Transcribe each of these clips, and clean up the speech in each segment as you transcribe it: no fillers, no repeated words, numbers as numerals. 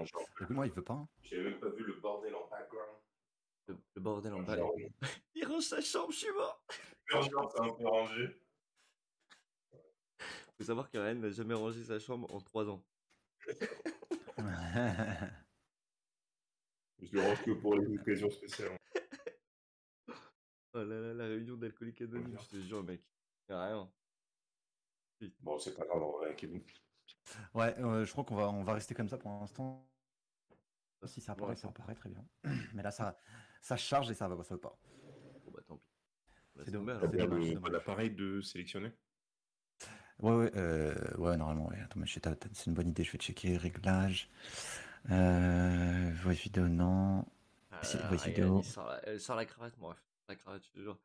genre, Moi, il veut pas. Hein. j'ai même pas vu le bordel en background. Le bordel en bas. Genre, Il range sa chambre, je suis mort. genre, c'est un peu rangé. Faut savoir que Ryan n'a jamais rangé sa chambre en 3 ans. Je le range que pour les occasions spéciales. Oh là là, la réunion d'alcoolique anonyme, je te jure, mec. Y'a rien. Bon, c'est pas grave, en vrai, Kevin. Ouais, je crois on va rester comme ça pour l'instant. Si ça apparaît, Ouais, ça apparaît très bien. Mais là, ça charge et ça va pas. Bon bah tant pis. C'est dommage. T'as C'est pas dommage. l'appareil de sélectionner? Ouais, normalement, ouais. Attends, mais c'est une bonne idée, je vais checker réglages. Voix vidéo, non. Voix vidéo. Elle sort la cravate, bref. La cravate, je te jure.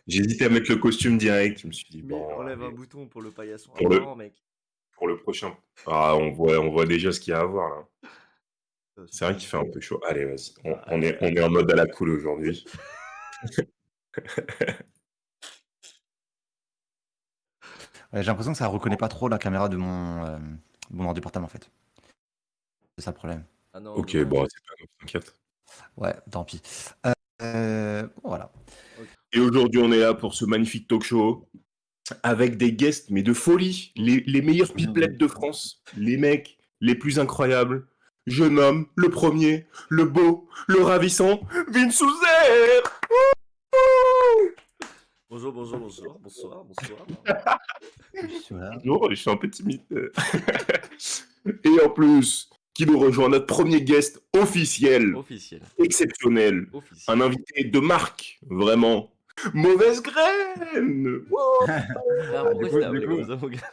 J'ai hésité à mettre le costume direct, je me suis dit, Mais bon. enlève allez, un bouton pour le paillasson. Pour le- Apparemment, mec. pour le prochain. Ah, on voit déjà ce qu'il y a à voir, là. C'est vrai qu'il fait un peu chaud. Allez, vas-y. On est en mode à la cool aujourd'hui. Ouais, j'ai l'impression que ça reconnaît pas trop la caméra de mon ordi portable, en fait. C'est ça le problème. Ah non, Ok, dommage. bon, c'est pas grave, t'inquiète. Ouais, tant pis. Voilà. Et aujourd'hui, on est là pour ce magnifique talk show avec des guests, mais de folie. Les meilleurs pipelettes de France. Les mecs les plus incroyables. Je nomme le premier, le beau, le ravissant, Vin Souzer. Bonjour. Bonsoir. Bonjour, je suis un peu timide. Et en plus, qui nous rejoint notre premier guest officiel, exceptionnel, un invité de marque, vraiment. Mauvaise graine. Pourquoi c'est appelé comme ça, mon gars?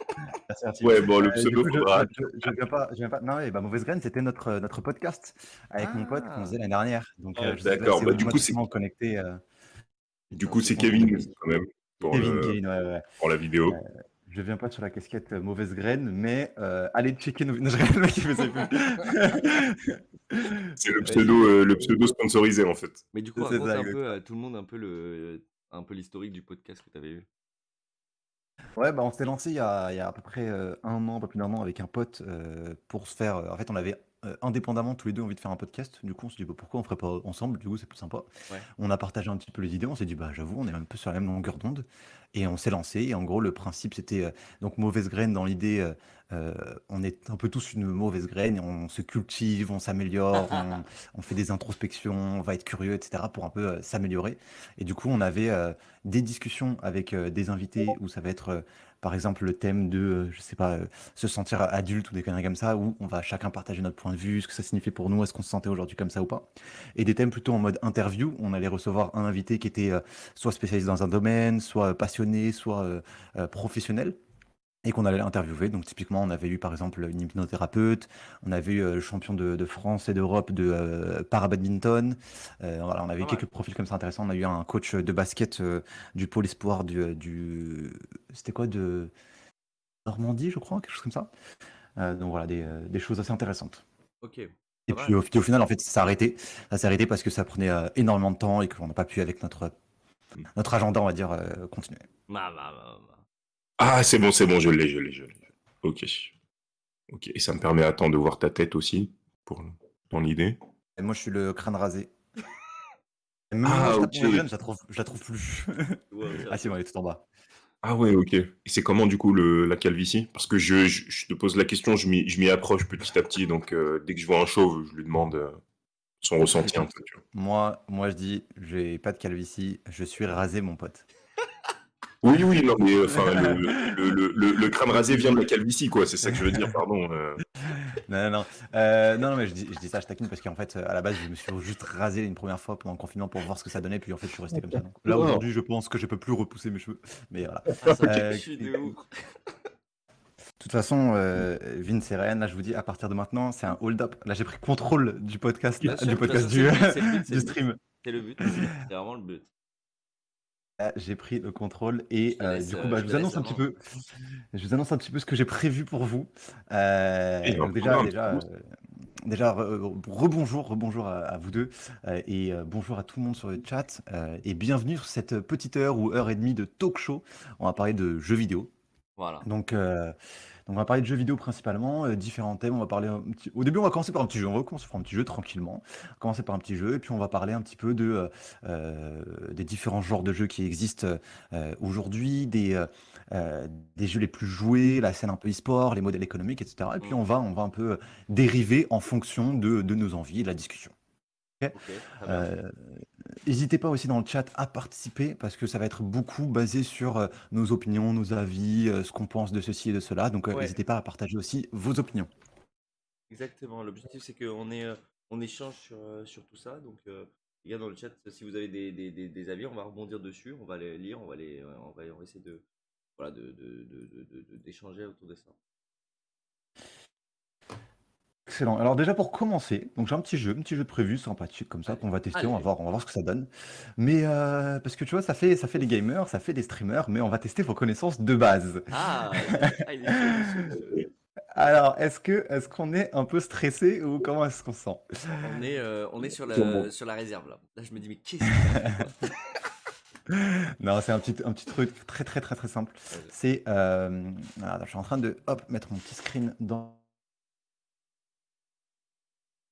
Ouais, bon, le pseudo faudra. Je viens pas. Non, bah, Mauvaise Graine, c'était notre podcast avec mon pote qu'on faisait l'année dernière. Donc, je sais pas d'accord, si bah, du coup, c'est connecté. Du coup, c'est Kevin, quand même, pour la vidéo. Je viens pas sur la casquette Mauvaise Graine, mais allez checker nos le mec, il faisait plus. C'est le pseudo sponsorisé, en fait. Mais du coup, raconte un peu à tout le monde un peu l'historique du podcast que tu avais eu. Ouais, bah on s'est lancé il y a à peu près un an, pas plus d'un an, avec un pote pour se faire. En fait, on avait indépendamment tous les deux envie de faire un podcast. Du coup, on s'est dit bah, pourquoi on ferait pas ensemble? Du coup, c'est plus sympa. Ouais. On a partagé un petit peu les idées. On s'est dit bah j'avoue, on est un peu sur la même longueur d'onde. Et on s'est lancé. Et en gros, le principe c'était donc mauvaise graine dans l'idée. On est un peu tous une mauvaise graine et on se cultive, on s'améliore, on fait des introspections, on va être curieux, etc. pour un peu s'améliorer. Et du coup, on avait des discussions avec des invités où ça va être par exemple le thème de, je sais pas, se sentir adulte ou des conneries comme ça, où on va chacun partager notre point de vue, ce que ça signifie pour nous, est-ce qu'on se sentait aujourd'hui comme ça ou pas. Et des thèmes plutôt en mode interview, on allait recevoir un invité qui était soit spécialisé dans un domaine, soit passionné, soit professionnel. Et qu'on allait interviewer. Donc, typiquement, on avait eu par exemple une hypnothérapeute, on avait eu le champion de France et d'Europe de para-badminton. Voilà, on avait eu quelques profils comme ça intéressants. On a eu un coach de basket du pôle espoir c'était quoi, de Normandie, je crois, quelque chose comme ça. Donc, voilà, des choses assez intéressantes. Ok. Et puis, au final, en fait, ça s'est arrêté parce que ça prenait énormément de temps et qu'on n'a pas pu, avec notre agenda, on va dire, continuer. Ah, c'est bon, je l'ai. Ok. Et ça me permet à temps de voir ta tête aussi, pour ton idée. Et moi, je suis le crâne rasé. Ok. Je la trouve plus. Ah si, bon, elle est tout en bas. Ah ouais, ok. Et c'est comment du coup la calvitie? Parce que je te pose la question, je m'y approche petit à petit, donc dès que je vois un chauve, je lui demande son ressenti un peu. Tu vois. Moi je dis, j'ai pas de calvitie, je suis rasé mon pote. Oui, non, mais enfin, le crâne rasé vient de la calvitie, quoi, c'est ça que je veux dire, pardon. Non, mais je dis ça, je taquine parce qu'en fait, à la base, je me suis juste rasé une première fois pendant le confinement pour voir ce que ça donnait, puis en fait, je suis resté comme ça. Donc, là, aujourd'hui, je pense que je peux plus repousser mes cheveux, mais voilà. Je suis de ouf. De toute façon, Vince et Ryan, là, je vous dis, à partir de maintenant, c'est un hold-up. Là, j'ai pris contrôle du podcast, du stream. C'est le but, c'est vraiment le but. J'ai pris le contrôle et du coup, je vous annonce un petit peu. Je vous annonce un petit peu ce que j'ai prévu pour vous. Donc déjà, rebonjour à vous deux et bonjour à tout le monde sur le chat et bienvenue sur cette petite heure ou heure et demie de talk show. On va parler de jeux vidéo. Voilà. Donc Donc on va parler de jeux vidéo principalement, différents thèmes. On va parler au début, on va commencer par un petit jeu. On va commencer par un petit jeu tranquillement. On va commencer par un petit jeu et puis on va parler un petit peu des différents genres de jeux qui existent aujourd'hui, des jeux les plus joués, la scène un peu e-sport, les modèles économiques, etc. Et puis Mm. on va un peu dériver en fonction de nos envies et de la discussion. Ok. Ok, très bien. N'hésitez pas aussi dans le chat à participer parce que ça va être beaucoup basé sur nos opinions, nos avis, ce qu'on pense de ceci et de cela. Donc Ouais, n'hésitez pas à partager aussi vos opinions. exactement. L'objectif, c'est on échange sur tout ça. Donc, les gars, dans le chat, si vous avez des avis, on va rebondir dessus, on va les lire, on va essayer voilà, d'échanger autour de ça. Excellent. Alors déjà pour commencer, donc j'ai un petit jeu de prévu sympathique comme ça Allez, qu'on va tester, allez, on va allez. voir ce que ça donne. Mais parce que tu vois, ça fait les gamers, ça fait les streamers, mais on va tester vos connaissances de base. Ah, il est chaud, il est chaud, il est chaud. Alors, est-ce qu'on est un peu stressé ou comment est-ce qu'on se sent? On est sur Sûrement. la réserve là. Là, je me dis, mais qu'est-ce qu'il a fait, quoi? Non, c'est un petit truc très très très très simple. Vas-y. C'est, attends, je suis en train de mettre mon petit screen dans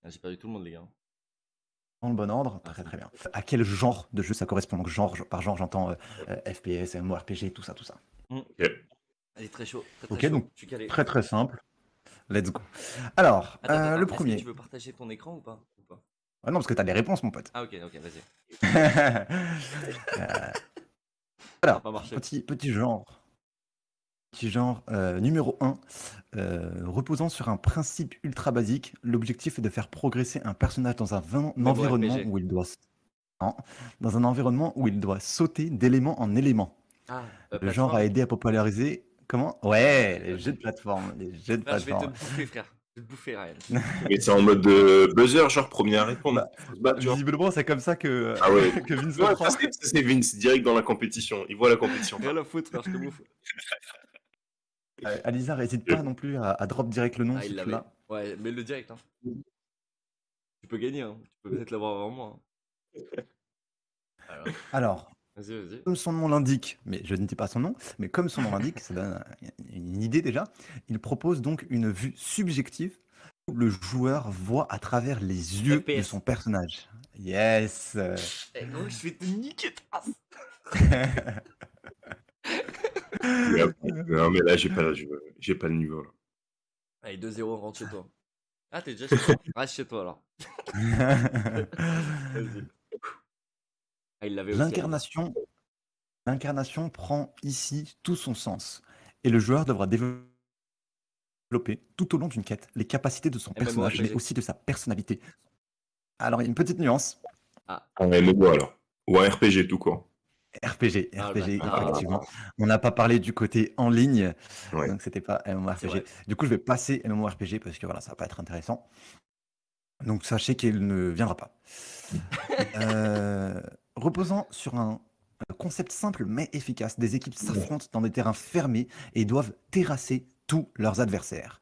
Ah, j'ai perdu tout le monde, les gars. le bon ordre. Ah, Très c'est très bon. bien. À quel genre de jeu ça correspond? Donc par genre, j'entends FPS, MMORPG, tout ça, tout ça. Ok. Allez, très chaud, très Ok, chaud. donc Je suis calé. très très simple. Let's go. Alors, Attends, le est-ce que premier. tu veux partager ton écran ou pas? Ah non, parce que t'as les réponses, mon pote. Ah, ok, vas-y. Euh, Ça alors, va pas marcher. petit genre. Petit genre numéro 1, reposant sur un principe ultra basique. L'objectif est de faire progresser un personnage dans un environnement MMORPG. où il doit non, dans un environnement où il doit sauter d'élément en élément. Ah, Le genre a plateforme. aidé à populariser comment? Ouais, les jeux de plateforme, les jeux de Frère, je vais te plateforme. bouffer, frère. Je vais te bouffer, Ryan. Mais c'est en mode buzzer, genre premier à répondre. Bah, Faut se battre, genre. visiblement, c'est comme ça que, Ah ouais. que Vince Ouais, le prend. ça, c'est Vince, direct dans la compétition. Il voit la compétition. Rien à foutre, frère, je te bouffe. Alizar, n'hésite pas non plus à drop direct le nom Ah, si il tu l'avait. l'as. Ouais, mais le direct, hein. Tu peux gagner, hein. Tu peux peut-être l'avoir avant moi, hein. Alors, Vas-y. comme son nom l'indique, mais je ne dis pas son nom, mais comme son nom l'indique, ça donne une idée déjà, il propose donc une vue subjective où le joueur voit à travers les yeux de FPS. son personnage. Yes. Eh, gros, je vais te niquer ta race. Non, mais là, j'ai pas le niveau. Là. Allez, 2-0, rentre chez toi. Ah, t'es déjà chez toi? Reste chez toi, alors. Vas-y. Ah, il l'avait aussi. L'incarnation prend ici tout son sens, et le joueur devra développer tout au long d'une quête les capacités de son personnage, mais MMORPG. aussi de sa personnalité. Alors, il y a une petite nuance. Ah, Un MMO alors. Ou un RPG tout court. RPG, Ah, effectivement. On n'a pas parlé du côté en ligne, Ouais. donc c'était pas c'est MMORPG. vrai. Du coup, je vais passer MMORPG parce que voilà, ça va pas être intéressant. Donc sachez qu'il ne viendra pas. Reposant sur un concept simple mais efficace, des équipes s'affrontent dans des terrains fermés et doivent terrasser tous leurs adversaires.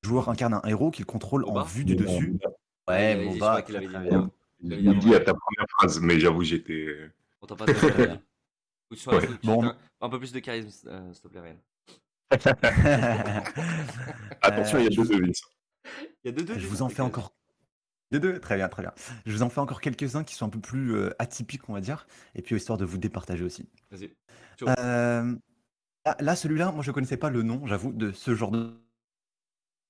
Le joueur incarne un héros qu'il contrôle en MOBA? vue du dessus. Ah, il Ouais, avait dit, je MOBA, crois qu'il très avait très dit bien. MOBA. Je l'ai dit à ta première phrase, mais j'avoue, j'étais. On t'a pas très bien dit. Faut que tu sois Ouais. faut que tu Bon. aies un peu plus de charisme, s'il te plaît, Ryan. Attention, il y a 2 Vince. Il y a 2-2. Je vous en fais encore. Deux, très bien, très bien. Je vous en fais encore quelques-uns qui sont un peu plus atypiques, on va dire, et puis histoire de vous départager aussi. Vas-y. Là, celui-là, moi je connaissais pas le nom, j'avoue, de ce genre de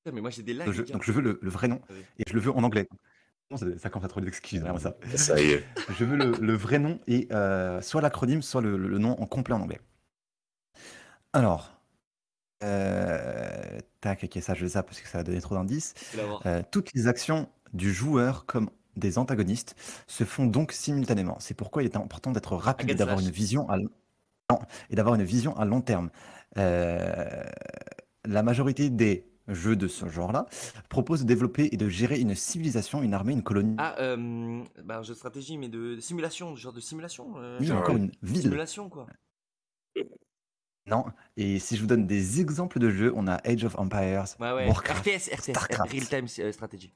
Putain, mais moi j'ai des lags. jeu. les gars. Donc je veux le vrai nom Vas-y. et je le veux en anglais. Bon, ça commence à trop d'excuses, vraiment ça. Ça y est. Je veux le vrai nom et soit l'acronyme, soit le nom en complet en anglais. Alors, tac, ok, ça je le zappe parce que ça va donner trop d'indices. Tu vas voir. Toutes les actions du joueur comme des antagonistes se font donc simultanément. C'est pourquoi il est important d'être rapide et Hack and d'avoir slash. une vision à long terme. La majorité des jeux de ce genre-là proposent de développer et de gérer une civilisation, une armée, une colonie, Ah, bah, un jeu de stratégie, mais de simulation, genre de simulation. ou encore une ville. Simulation, quoi. Non. Et si je vous donne des exemples de jeux, on a Age of Empires, Ouais. Warcraft, RTS, Starcraft. Real Time Strategy.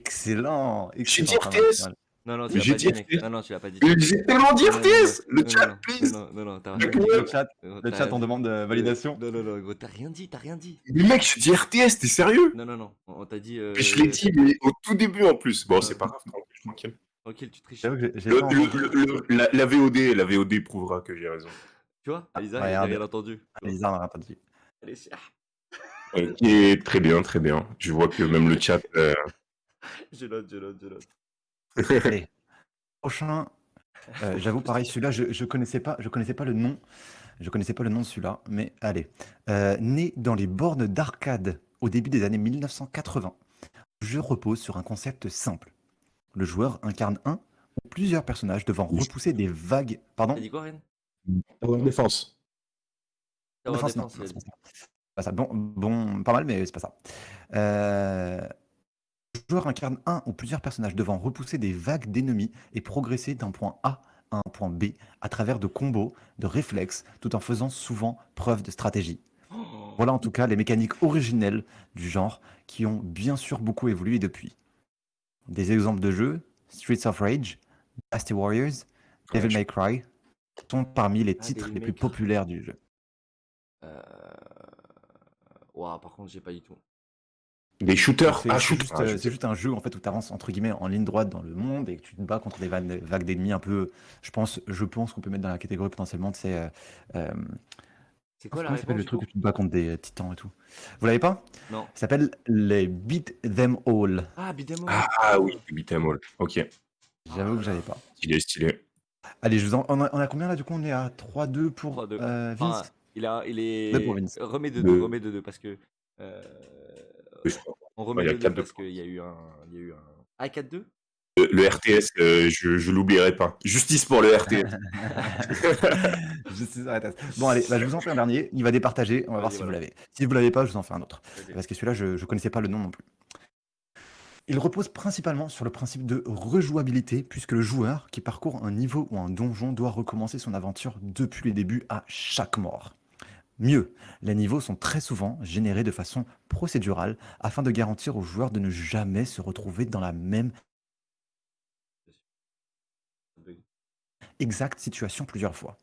Excellent, J'ai dit excellent. Pas mal, RTS. pas mal. Non, tu Mais l'as j'ai pas dit dit, mec. RTS. Non, tu l'as pas dit. Mais j'ai tellement dit Non, non, RTS. non, Le chat, non, please. t'as Le rien dit. chat. Le chat, on demande validation. Non, gros, t'as rien dit. Mais mec, je dis RTS, t'es sérieux? Non, on t'a dit. Mais je l'ai dit, mais au tout début en plus. Bon, c'est Ouais. pas grave, tranquille. Tranquille, tu triches. J'avoue que j'ai pas entendu. La VOD prouvera que j'ai raison. Tu vois, Alisa, Ah, il a regarde. rien entendu. Lisa, on a entendu. Allez, c'est- Ok, très bien, très bien. Je vois que même le chat. Je note. Allez, prochain. J'avoue, pareil, celui-là, je connaissais pas le nom. Je connaissais pas le nom de celui-là, mais allez. Né dans les bornes d'arcade au début des années 1980, le jeu repose sur un concept simple. Le joueur incarne un ou plusieurs personnages devant repousser des vagues. Pardon? T'as dit quoi, Ren? Tower Defense. Tower Défense, non, Defense, il a c'est dit. pas ça. C'est pas ça. Bon, pas mal, mais c'est pas ça. Le joueur incarne un ou plusieurs personnages devant repousser des vagues d'ennemis et progresser d'un point A à un point B à travers de combos, de réflexes, tout en faisant souvent preuve de stratégie. Oh, Voilà en tout cas les mécaniques originelles du genre qui ont bien sûr beaucoup évolué depuis. Des exemples de jeux, Streets of Rage, Dynasty Warriors, Devil May Cry, sont parmi les titres Devil les May plus Cry. populaires du jeu. Ouah, par contre, j'ai pas du tout. Des shooters. C'est juste un jeu en fait où tu avances entre guillemets en ligne droite dans le monde et que tu te bats contre des vagues d'ennemis un peu. Je pense qu'on peut mettre dans la catégorie potentiellement de ces. C'est quoi la Comment s'appelle réponse le truc où tu te bats contre des titans et tout? Vous l'avez pas? Non. Ça s'appelle les Beat Them All. Ah, Beat'em All. Ah oui, Beat'em All. Ok. J'avoue que j'avais pas. Stylé. Allez, on a combien là du coup? On est à 3-2 pour 3-2. Vince. Ah, il est. Deux pour Vince. Remets de Deux. 2, remets de 2 parce que. On remet il y a de 2 4-2. parce qu'il y a eu un. Ah, 4-2? Le RTS, je l'oublierai pas. Justice pour le RTS. Bon allez, je vous en fais un dernier. Il va départager. On va voir Vas-y, si vous voilà. l'avez. Si vous l'avez pas, je vous en fais un autre. Vas-y. Parce que celui-là, je connaissais pas le nom non plus. Il repose principalement sur le principe de rejouabilité, puisque le joueur qui parcourt un niveau ou un donjon doit recommencer son aventure depuis le début à chaque mort. Mieux, les niveaux sont très souvent générés de façon procédurale afin de garantir aux joueurs de ne jamais se retrouver dans la même exacte situation plusieurs fois.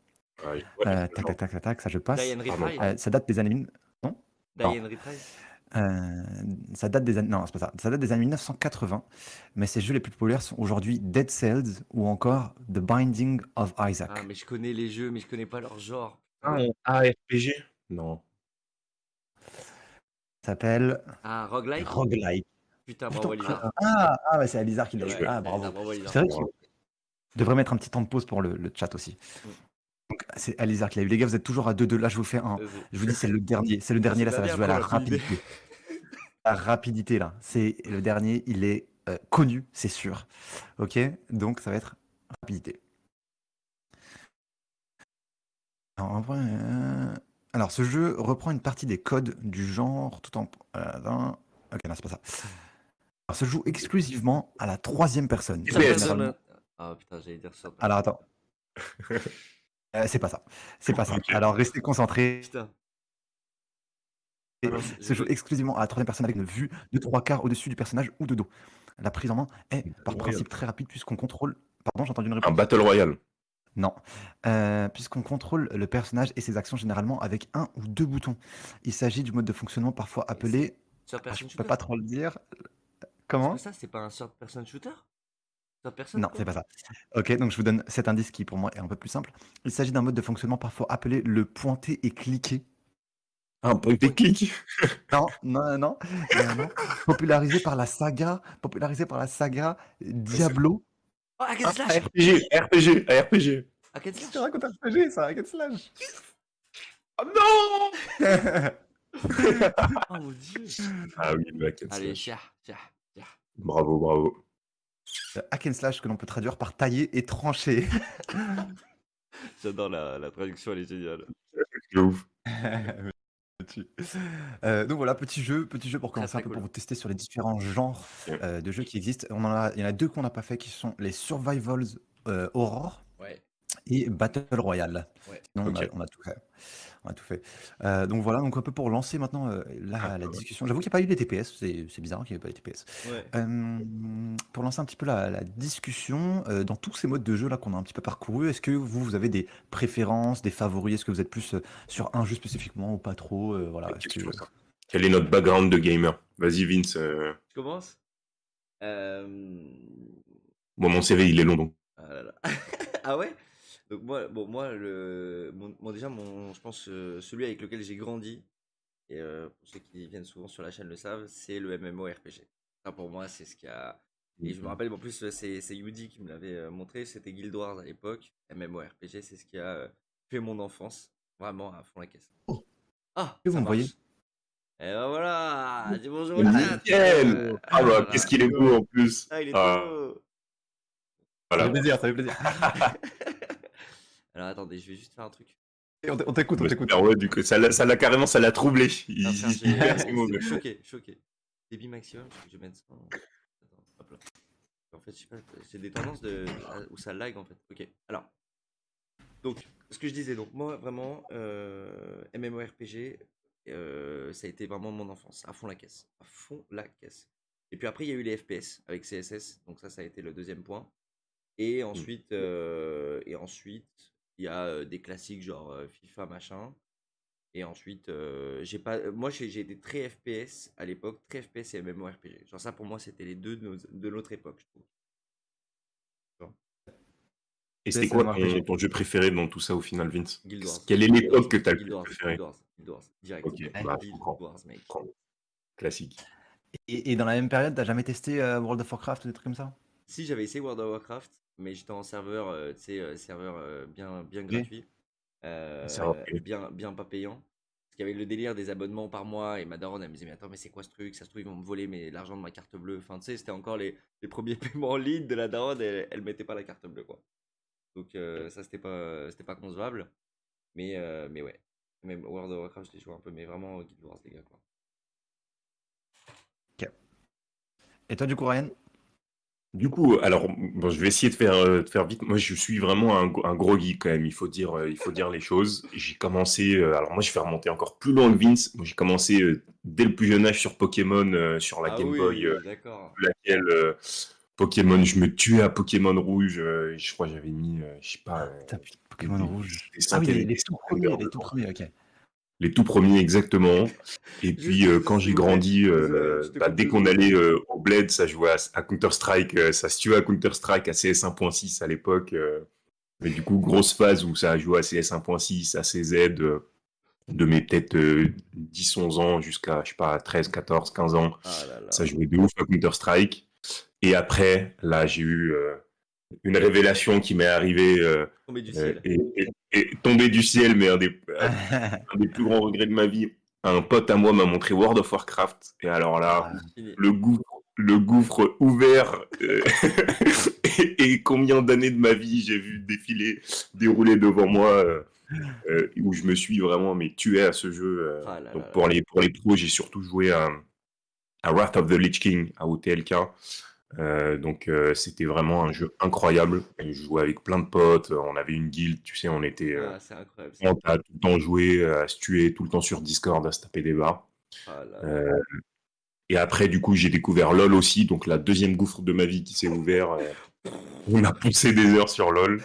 Ouais, Tac, ça je passe. Die and Retry. Ça date des années... Non, Die and Retry. ça date des années... Non, c'est pas ça. Ça date des années 1980, mais ces jeux les plus populaires sont aujourd'hui Dead Cells ou encore The Binding of Isaac. Ah, mais je connais les jeux, mais je connais pas leur genre. RPG? Non. Ça s'appelle Ah, Roguelike? Roguelike. Putain, bravo, Lisa. Ouais, c'est Alizar qui l'a Ouais, joué. Ah, bravo. bravo, Lisa. C'est vrai qu'il devrait mettre un petit temps de pause pour le chat aussi. Donc, c'est Alizar qui l'a eu. Les gars, vous êtes toujours à 2-2. Là, je vous fais un. Vas-y. Je vous dis, c'est le dernier. C'est le dernier, là, ça va se jouer à la rapidité. La rapidité, là. C'est le dernier, il est connu, c'est sûr. Ok? Donc, ça va être rapidité. Alors, en vrai, alors, ce jeu reprend une partie des codes du genre tout en. Ok, non, c'est pas ça. Alors, se joue exclusivement à la troisième personne. FPS. Ah putain, j'allais dire ça. Alors, attends. C'est pas ça. C'est pas ça. Ok. Alors, restez concentrés. Putain. Et se joue exclusivement à la troisième personne avec une vue de 3/4 au-dessus du personnage ou de dos. La prise en main est par principe très rapide puisqu'on contrôle. Pardon, j'ai entendu une Un réponse. Battle Royale. Non. Puisqu'on contrôle le personnage et ses actions généralement avec un ou deux boutons. Il s'agit du mode de fonctionnement parfois appelé. Third Je person peux shooter. pas trop le dire. Comment? Ça, c'est pas un third person shooter? Third person? Non, c'est pas ça. Ok, donc je vous donne cet indice qui pour moi est un peu plus simple. Il s'agit d'un mode de fonctionnement parfois appelé le pointer et cliquer. Un point de clic. Non. Popularisé par la saga Diablo. Oh, Hack and Slash! RPG. Hack and Je te Slash! raconte un RPG, ça, Hack and Slash. Oh non! Oh mon dieu! Ah oui, le hack and Allez, slash. tiens. Bravo. Hack and Slash que l'on peut traduire par tailler et trancher. J'adore la traduction, elle est géniale. C'est ouf. Donc voilà, petit jeu pour commencer Très un peu cool. pour vous tester sur les différents genres de jeux qui existent. Il y en a deux qu'on n'a pas fait qui sont les Survivals Horror Ouais. et Battle Royale. Ouais. Sinon, Ok. on a tout fait. On a tout fait. Donc voilà, donc un peu pour lancer maintenant Ah, la bah ouais. discussion. J'avoue qu'il n'y a pas eu les TPS, c'est bizarre qu'il n'y ait pas les TPS. Ouais. Pour lancer un petit peu la discussion, dans tous ces modes de jeu là qu'on a un petit peu parcouru, est-ce que vous avez des préférences, des favoris? Est-ce que vous êtes plus sur un jeu spécifiquement ou pas trop? Voilà, Bonne est-ce que... question, ça. Quel est notre background de gamer? Vas-y, Vince. Je commence? Euh, Bon, mon CV, il est long, donc. Ah là là. Ah ouais? Donc moi, bon, moi, déjà, je pense, celui avec lequel j'ai grandi, et pour ceux qui viennent souvent sur la chaîne le savent, c'est le MMORPG. Ça, pour moi, c'est ce qui a... Et je me rappelle, en plus, c'est Yudi qui me l'avait montré, c'était Guild Wars à l'époque. MMORPG, c'est ce qui a fait mon enfance, vraiment à fond la caisse. Oh, Ah, que vous ça me voyez? marche. Et ben voilà, dis bonjour au chat. Nickel! Ah Ah là bah, qu'est-ce là. qu'il est beau en plus. Ah, il est trop Ah, beau. Ça fait voilà. plaisir, ça fait plaisir. Alors attendez, je vais juste faire un truc. Et on t'écoute, on Bah, t'écoute. super, ouais, du coup, ça l'a carrément, ça l'a troublé. Ah, frère, Il perd ses mots. choqué, choqué. Débit maximum, je vais mettre ça. Attends, hop là. En fait, je sais pas, j'ai des tendances où ça lag en fait. Ok, alors. Donc, ce que je disais, donc moi vraiment, MMORPG, ça a été vraiment mon enfance, à fond la caisse. À fond la caisse. Et puis après, il y a eu les FPS avec CSS, donc ça a été le deuxième point. Et ensuite, il y a des classiques genre FIFA machin. Et ensuite, j'ai pas, moi j'ai été très FPS à l'époque, très FPS et MMORPG. Genre ça pour moi c'était les deux de notre époque, je trouve. Tu vois. Et c'était PS quoi MMORPG. ton jeu préféré dans tout ça au final, Vince? Guild Wars. Quelle est Guild Wars. l'époque que t'as le Guild plus Wars. préféré? Guild Wars. Direct. Ok, bah, je Guild comprends. Wars, mec. Je comprends. Classique. Et dans la même période, t'as jamais testé World of Warcraft ou des trucs comme ça? Si j'avais essayé World of Warcraft, mais j'étais en serveur, tu sais, serveur bien Oui. gratuit, Ça va. bien pas payant. Parce qu'il y avait le délire des abonnements par mois et ma daronne elle me disait mais attends mais c'est quoi ce truc? Ça se trouve ils vont me voler l'argent de ma carte bleue. Enfin tu sais c'était encore les premiers paiements en ligne de la daronne et elle mettait pas la carte bleue quoi. Donc ça c'était pas concevable. Mais ouais. Même World of Warcraft je l'ai joué un peu mais vraiment Guild Wars les gars quoi. Ok. Et toi, du coup, Ryan? Du coup, alors, bon, je vais essayer de faire vite. Moi, je suis vraiment un gros geek quand même. Il faut dire les choses. J'ai commencé. Alors, moi, je vais remonter encore plus loin que Vince. Moi, j'ai commencé dès le plus jeune âge sur Pokémon, sur la Ah Game Boy, oui d'accord. laquelle Pokémon. Je me tuais à Pokémon Rouge. Je crois que j'avais mis, je sais pas, Putain, Pokémon Rouge. des Ah oui, centaines et des les tout centaines d'heures premiers, dedans. ok. Les tout premiers, exactement. Et puis, quand S'il j'ai vous plaît. grandi, Désolé, je te coupe dès 2 qu'on secondes. allait au Bled, ça jouait à Counter-Strike, ça se tuait à Counter-Strike, à CS 1.6 à l'époque. Mais du coup, grosse phase où ça a joué à CS 1.6, à CZ, de mes peut-être 10, 11 ans jusqu'à, je sais pas, 13, 14, 15 ans. Ah là là. Ça jouait de ouf à Counter-Strike. Et après, là, j'ai eu une révélation qui m'est arrivée Tombé du ciel. et tombée du ciel, mais un des plus grands regrets de ma vie. Un pote à moi m'a montré World of Warcraft. Et alors là, Ah, Fini. le gouffre ouvert. Et combien d'années de ma vie j'ai vu dérouler devant moi, où je me suis vraiment tué à ce jeu. Ah là Donc là pour les pros, j'ai surtout joué à Wrath of the Lich King, à OTLK. Donc c'était vraiment un jeu incroyable. Et je jouais avec plein de potes, on avait une guilde, tu sais, on était Ah, c'est incroyable. on a tout le temps joué, à se tuer, tout le temps sur Discord, à se taper des barres. Ah là là. Euh, et après, du coup, j'ai découvert LoL aussi, donc la deuxième gouffre de ma vie qui s'est ouvert. On a poussé des heures sur LoL.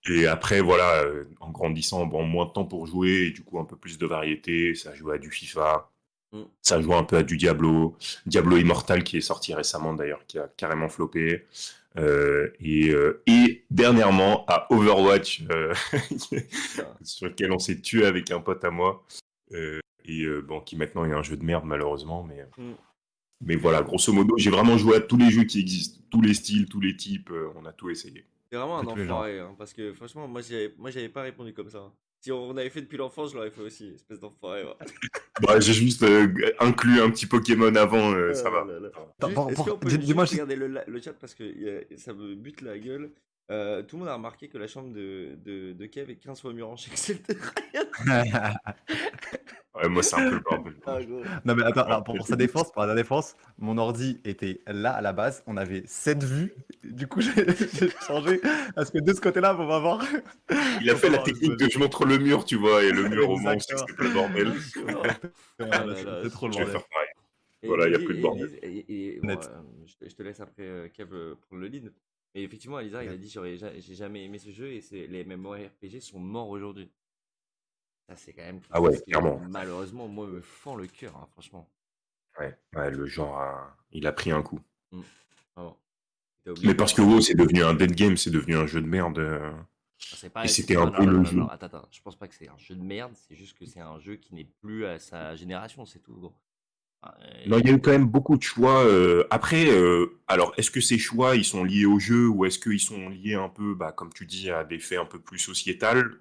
Et après, voilà, en grandissant, bon, moins de temps pour jouer, et du coup, un peu plus de variété. Ça jouait à du FIFA, ça jouait un peu à du Diablo Immortal qui est sorti récemment d'ailleurs, qui a carrément floppé. Et dernièrement à Overwatch, sur lequel on s'est tué avec un pote à moi, bon, qui maintenant est un jeu de merde malheureusement, mais voilà, grosso modo, j'ai vraiment joué à tous les jeux qui existent, tous les styles, tous les types, on a tout essayé. C'est vraiment un tous les genres. enfoiré, hein, parce que franchement, moi j'avais pas répondu comme ça. Hein. Si on avait fait depuis l'enfance, je l'aurais fait aussi, espèce d'enfoiré. Ouais. Bah, j'ai juste inclus un petit Pokémon avant, ça va. Est-ce qu'on peut dis-moi, juste regarder le chat parce que ça me bute la gueule. Tout le monde a remarqué que la chambre de Kev est 15 fois mieux rangée que celle de Ryan. Ouais, moi, c'est un peu le bordel. Ah, gros. Non, mais attends, Ouais, alors, pour sa défense, mon ordi était là à la base. On avait 7 vues. Du coup, j'ai changé parce que de ce côté-là, on va voir. Il a On fait va la voir le technique buzz. de je montre le mur, tu vois, et le mur au moins, on sait que Exactement. c'est pas le bordel. Ah, chaud. Voilà, Ah là là, c'est trop le Je vais bordel. faire pareil. Et Voilà, il n'y a Lizzie, plus de et bordel. Lise- et bon, Net. je te laisse après Kev pour le lead. Mais effectivement, Alizar, il a dit j'ai jamais aimé ce jeu et les MMORPG sont morts aujourd'hui. Ça, c'est quand même quelque Ah ouais, chose qui, clairement. malheureusement, moi, me fend le cœur, hein, franchement. Ouais, le genre, il a pris un coup. Vraiment. T'es obligé Mais de parce que voir. WoW, c'est devenu un dead game, c'est devenu un jeu de merde. C'est Et pas, c'était non, un peu non, le non, jeu. non, attends, je pense pas que c'est un jeu de merde, c'est juste que c'est un jeu qui n'est plus à sa génération, c'est tout, gros. Enfin, Non, il y a eu quand même beaucoup de choix. Après, alors, est-ce que ces choix, ils sont liés au jeu ou est-ce qu'ils sont liés un peu, bah, comme tu dis, à des faits un peu plus sociétal?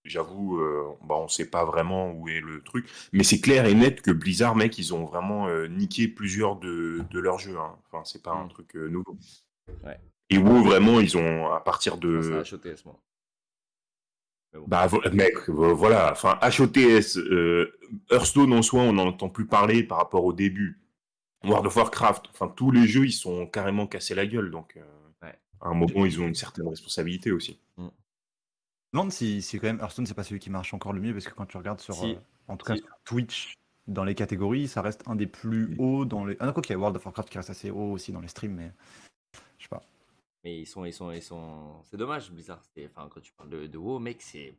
J'avoue, bah, on sait pas vraiment où est le truc. Mais c'est clair et net que Blizzard, mec, ils ont vraiment niqué plusieurs de leurs jeux. Hein. Enfin, c'est pas un truc nouveau. Ouais. Et WoW, vraiment, ils ont, à partir Non, ça a de... HOTS, moi. Mais bon. Bah, mec, voilà. Enfin, HOTS, Hearthstone en soi, on n'en entend plus parler par rapport au début. World of Warcraft, enfin, tous les jeux, ils sont carrément cassés la gueule. Donc, Ouais. à un moment, ils ont une certaine responsabilité aussi. Je me demande si quand même Hearthstone, c'est pas celui qui marche encore le mieux, parce que quand tu regardes sur, Si. en tout cas Si. sur Twitch, dans les catégories, ça reste un des plus hauts dans les. Ah non, quoi qu'il y a World of Warcraft qui reste assez haut aussi dans les streams, mais je sais pas. Mais ils sont. C'est dommage, Blizzard. Enfin, quand tu parles de WoW, mec, c'est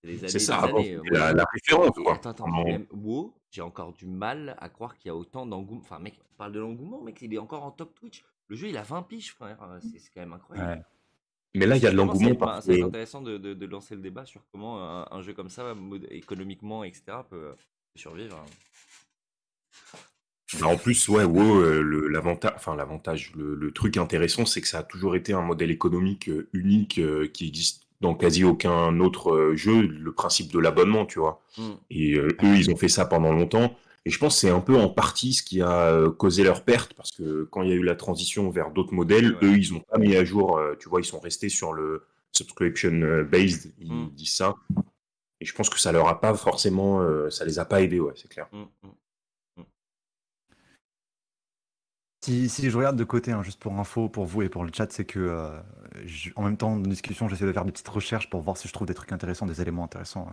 des C'est années, ça, des avant, années. c'était la référence, Et quoi. attends, Vraiment. même WoW, j'ai encore du mal à croire qu'il y a autant d'engouement. Enfin, mec, on parle de l'engouement, mec, il est encore en top Twitch. Le jeu, il a 20 piges, frère. C'est quand même incroyable. Ouais. Mais là, il y a de Justement, l'engouement parce ça va être que... intéressant de lancer le débat sur comment un jeu comme ça, économiquement, etc., peut survivre. Bah, en plus, ouais, WoW, l'avantage, le truc intéressant, c'est que ça a toujours été un modèle économique unique qui existe dans quasi aucun autre jeu, le principe de l'abonnement, tu vois. Et eux, ils ont fait ça pendant longtemps. Et je pense que c'est un peu en partie ce qui a causé leur perte, parce que quand il y a eu la transition vers d'autres modèles, Ouais. eux, ils n'ont pas mis à jour, tu vois, ils sont restés sur le subscription based, ils disent ça. Et je pense que ça leur a pas forcément, ça les a pas aidés, ouais, c'est clair. Si je regarde de côté, hein, juste pour info, pour vous et pour le chat, c'est que en même temps, dans la discussion, j'essaie de faire des petites recherches pour voir si je trouve des trucs intéressants, des éléments intéressants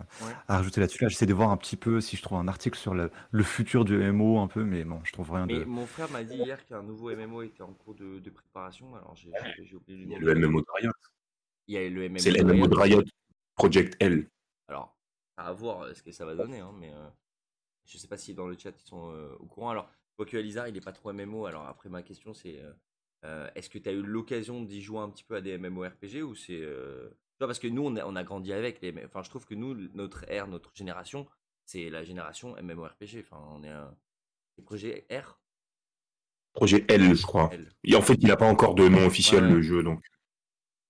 à rajouter là-dessus. Là, j'essaie de voir un petit peu si je trouve un article sur le futur du MMO un peu, mais bon, je trouve rien Mais de. mon frère m'a dit hier qu'un nouveau MMO était en cours de préparation. Alors j'ai oublié le Il y a nom. le MMO de Riot. Il y a le C'est MMO le de MMO de Riot. Riot, Project L. Alors, à voir ce que ça va donner, hein, mais je sais pas si dans le chat ils sont au courant. Alors, quoique Alizar, il est pas trop MMO. Alors après, ma question c'est est-ce que tu as eu l'occasion d'y jouer un petit peu à des MMORPG ou c'est. Tu vois, parce que nous, on a grandi avec les. Enfin, je trouve que nous, notre ère, notre génération, c'est la génération MMORPG. Enfin, on est un. Projet R. Projet L, je crois. L. Et en fait, il n'a pas encore de nom officiel, Ouais. le jeu. Donc,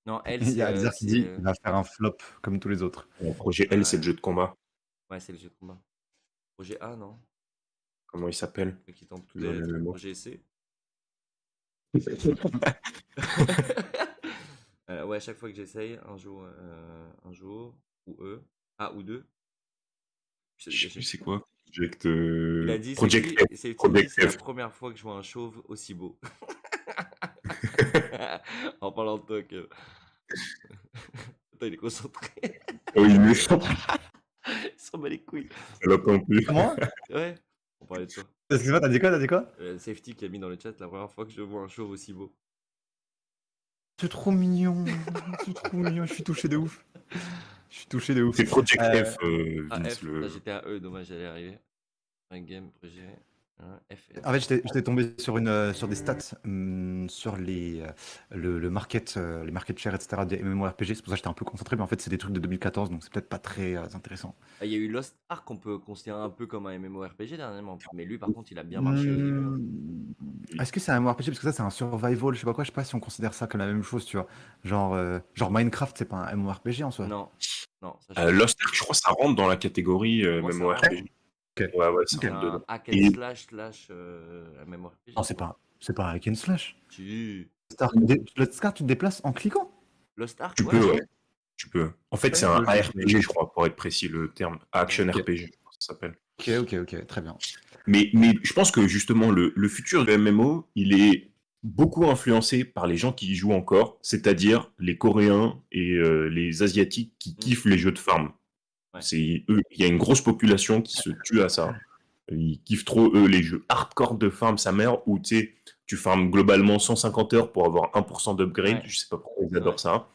Non, L, Il y a Alizar qui dit c'est. qu'il va faire un flop comme tous les autres. Projet L, c'est le jeu de combat. Ouais, c'est le jeu de combat. Projet A, non? Comment il s'appelle? Ceux qui tentent tous Dans les le MMO. projet C. Ouais, à chaque fois que j'essaye, un jour, ou eux, A ou deux. Je sais plus c'est quoi. Project, Il a dit, Project F. c'est Project la F. première fois que je vois un chauve aussi beau. En parlant de toi, que... Attends, il est concentré. Oui, mais Il s'en bat les couilles. ça l'entend plus. Comment? Ouais, on parlait de toi. Excuse-moi, t'as dit quoi? T'as dit quoi? Safety qui a mis dans le chat la première fois que je vois un chauve aussi beau. C'est trop mignon. C'est trop mignon. Je suis touché de ouf. Je suis touché de ouf. C'est Project F, Ah, Vince, F, le... là, j'étais à E, dommage, j'allais arriver. Un game, projet, F. En fait, j'étais tombé sur des stats sur le market, les market share, etc. des MMORPG. C'est pour ça que j'étais un peu concentré, mais en fait, c'est des trucs de 2014, donc c'est peut-être pas très intéressant. Ah, il y a eu Lost Ark qu'on peut considérer un peu comme un MMORPG dernièrement. Mais lui, par contre, il a bien marché au début. Hein. Est-ce que c'est un MMORPG? Parce que ça, c'est un survival, je sais pas quoi. Je sais pas si on considère ça comme la même chose, tu vois. Genre Minecraft, c'est pas un MMORPG en soi. Non, ça Lost Ark, je crois que ça rentre dans la catégorie Moi, ça MMORPG. Ok. Ouais, ça Ok. rentre dedans. hack Et- and slash MMORPG. Non, c'est pas un hack and slash. Si. Lost Ark, tu te déplaces en cliquant. Lost Ark, Tu peux, ouais. Tu peux. En fait, c'est un Ouais, ARPG, je crois, pour être précis, le terme. Action Ok. RPG. ça s'appelle. Ok, très bien. Mais je pense que justement, le futur du MMO, il est beaucoup influencé par les gens qui y jouent encore, c'est-à-dire les Coréens et les Asiatiques qui Mm. kiffent les jeux de farm. Ouais. Il y a une grosse population qui se tue à ça. Ils kiffent trop, eux, les jeux hardcore de farm, sa mère, où tu farmes globalement 150 heures pour avoir 1% d'upgrade. Ouais. Je sais pas pourquoi ils Ouais. adorent ça.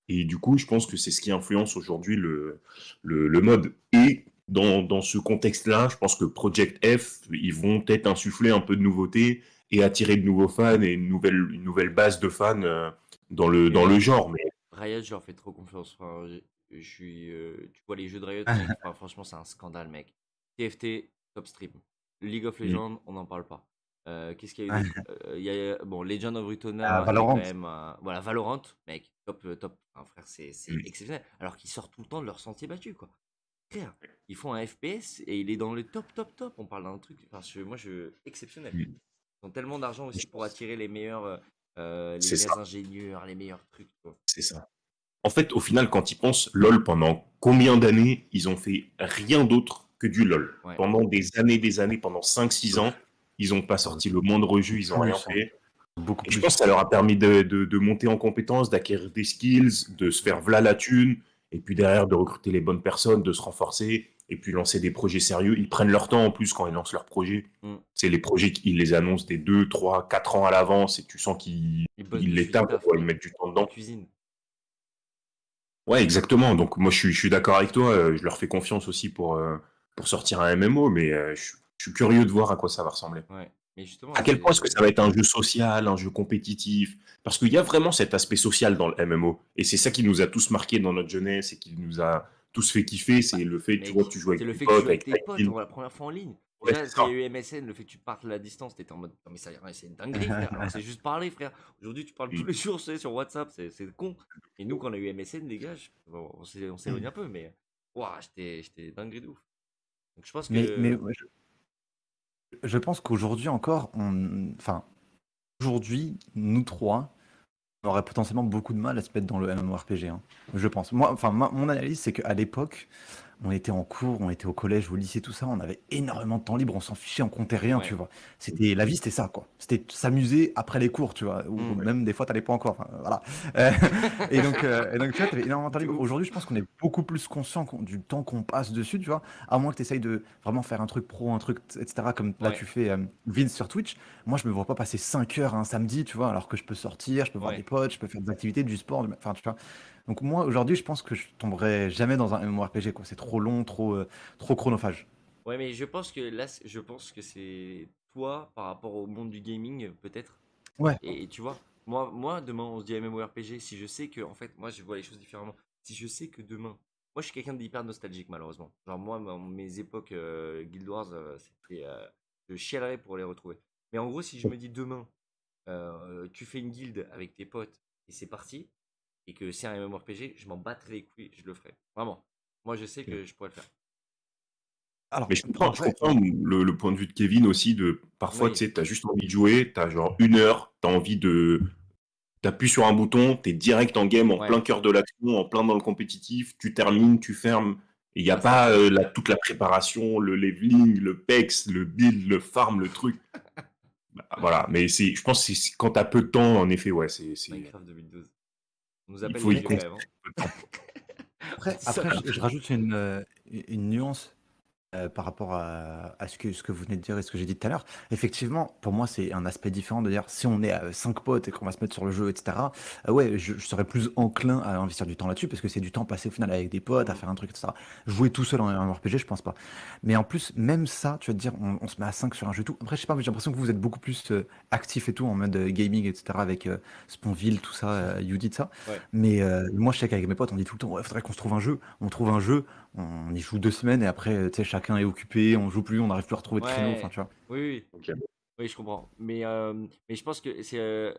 Et du coup, je pense que c'est ce qui influence aujourd'hui le mode. Et dans ce contexte-là, je pense que Project F, ils vont peut-être insuffler un peu de nouveauté et attirer de nouveaux fans et une nouvelle base de fans dans Mais le genre. Mais Riot, je leur fais trop confiance. Enfin, je suis, tu vois les jeux de Riot, mec. Enfin, franchement, c'est un scandale, mec. TFT, top stream. League of mm, Legends, on n'en parle pas. Qu'est-ce qu'il y a eu d'autre? Il y a, bon, Legend of Runeterra est quand Valorant. même. Voilà, Valorant, mec, top, top. Enfin, frère, c'est mm, exceptionnel. Alors qu'ils sortent tout le temps de leur sentier battu, quoi. Frère, ils font un FPS et il est dans le top, top, top. On parle d'un truc. Enfin, exceptionnel. mm. Ils ont tellement d'argent aussi pour attirer les C'est ça, meilleurs ingénieurs, les meilleurs trucs, quoi. c'est ça. En fait, au final, quand ils pensent, LoL, pendant combien d'années, ils ont fait rien d'autre que du LoL. Ouais. Pendant des années, pendant 5-6 ans, ils n'ont pas sorti le moindre jeu, ils n'ont rien fait. Beaucoup Et je plus. pense que ça leur a permis de monter en compétences, d'acquérir des skills, de se faire v'là la thune, et puis derrière de recruter les bonnes personnes, de se renforcer, et puis lancer des projets sérieux. Ils prennent leur temps en plus quand ils lancent leurs projets. Mm. C'est les projets qu'ils les annoncent des 2, 3, 4 ans à l'avance, et tu sens qu'ils Ils bossent les dessus, tapent, taf, ils mec. mettent du temps Ils dedans. cuisinent. Ouais, exactement. Donc moi, je suis d'accord avec toi. Je leur fais confiance aussi pour sortir un MMO, mais je suis curieux de voir à quoi ça va ressembler. Ouais. Mais justement, À quel point est-ce que ça va être un jeu social, un jeu compétitif? Parce qu'il y a vraiment cet aspect social dans le MMO. Et c'est ça qui nous a tous marqués dans notre jeunesse et qui nous a tous fait kiffer. bah, C'est le fait, tu vois, mec, tu joues c'est avec le tes fait que tu potes, joues avec avec tes ta potes team. la première fois en ligne. Ouais, Déjà, c'est quand il y ça. a eu MSN, le fait que tu partes à la distance, t'étais en mode, non mais ça, c'est une dinguerie, frère. Alors c'est juste parler, frère. Aujourd'hui, tu parles tous Mm. les jours, tu sais, sur WhatsApp, c'est con. Et nous, quand on a eu MSN, les gars, bon, on s'éloigne un peu, mais ouah, j'étais dinguerie de ouf. Donc je pense Mais que, ouais, je pense qu'aujourd'hui encore, enfin, aujourd'hui, nous trois, on aurait potentiellement beaucoup de mal à se mettre dans le MMORPG, hein, je pense. Moi, enfin, mon analyse, c'est qu'à l'époque, on était en cours, on était au collège, au lycée, tout ça, on avait énormément de temps libre, on s'en fichait, on comptait rien, tu ouais. vois. La vie, c'était ça, quoi. C'était s'amuser après les cours, tu vois. Ou Mm. même des fois, t'allais pas encore, enfin, voilà. Euh, et donc, tu vois, t'avais énormément de temps De libre. ouf. Aujourd'hui, je pense qu'on est beaucoup plus conscient du temps qu'on passe dessus, tu vois. À moins que tu essayes de vraiment faire un truc pro, un truc, etc., comme là, Ouais, tu fais Vince sur Twitch. Moi, je me vois pas passer 5 heures un samedi, tu vois, alors que je peux sortir, je peux voir des ouais. potes, je peux faire des activités, du sport, enfin, tu vois. Donc moi, aujourd'hui, je pense que je tomberai jamais dans un MMORPG, quoi. C'est trop long, trop chronophage. Ouais, mais je pense que là, je pense que c'est toi par rapport au monde du gaming, peut-être. Ouais. Et tu vois, moi, demain, on se dit MMORPG. Si je sais que, en fait, moi, je vois les choses différemment. Si je sais que demain, moi, je suis quelqu'un d'hyper nostalgique, malheureusement. Genre, moi, mes époques Guild Wars, je chialerais pour les retrouver. Mais en gros, si je me dis demain, tu fais une guilde avec tes potes et c'est parti, et que c'est un MMORPG, je m'en battrais les couilles, je le ferai. Vraiment. Moi, je sais que je pourrais le faire. Alors, Mais en je vrai, comprends le point de vue de Kevin aussi, de parfois, tu Oui, sais, t'as juste envie de jouer, t'as genre 1 heure, t'as envie de. T'appuies sur un bouton, t'es direct en game, en ouais, plein cœur de l'action, en plein dans le compétitif, tu termines, tu fermes. Il n'y a bah ça. pas toute la préparation, le leveling, le pex, le build, le farm, le truc. Bah, voilà, mais je pense que quand t'as peu de temps, en effet, ouais, Minecraft 2012. On nous il appelle faut les y vieux quand consacrer même, hein. peu de temps. après, Ça, après, je rajoute une nuance par rapport à ce que vous venez de dire et ce que j'ai dit tout à l'heure. Effectivement, pour moi, c'est un aspect différent de dire si on est à 5 potes et qu'on va se mettre sur le jeu, etc. Ouais, je serais plus enclin à investir du temps là-dessus parce que c'est du temps passé au final avec des potes, à mm, faire un truc, etc. Jouer tout seul en RPG, je pense pas. Mais en plus, même ça, tu vas te dire, on se met à 5 sur un jeu et tout. Après, je sais pas, mais j'ai l'impression que vous êtes beaucoup plus actif et tout en mode gaming, etc. avec Sponville, tout ça, Yudi, tout ça. ouais, Mais moi, je sais qu'avec mes potes, on dit tout le temps, ouais, faudrait qu'on se trouve un jeu. On trouve un jeu, on y joue 2 semaines et après, tu sais, chacun est occupé, on joue plus, on n'arrive plus à retrouver de créneau, enfin, ouais, tu vois. oui, oui, Ok. oui, je comprends. Mais je pense que c'est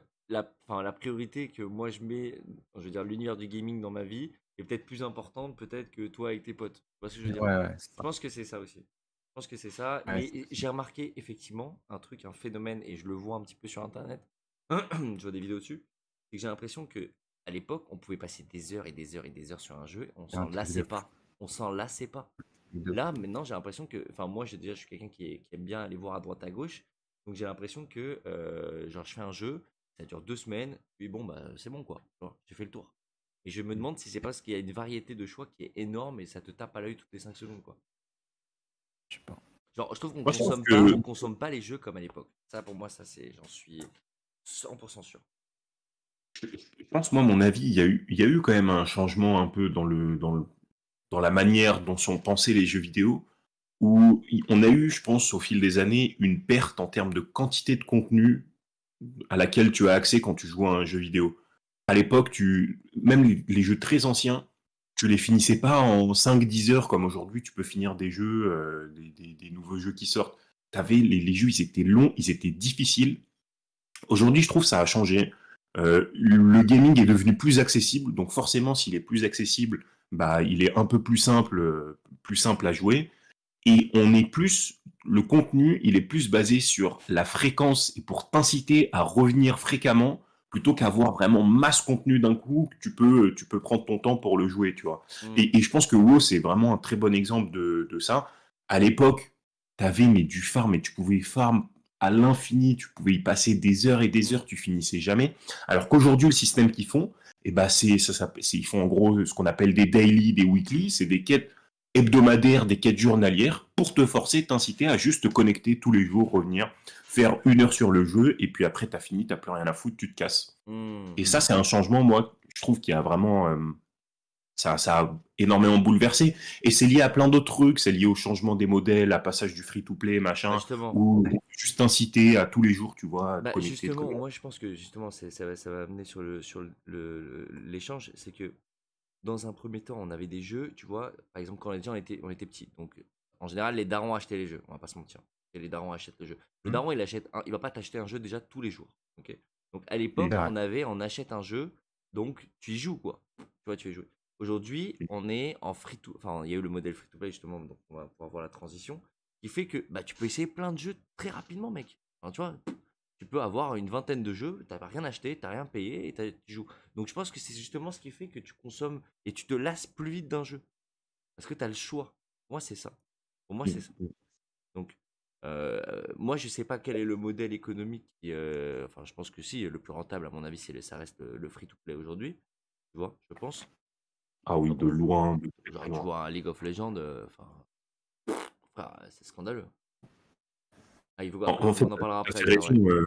enfin, la priorité que moi je mets, je veux dire, l'univers du gaming dans ma vie est peut-être plus importante peut-être que toi avec tes potes. Tu vois ce que je veux dire? Ouais, c'est Je ça. pense que c'est ça aussi. Je pense que c'est ça. Ouais, Mais j'ai remarqué effectivement un truc, un phénomène, et je le vois un petit peu sur Internet. Je vois des vidéos dessus. C'est que j'ai l'impression que à l'époque, on pouvait passer des heures et des heures et des heures sur un jeu, on c'est un s'en truc lassait de fou. pas. On s'en lassait pas. Là, maintenant, j'ai l'impression que, enfin, moi, je suis quelqu'un qui aime bien aller voir à droite à gauche. Donc, j'ai l'impression que, genre, je fais un jeu, ça dure 2 semaines, puis bon, bah, c'est bon, quoi. Tu vois, j'ai fait le tour. Et je me demande si c'est parce qu'il y a une variété de choix qui est énorme et ça te tape à l'œil toutes les 5 secondes, quoi. Je sais pas. Genre, je trouve Moi, je trouve que on consomme pas les jeux comme à l'époque. Ça, pour moi, j'en suis 100% sûr. je pense, moi, mon avis, il y a eu quand même un changement un peu dans la manière dont sont pensés les jeux vidéo, où on a eu, je pense, au fil des années, une perte en termes de quantité de contenu à laquelle tu as accès quand tu joues à un jeu vidéo. À l'époque, même les jeux très anciens, tu les finissais pas en 5-10 heures comme aujourd'hui, tu peux finir des jeux, des nouveaux jeux qui sortent. Les jeux, ils étaient longs, ils étaient difficiles. Aujourd'hui, je trouve que ça a changé. Le gaming est devenu plus accessible, donc forcément, s'il est plus accessible, bah, il est un peu plus simple à jouer. Et le contenu, il est plus basé sur la fréquence et pour t'inciter à revenir fréquemment, plutôt qu'avoir vraiment masse contenu d'un coup, que tu peux prendre ton temps pour le jouer, tu vois. Hmm. Et je pense que WoW, c'est vraiment un très bon exemple de ça. À l'époque, t'avais mais du farm et tu pouvais farm à l'infini, tu pouvais y passer des heures et des heures, tu finissais jamais. Alors qu'aujourd'hui, le système qu'ils font, eh ben ils font en gros ce qu'on appelle des daily, des weekly, c'est des quêtes hebdomadaires, des quêtes journalières, pour te forcer, t'inciter à juste te connecter tous les jours, revenir, faire 1 heure sur le jeu, et puis après, t'as fini, t'as plus rien à foutre, tu te casses. Hmm. Et ça, c'est un changement, moi, je trouve qu'il y a vraiment... ça a énormément bouleversé. Et c'est lié à plein d'autres trucs, c'est lié au changement des modèles, à passage du free-to-play, Bah, machin, justement. ou juste inciter à tous les jours, tu vois, à te Bah connecter, de justement, connecter. moi je pense que justement ça va amener l'échange, c'est que dans un premier temps on avait des jeux, tu vois, par exemple quand on était petits, donc en général les darons achetaient les jeux, on va pas se mentir, et les darons achètent le jeu. Le Hmm. daron il va pas t'acheter un jeu déjà tous les jours, ok. Donc à C'est l'époque vrai. on achète un jeu, donc tu y joues quoi, tu vois, tu y joues. Aujourd'hui on est en free to, enfin il y a eu le modèle free to play justement, donc on va pouvoir voir la transition, qui fait que bah tu peux essayer plein de jeux très rapidement mec. Enfin, tu vois, tu peux avoir une vingtaine de jeux, t'as rien acheté, t'as rien payé et tu joues. Donc je pense que c'est justement ce qui fait que tu consommes et tu te lasses plus vite d'un jeu. Parce que tu as le choix. Pour moi, c'est ça. Pour moi, c'est ça. Donc, moi, je sais pas quel est le modèle économique enfin, je pense que si, le plus rentable, à mon avis, ça reste le free-to-play aujourd'hui. Tu vois, je pense. Ah oui, Ah de bon, loin, de très genre, tu loin. vois un League of Legends, enfin, c'est scandaleux. Ah, après, En fait, on en parlera t'as après, fait mais ouais. raison.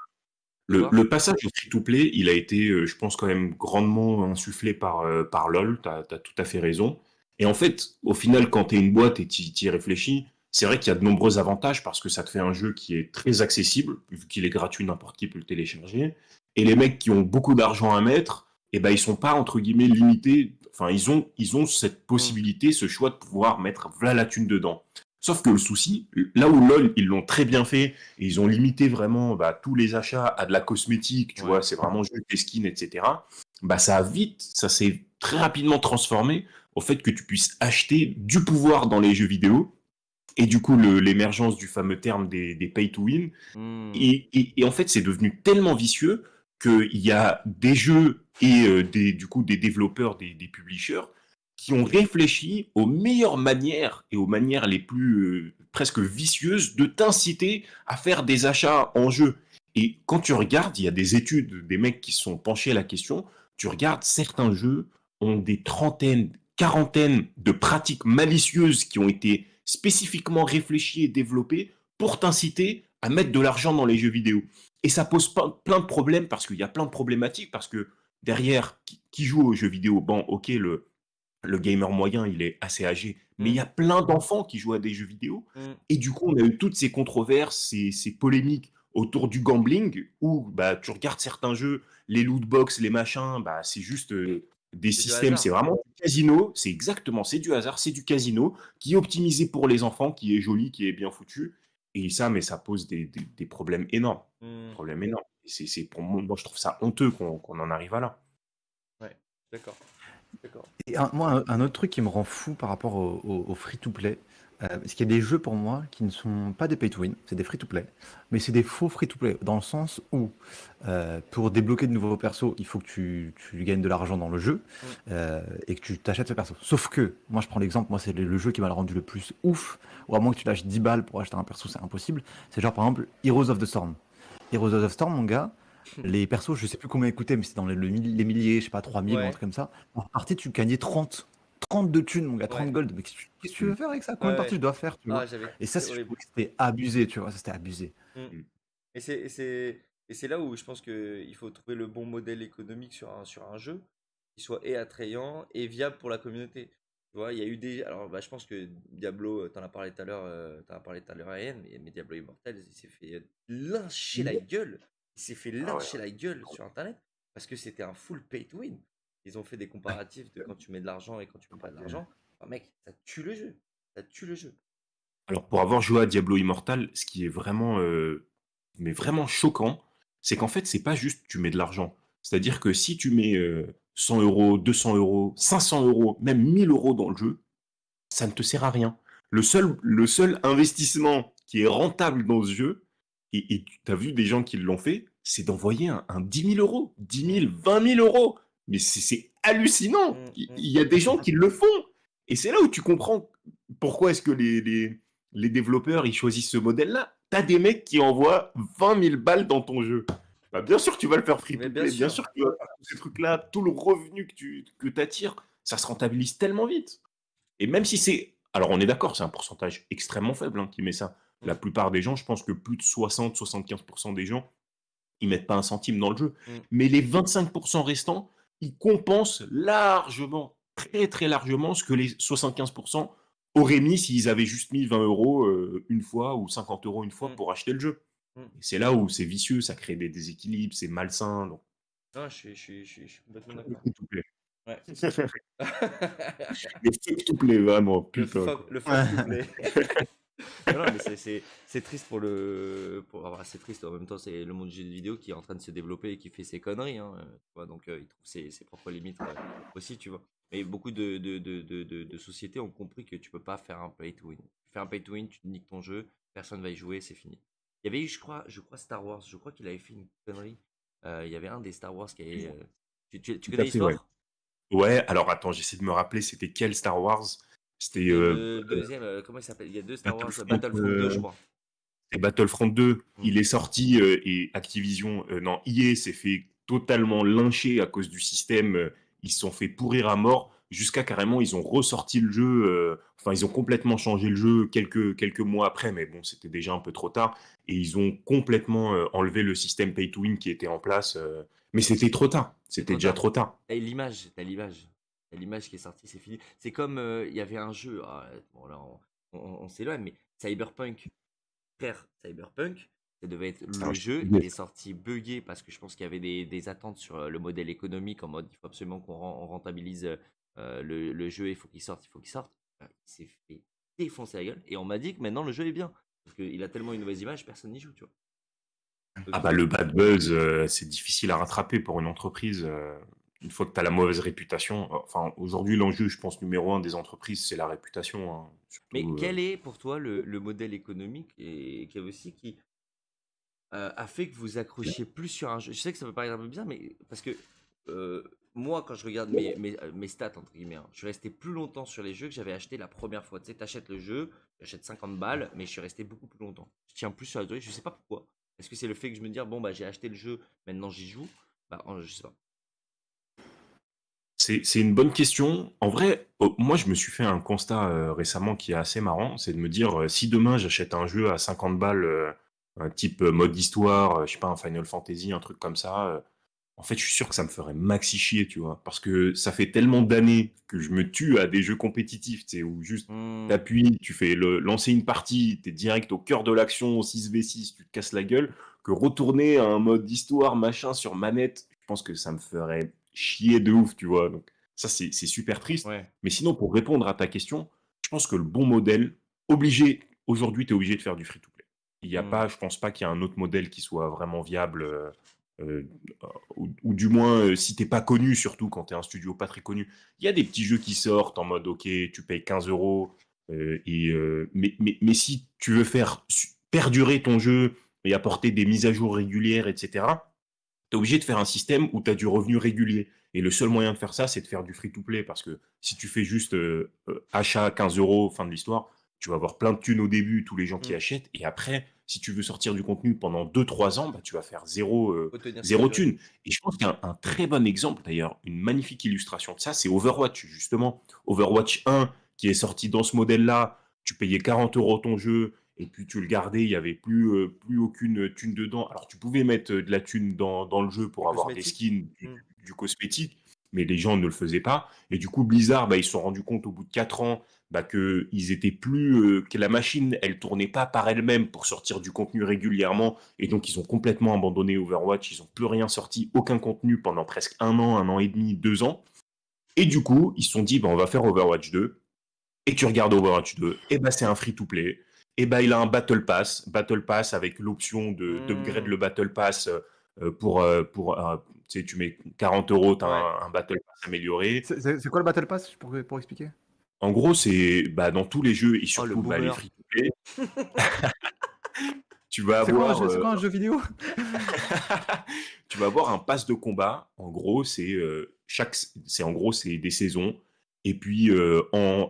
De quoi? Le passage au free-to-play, il a été, je pense, quand même grandement insufflé par LoL, tu as tout à fait raison. Et en fait, au final, quand tu es une boîte et tu y réfléchis, c'est vrai qu'il y a de nombreux avantages parce que ça te fait un jeu qui est très accessible, vu qu'il est gratuit, n'importe qui peut le télécharger. Et les mecs qui ont beaucoup d'argent à mettre, eh ben, ils sont pas, entre guillemets, limités. Enfin, ils ont cette Hmm. possibilité, ce choix de pouvoir mettre voilà la thune dedans. Sauf que le souci, là où LoL, ils l'ont très bien fait, et ils ont limité vraiment bah, tous les achats à de la cosmétique, tu Ouais. vois, c'est vraiment juste des skins, etc. Bah, ça s'est très rapidement transformé au fait que tu puisses acheter du pouvoir dans les jeux vidéo, et du coup l'émergence du fameux terme des pay to win. Hmm. Et en fait, c'est devenu tellement vicieux qu'il y a des jeux et du coup des développeurs, des publishers qui ont réfléchi aux meilleures manières et aux manières les plus presque vicieuses de t'inciter à faire des achats en jeu. Et quand tu regardes, il y a des études, des mecs qui se sont penchés à la question, tu regardes, certains jeux ont des trentaines, quarantaines de pratiques malicieuses qui ont été spécifiquement réfléchies et développées pour t'inciter à mettre de l'argent dans les jeux vidéo. Et ça pose plein de problèmes parce qu'il y a plein de problématiques parce que derrière, qui joue aux jeux vidéo, bon, ok, le gamer moyen, il est assez âgé, mais il Hmm. y a plein d'enfants qui jouent à des jeux vidéo. Hmm. Et du coup, on a eu toutes ces controverses, ces polémiques autour du gambling où bah, tu regardes certains jeux, les loot box, les machins, bah, c'est juste des C'est du systèmes, c'est hasard. vraiment du casino, c'est exactement, c'est du hasard, c'est du casino qui est optimisé pour les enfants, qui est joli, qui est bien foutu. Et ça, mais ça pose des problèmes énormes. Hmm. Problèmes énormes. Pour moi, je trouve ça honteux qu'on en arrive à là. Ouais, d'accord. D'accord. Et moi, un autre truc qui me rend fou par rapport au free-to-play, parce qu'il y a des jeux pour moi qui ne sont pas des pay-to-win, c'est des free-to-play, mais c'est des faux free-to-play, dans le sens où pour débloquer de nouveaux persos, il faut que tu gagnes de l'argent dans le jeu Mm. et que tu t'achètes ce perso. Sauf que, moi je prends l'exemple, moi c'est le jeu qui m'a rendu le plus ouf, ou à moins que tu lâches 10 balles pour acheter un perso, c'est impossible. C'est genre par exemple Heroes of the Storm. Heroes of the Storm, mon gars, les persos, je sais plus combien ils coûtaient, mais c'est dans les milliers, je sais pas, 3000 ou un Ouais, truc comme ça. En partie, tu gagnais 30 de thunes, mon gars, ouais, 30 gold. Mais qu'est-ce que tu veux Mm. faire avec ça? ouais, Combien de parties ouais. tu dois faire, tu Ah, vois? j'avais, Et ça, c'est je trouvais horrible. que c'était abusé, tu vois, ça c'était abusé. Mm. Mm. Et c'est là où je pense qu'il faut trouver le bon modèle économique sur un jeu qui soit et attrayant et viable pour la communauté. Tu vois, il y a eu des. Alors, bah, je pense que Diablo, t'en as parlé tout à l'heure, Ryan, mais Diablo Immortal, il s'est fait lyncher la gueule. Il s'est fait Ah ouais. lyncher la gueule sur Internet parce que c'était un full pay to win. Ils ont fait des comparatifs de quand tu mets de l'argent et quand tu mets pas de l'argent. Ah, mec, ça tue le jeu. Ça tue le jeu. Alors, pour avoir joué à Diablo Immortal, ce qui est vraiment, mais vraiment choquant, c'est qu'en fait, c'est pas juste tu mets de l'argent. C'est-à-dire que si tu mets 100 euros, 200 euros, 500 euros, même 1000 euros dans le jeu, ça ne te sert à rien. Le seul investissement qui est rentable dans ce jeu, et tu as vu des gens qui l'ont fait, c'est d'envoyer un 10 000 euros, 10 000, 20 000 euros. Mais c'est hallucinant. Mm, Il mm. y a des gens qui le font. Et c'est là où tu comprends pourquoi est-ce que les développeurs ils choisissent ce modèle-là. Tu as des mecs qui envoient 20 000 balles dans ton jeu. Bah, bien sûr, tu vas le faire free Mais to bien play. Bien sûr. sûr, tu vas faire tous ces trucs-là. Tout le revenu que tu attires, ça se rentabilise tellement vite. Et même si c'est... Alors on est d'accord, c'est un pourcentage extrêmement faible qui met ça. La Mm, plupart des gens, je pense que plus de 60-75% des gens, ils mettent pas un centime dans le jeu. mm. Mais les 25% restants, ils compensent largement, très très largement, ce que les 75% auraient mis s'ils avaient juste mis 20 euros une fois ou 50 euros une fois Mm, pour acheter le jeu. mm. Et c'est là où c'est vicieux, ça crée des déséquilibres, c'est malsain. Donc, Non, je suis complètement d'accord. s'il te plaît. Ouais. Mais s'il te plaît, vraiment, Le putain. fuck, Quoi. le fuck to play. Non, mais c'est triste c'est triste en même temps, c'est le monde du jeu vidéo qui est en train de se développer et qui fait ses conneries, hein, tu vois, donc il trouve ses propres limites aussi, tu vois. Mais beaucoup de sociétés ont compris que tu peux pas faire un pay to win. Tu fais un pay to win, tu niques ton jeu, personne va y jouer, c'est fini. Il y avait eu, je crois Star Wars, je crois qu'il avait fait une connerie. Il y avait un des Star Wars qui avait. Tu Tout à connais fait, ouais. l'histoire? Ouais, alors attends, j'essaie de me rappeler, c'était quel Star Wars? C'était Le deuxième, comment il s'appelle? Il y a deux Star Wars, Battlefront, Battlefront 2, je crois. c'est Battlefront 2. Mm. Il est sorti et Activision, non, EA s'est fait totalement lyncher à cause du système. Ils se sont fait pourrir à mort jusqu'à carrément, ils ont ressorti le jeu. Enfin, ils ont complètement changé le jeu quelques mois après, mais bon, c'était déjà un peu trop tard. Et ils ont complètement enlevé le système pay to win qui était en place. Mais c'était trop tard. C'est C'était trop déjà tard. trop tard. T'as l'image, t'as l'image. T'as l'image qui est sortie, c'est fini. C'est comme il y avait un jeu, bon là on s'éloigne, mais Cyberpunk, frère, Cyberpunk, ça devait être Ah, le je jeu, suis il est sorti buggé parce que je pense qu'il y avait des attentes sur le modèle économique en mode il faut absolument on rentabilise le jeu, il faut qu'il sorte, il faut qu'il sorte. Il s'est fait défoncer la gueule et on m'a dit que maintenant le jeu est bien. Parce qu'il a tellement une mauvaise image, personne n'y joue, tu vois. Donc, Ah bah le bad buzz, c'est difficile à rattraper pour une entreprise. Une fois que tu as la mauvaise réputation. Enfin, aujourd'hui, l'enjeu, je pense, numéro un des entreprises, c'est la réputation. Hein. mais Surtout, quel est pour toi le modèle économique et qui aussi qui a fait que vous accrochiez plus sur un jeu? Je sais que ça peut paraître un peu bizarre, mais parce que moi, quand je regarde mes stats, entre guillemets, hein, je suis resté plus longtemps sur les jeux que j'avais acheté la première fois. Tu sais, t'achètes le jeu, j'achète 50 balles, mais je suis resté beaucoup plus longtemps. Je tiens plus sur la durée, je sais pas pourquoi. Est-ce que c'est le fait que je me dis, bon, bah, j'ai acheté le jeu, maintenant j'y joue? Bah, je sais pas. c'est une bonne question. En vrai, moi, je me suis fait un constat récemment qui est assez marrant. C'est de me dire, si demain, j'achète un jeu à 50 balles, un type mode histoire, je sais pas, un Final Fantasy, un truc comme ça, en fait, je suis sûr que ça me ferait maxi chier, tu vois. Parce que ça fait tellement d'années que je me tue à des jeux compétitifs, tu sais, où juste Hmm, t'appuies, tu fais lancer une partie, t'es direct au cœur de l'action, 6v6, tu te casses la gueule, que retourner à un mode histoire, machin, sur manette, je pense que ça me ferait chier de ouf, tu vois. Donc ça, c'est super triste. ouais. Mais sinon, pour répondre à ta question, je pense que le bon modèle, aujourd'hui, tu es obligé de faire du free-to-play. Il y a Hmm. pas, je pense pas qu'il y a un autre modèle qui soit vraiment viable euh, ou du moins, si t'es pas connu, surtout quand t'es un studio pas très connu, il y a des petits jeux qui sortent en mode, ok, tu payes 15 euros, mais si tu veux faire perdurer ton jeu et apporter des mises à jour régulières, etc., tu es obligé de faire un système où tu as du revenu régulier. Et le seul moyen de faire ça, c'est de faire du free-to-play. Parce que si tu fais juste achat 15 euros, fin de l'histoire, tu vas avoir plein de thunes au début, tous les gens qui Mm. achètent. Et après, si tu veux sortir du contenu pendant 2-3 ans, bah, tu vas faire Faut tenir sa zéro durée. thune. Et je pense qu'un très bon exemple, d'ailleurs, une magnifique illustration de ça, c'est Overwatch, justement. Overwatch 1, qui est sorti dans ce modèle-là, tu payais 40 euros ton jeu, et puis tu le gardais, il n'y avait plus aucune thune dedans. Alors tu pouvais mettre de la thune dans le jeu Les pour avoir des cosmétiques. skins, Mm. du cosmétique, mais les gens ne le faisaient pas. Et du coup, Blizzard, bah, ils se sont rendus compte au bout de 4 ans bah, que la machine, elle tournait pas par elle-même pour sortir du contenu régulièrement. Et donc, ils ont complètement abandonné Overwatch. Ils n'ont plus rien sorti, aucun contenu pendant presque 1 an et demi, 2 ans. Et du coup, ils se sont dit, bah, on va faire Overwatch 2. Et tu regardes Overwatch 2, et bah c'est un free-to-play. Et bah il a un Battle Pass avec l'option d'upgrade Mm. le Battle Pass tu sais, tu mets 40 euros, tu as Ouais. un Battle Pass amélioré. C'est quoi le Battle Pass pour expliquer? En gros, c'est bah, dans tous les jeux et Oh, le surtout bah, les boomer. free-to-play, tu vas avoir C'est quoi un jeu vidéo? tu vas avoir un pass de combat. En gros, c'est des saisons. Et puis,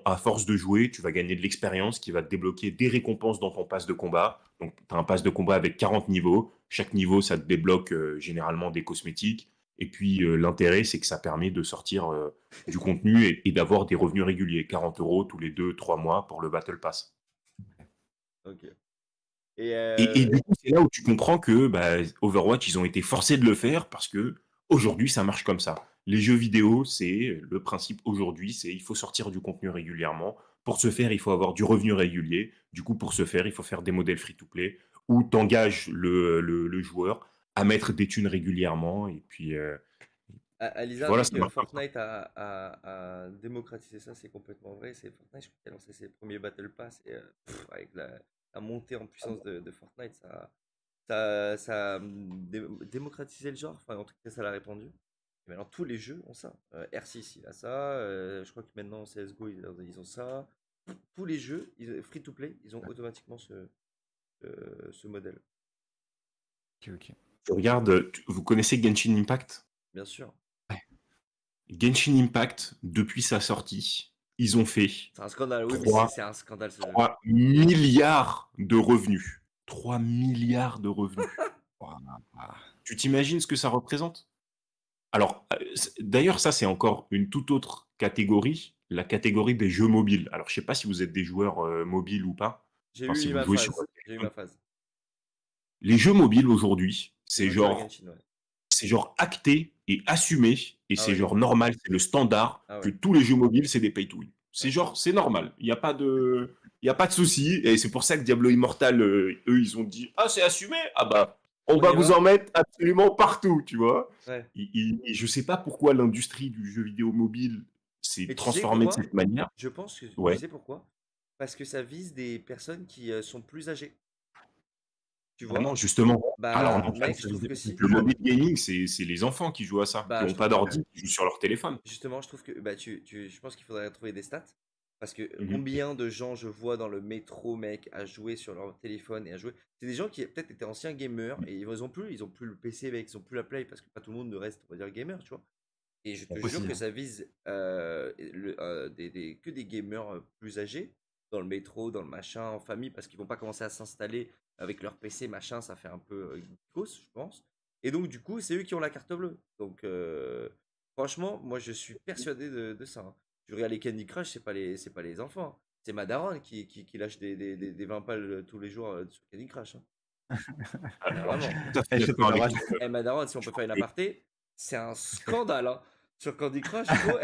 à force de jouer, tu vas gagner de l'expérience qui va te débloquer des récompenses dans ton pass de combat. Donc, tu as un pass de combat avec 40 niveaux. Chaque niveau, ça te débloque généralement des cosmétiques. Et puis, l'intérêt, c'est que ça permet de sortir du contenu et d'avoir des revenus réguliers. 40 euros tous les 2-3 mois pour le Battle Pass. Ok. Et Et du coup, c'est là où tu comprends que bah, Overwatch, ils ont été forcés de le faire parce que aujourd'hui, ça marche comme ça. Les jeux vidéo, c'est le principe aujourd'hui, c'est il faut sortir du contenu régulièrement. Pour ce faire, il faut avoir du revenu régulier. Du coup, pour ce faire, il faut faire des modèles free-to-play où tu engages le joueur à mettre des thunes régulièrement. Et puis Alisa a voilà, dit ça que marche comme ça. Fortnite a démocratisé ça, c'est complètement vrai. C'est Fortnite, je crois, qui a lancé ses premiers Battle Pass et avec la montée en puissance de Fortnite, ça a démocratisé le genre. Enfin, en tout cas, ça l'a répandu. Et maintenant, tous les jeux ont ça. R6, il a ça. Je crois que maintenant, CSGO, ils ont ça. Tous les jeux, free-to-play, ils ont automatiquement ce modèle. Ok. Je regarde, vous connaissez Genshin Impact? Bien sûr. Genshin Impact, depuis sa sortie, ils ont fait C'est un scandale. Oui, mais 3 c'est un scandale ce jeu. 3 milliards de revenus. 3 milliards de revenus. Tu t'imagines ce que ça représente? Alors, d'ailleurs, ça, c'est encore une toute autre catégorie, la catégorie des jeux mobiles. Alors, je sais pas si vous êtes des joueurs mobiles ou pas, J'ai enfin, si eu vous ma jouez sur phase. votre J'ai eu téléphone. ma phase. Les jeux mobiles aujourd'hui, J'ai même joué à Genshin, ouais. c'est genre acté et assumé, et Ah c'est ouais. genre normal, c'est le standard Ah que ouais. tous les jeux mobiles, c'est des pay to win. C'est Ouais. genre, c'est normal. Il y a pas de souci. Et c'est pour ça que Diablo Immortal, eux, ils ont dit, ah, c'est assumé. Ah bah, on On va y vous va. en mettre absolument partout, tu vois. Ouais. Et je sais pas pourquoi l'industrie du jeu vidéo mobile s'est Mais tu sais transformée de pourquoi? cette manière. Je pense que tu Ouais. sais pourquoi? Parce que ça vise des personnes qui sont plus âgées. Tu Ah vois? non, justement. Alors Bah, non, mec, je trouve que si. le mobile gaming, c'est les enfants qui jouent à ça, qui Bah, n'ont je pas trouve que d'ordi, qui jouent sur leur téléphone. justement, je trouve que bah je pense qu'il faudrait trouver des stats. Parce que Mhm. combien de gens je vois dans le métro, mec, à jouer sur leur téléphone et à jouer. C'est des gens qui peut-être étaient anciens gamers et ils ont plus le PC, mec, ils ont plus la Play parce que pas tout le monde ne reste, on va dire, gamer, tu vois. Et je te jure Possible. que ça vise que des gamers plus âgés, dans le métro, dans le machin, en famille, parce qu'ils vont pas commencer à s'installer avec leur PC, machin, ça fait un peu geekos, je pense. Et donc, du coup, c'est eux qui ont la carte bleue. Donc, franchement, moi, je suis persuadé de ça, hein. Tu regardes les Candy Crush, c'est pas les enfants, hein. C'est ma daronne qui lâche des 20 balles tous les jours sur Candy Crush, hein. Alors, je Vraiment. suis tout à fait Je te d'accord le avec rachète. toi. Eh, ma daronne, si on Je peut crois faire une que aparté, c'est un scandale, hein. Sur Candy Crush, gros,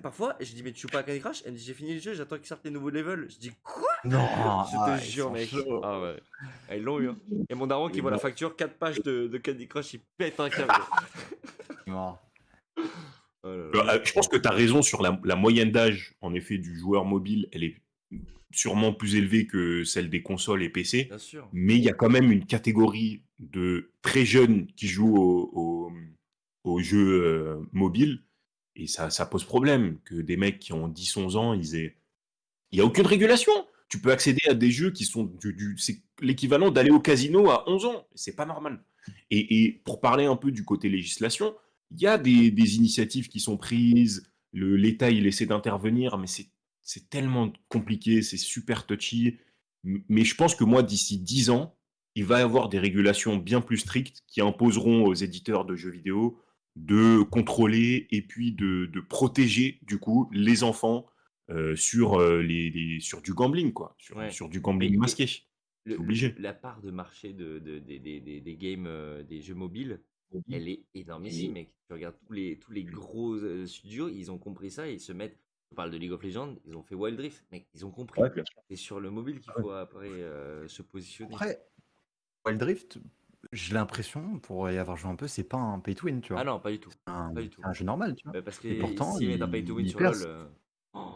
parfois, je dis, mais tu joues pas à Candy Crush? Elle me dit, j'ai fini le jeu, j'attends qu'ils sortent les nouveaux levels. Je dis, quoi? Non, Je te ils jure, sont mec. chauds. Ah ouais. Elles l'ont eu, hein. Et mon daron qui Et voit la bon, facture, 4 pages de Candy Crush, il pète un câble. Non. Oh là là. je pense que tu as raison sur la moyenne d'âge, en effet, du joueur mobile. Elle est sûrement plus élevée que celle des consoles et PC. Bien sûr. Mais il y a quand même une catégorie de très jeunes qui jouent aux jeux mobiles. Et ça pose problème que des mecs qui ont 10-11 ans, il n'y a aucune régulation. Tu peux accéder à des jeux qui sont c'est l'équivalent d'aller au casino à 11 ans. C'est pas normal. Et pour parler un peu du côté législation, il y a des initiatives qui sont prises. L'État, il essaie d'intervenir, mais c'est tellement compliqué, c'est super touchy. Mais je pense que moi, d'ici 10 ans, il va y avoir des régulations bien plus strictes qui imposeront aux éditeurs de jeux vidéo de contrôler et puis de protéger, du coup, les enfants sur du gambling, quoi. Ouais. Sur du gambling Mais masqué. C'est obligé. la part de marché des games, des jeux mobiles, elle est énormissime, mec. Tu regardes tous les gros studios, ils ont compris ça, ils se mettent. On parle de League of Legends, ils ont fait Wild Rift, mec, ils ont compris. Ouais, bien sûr. C'est sur le mobile qu'il faut après se positionner. Après, Wild Rift, j'ai l'impression, pour y avoir joué un peu, c'est pas un pay to win, tu Ah vois. non, pas du tout. Pas du tout. C'est un jeu normal, tu vois. Bah, parce Et que pourtant, s'ils mettent un pay to win il sur LoL, perce. oh,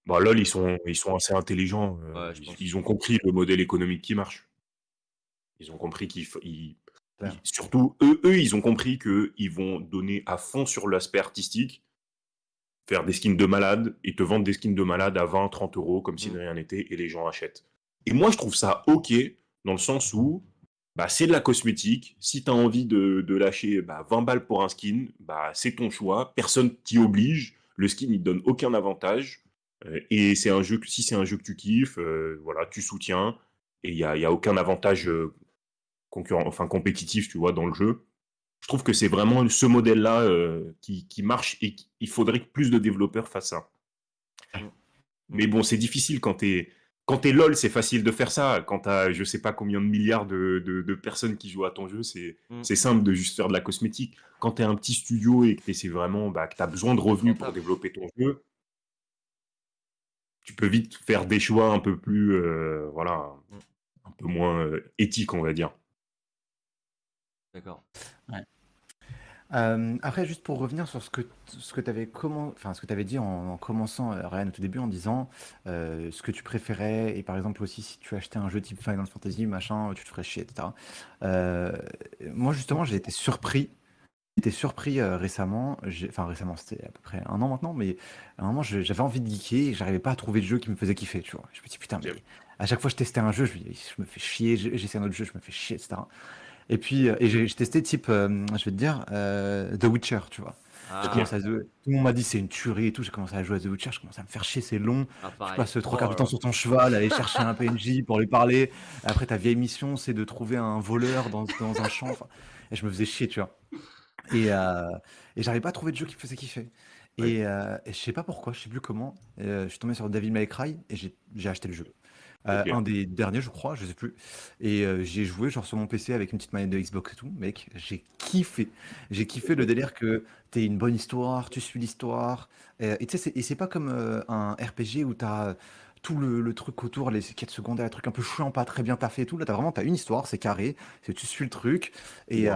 Bah, LoL, ils sont assez intelligents. ouais, je pense. Ils ont compris le modèle économique qui marche. Ils ont compris Clair. surtout, eux, ils ont compris qu'ils vont donner à fond sur l'aspect artistique, faire des skins de malade, et te vendre des skins de malade à 20-30 euros, comme si de rien n'était, et les gens achètent. Et moi, je trouve ça OK, dans le sens où bah, c'est de la cosmétique. Si tu as envie de lâcher 20 balles pour un skin, bah, c'est ton choix. Personne t'y oblige. Le skin, il te donne aucun avantage. Et c'est un jeu, si c'est un jeu que tu kiffes, voilà, tu soutiens. Et y a aucun avantage compétitif, tu vois, dans le jeu. Je trouve que c'est vraiment ce modèle-là qui marche et il faudrait que plus de développeurs fassent ça. Mais bon, c'est difficile quand t'es LOL, c'est facile de faire ça. Quand t'as je sais pas combien de milliards de personnes qui jouent à ton jeu, c'est simple de juste faire de la cosmétique. Quand t'es un petit studio et que t'essaies vraiment, que t'as besoin de revenus pour développer ton jeu, tu peux vite faire des choix un peu plus, voilà, un peu moins éthiques, on va dire. D'accord. Ouais. Après, juste pour revenir sur ce que tu avais ce que tu avais dit en commençant, Ryan, au tout début, en disant ce que tu préférais, et par exemple aussi si tu achetais un jeu type Final Fantasy, machin, tu te ferais chier, etc. Moi, justement, j'ai été surpris. J'étais surpris récemment, enfin récemment, c'était à peu près un an maintenant, mais à un moment j'avais envie de geeker et j'arrivais pas à trouver de jeu qui me faisait kiffer, tu vois. Je me dis putain, mais à chaque fois que je testais un jeu, je me fais chier, j'essaie un autre jeu, je me fais chier, etc. Et puis, j'ai testé type, je vais te dire, The Witcher, tu vois. J'ai commencé à jouer. Tout le monde m'a dit c'est une tuerie et tout. J'ai commencé à jouer à The Witcher. Je commence à me faire chier, c'est long. Tu passes 3 quarts du temps sur ton cheval, aller chercher un PNJ pour lui parler. Après, ta vieille mission, c'est de trouver un voleur dans un champ. Enfin, et je me faisais chier, tu vois. Et j'arrivais pas à trouver de jeu qui me faisait kiffer. Et je sais pas pourquoi, je sais plus comment. Je suis tombé sur Devil May Cry et j'ai acheté le jeu. Un des derniers, je crois, je sais plus. Et j'y ai joué genre sur mon PC avec une petite manette de Xbox et tout. Mec, j'ai kiffé. J'ai kiffé le délire que t'aies une bonne histoire, tu suis l'histoire. Et tu sais, c'est pas comme un RPG où t'as tout le truc autour, les quêtes secondaires, les trucs un peu chiants, pas très bien taffés et tout. Là, t'as une histoire, c'est carré, tu suis le truc et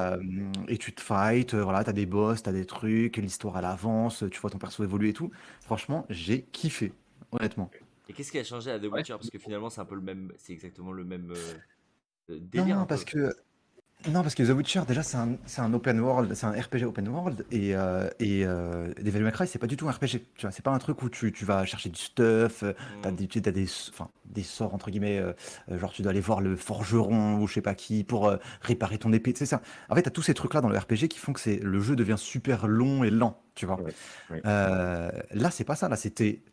tu te fights, voilà, t'as des boss, t'as des trucs, l'histoire elle avance, tu vois ton perso évoluer et tout. Franchement, j'ai kiffé, honnêtement. Et qu'est-ce qui a changé à The Witcher? Parce que finalement, c'est un peu le même, c'est exactement le même délire. Non, parce que The Witcher, déjà, c'est un open world, c'est un RPG open world, et Devil May Cry, c'est pas du tout un RPG, tu vois, c'est pas un truc où tu vas chercher du stuff, t'as des sorts, entre guillemets, genre tu dois aller voir le forgeron ou je sais pas qui pour réparer ton épée, c'est ça. En fait, t'as tous ces trucs-là dans le RPG qui font que le jeu devient super long et lent, tu vois. Ouais. Là, c'est pas ça. Là,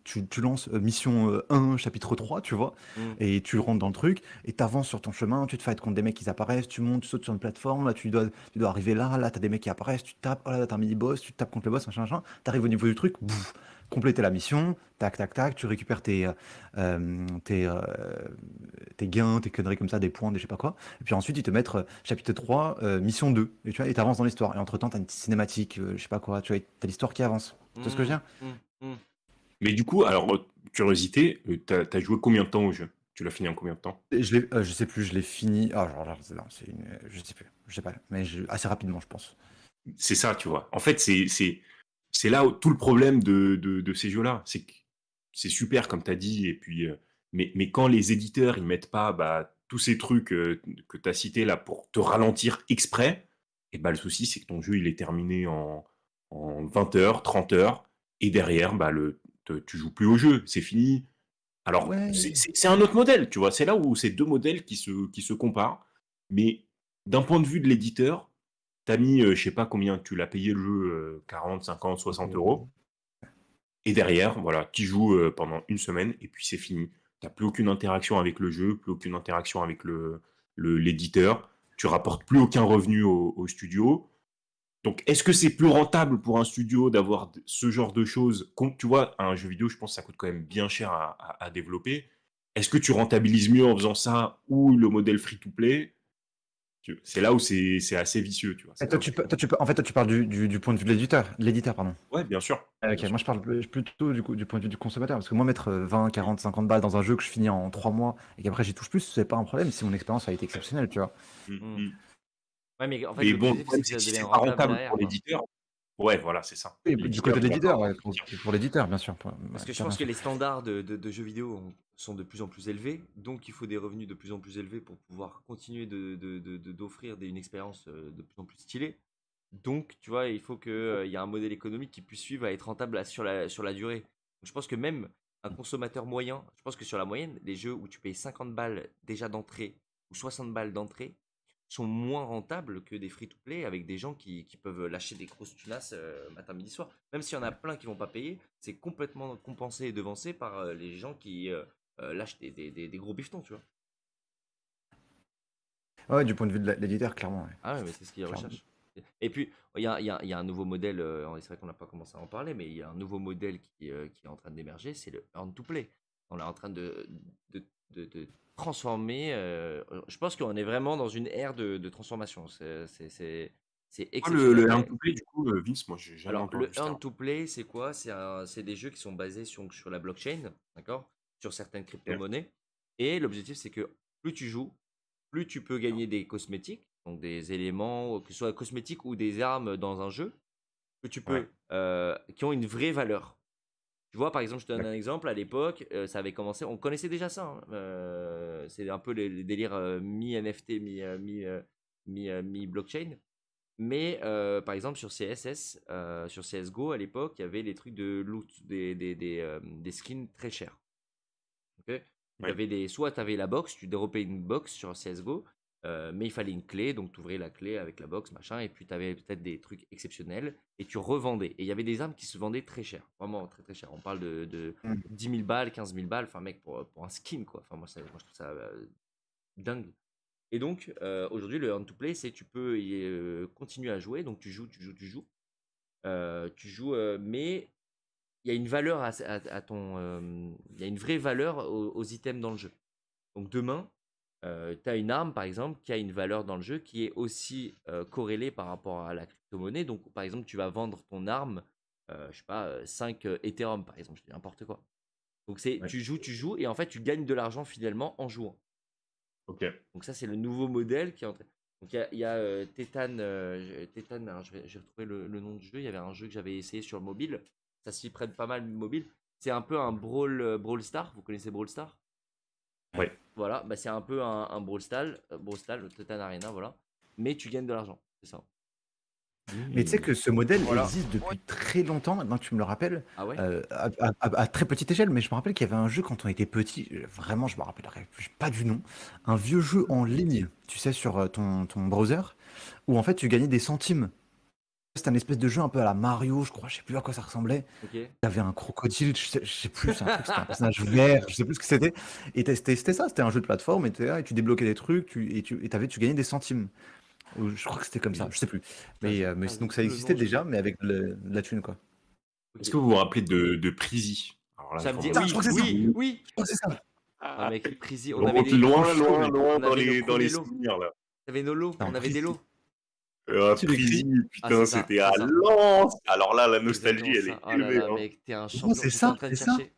tu lances mission 1, chapitre 3, tu vois, et tu rentres dans le truc, et t'avances sur ton chemin, tu te fights contre des mecs qui apparaissent, tu montes, tu sautes sur une plateforme, là, tu dois arriver là, t'as des mecs qui apparaissent, tu tapes, oh là, t'as un mini-boss, tu tapes contre le boss, machin, t'arrives au niveau du truc, bouf, compléter la mission, tac, tac, tac, tu récupères tes gains, tes conneries comme ça, des points, des je sais pas quoi, et puis ensuite, ils te mettent chapitre 3, mission 2, et tu vois, et t'avances dans l'histoire, et entre-temps, t'as une petite cinématique, je sais pas quoi, tu vois, t'as l'histoire qui avance. Tu vois ce que je veux dire? Mais du coup, alors, curiosité, t'as joué combien de temps au jeu? Tu l'as fini en combien de temps? Je sais plus, je l'ai fini. Ah, genre, non, je sais plus, je sais pas, mais assez rapidement, je pense. C'est ça, tu vois. En fait, c'est là où tout le problème de ces jeux-là. C'est que c'est super, comme tu as dit, et puis, mais quand les éditeurs ils mettent pas tous ces trucs que tu as cités là pour te ralentir exprès, Et bah, le souci, c'est que ton jeu, il est terminé en 20 heures, 30 heures, et derrière, bah, tu joues plus au jeu, c'est fini. Alors, Ouais. c'est un autre modèle, tu vois. C'est là où c'est deux modèles qui se comparent. Mais d'un point de vue de l'éditeur, t'as mis, je sais pas combien, tu l'as payé le jeu, 40, 50, 60 euros. Et derrière, voilà, tu joues pendant une semaine et puis c'est fini. Tu n'as plus aucune interaction avec le jeu, plus aucune interaction avec l'éditeur. Tu rapportes plus aucun revenu au studio. Donc, est-ce que c'est plus rentable pour un studio d'avoir ce genre de choses? Tu vois, un jeu vidéo, je pense que ça coûte quand même bien cher à développer. Est-ce que tu rentabilises mieux en faisant ça ou le modèle free-to-play? C'est là où c'est assez vicieux, tu vois. Et en fait, toi, tu parles du point de vue de l'éditeur, pardon. Ouais, bien sûr. Ok, Bien sûr. moi je parle plutôt du point de vue du consommateur, parce que moi mettre 20, 40, 50 balles dans un jeu que je finis en 3 mois et qu'après j'y touche plus, c'est pas un problème si mon expérience a été exceptionnelle, tu vois. Ouais, mais en fait, Mais bon, le l'objectif, problème, c'est que c'est ça que si devient c'est pas rentable rentable derrière, pour quoi. l'éditeur, ouais, voilà, c'est ça. Oui, du côté de l'éditeur, ouais, d'accord. pour l'éditeur, bien sûr. Parce que je pense que les standards de jeux vidéo sont de plus en plus élevés, donc il faut des revenus de plus en plus élevés pour pouvoir continuer d'offrir une expérience de plus en plus stylée. Donc, tu vois, il faut qu'il y ait un modèle économique qui puisse suivre à être rentable sur la durée. Donc, je pense que même un consommateur moyen, je pense que sur la moyenne, les jeux où tu payes 50 balles déjà d'entrée ou 60 balles d'entrée sont moins rentables que des free-to-play avec des gens qui peuvent lâcher des grosses tunasses matin, midi, soir. Même s'il y en a plein qui vont pas payer, c'est complètement compensé et devancé par les gens qui lâchent des gros bifetons, tu vois. Ouais, du point de vue de l'éditeur, clairement. Ouais. Ah ouais, mais c'est ce qu'ils Clairement. recherchent. Et puis, il y a un nouveau modèle, c'est vrai qu'on n'a pas commencé à en parler, mais il y a un nouveau modèle qui est en train d'émerger, c'est le earn to play. On est en train de transformer. Je pense qu'on est vraiment dans une ère de transformation. C'est Quoi, exceptionnel. le free-to-play, du coup, Vince, moi, j'ai jamais Alors, entendu le ce earn terme. to play, c'est quoi? C'est des jeux qui sont basés sur la blockchain, d'accord? Sur certaines crypto-monnaies. Et l'objectif, c'est que plus tu joues, plus tu peux gagner des cosmétiques, donc des éléments, que ce soit cosmétiques ou des armes dans un jeu, que tu peux, qui ont une vraie valeur. Tu vois, par exemple, je te donne un exemple. À l'époque, ça avait commencé, on connaissait déjà ça, hein. C'est un peu les délires mi-NFT, mi-blockchain. Mais par exemple, sur CSS, sur CSGO, à l'époque, il y avait les trucs de loot, des skins très chers. Ok. Soit tu avais la box, tu dropais une box sur CSGO, mais il fallait une clé, donc tu ouvrais la clé avec la box, machin, et puis tu avais peut-être des trucs exceptionnels, et tu revendais. Et il y avait des armes qui se vendaient très cher, vraiment très très cher. On parle de 10 000 balles, 15 000 balles, enfin mec, pour un skin, quoi. Enfin, moi je trouve ça dingue. Et donc, aujourd'hui, le earn to play, c'est tu peux continuer à jouer, donc tu joues, mais il y a une valeur à ton. Il y a une vraie valeur aux items dans le jeu. Donc demain, tu as une arme, par exemple, qui a une valeur dans le jeu qui est aussi corrélée par rapport à la crypto-monnaie. Donc, par exemple, tu vas vendre ton arme, je sais pas, 5 Ethereum, par exemple, je dis n'importe quoi. Donc, tu joues, et en fait, tu gagnes de l'argent fidèlement en jouant. Ok. Donc, ça, c'est le nouveau modèle qui est en train. Donc, il y a Titan, alors, je vais retrouver le nom du jeu. Il y avait un jeu que j'avais essayé sur mobile. Ça s'y prête pas mal mobile. C'est un peu un Brawl Star. Vous connaissez Brawl Star? Ouais. Voilà, bah c'est un peu un Brawl Stars, le Titan Arena, voilà. Mais tu gagnes de l'argent, c'est ça. Mais tu sais que ce modèle Voilà. existe depuis très longtemps, maintenant que tu me le rappelles, Ah ouais? à très petite échelle, mais je me rappelle qu'il y avait un jeu quand on était petit, vraiment je me rappellerai pas du nom, un vieux jeu en ligne, tu sais, sur ton browser, où en fait tu gagnais des centimes. C'était un espèce de jeu un peu à la Mario, je crois, je sais plus à quoi ça ressemblait. Ok. Il y avait un crocodile, je sais plus, c'est un truc, c'était un personnage vert, je sais plus ce que c'était. Et c'était ça, c'était un jeu de plateforme, et, et tu débloquais des trucs, tu gagnais des centimes. Ou je crois que c'était comme ça, je sais plus. Mais donc ça existait déjà, mais avec de la thune, quoi. Est-ce que vous vous rappelez de Prisi? Alors là, Ça me dit. Putain, je crois que c'est ça. Oui. Je crois que c'est ça. Ah mec, Prisi, on On avait remonte des loin on dans avait nos les premiers lots. souvenirs, là. T'avais nos lots, on avait des lots. Tu l'écris? Prisi, putain, c'est ça, c'était c'est à ça. Lens. Alors là, la nostalgie, elle Exactement ça. est Oh là élevée, là, hein. mec, t'es un Non, champion. c'est J'étais en ça, train de c'est ça. chercher.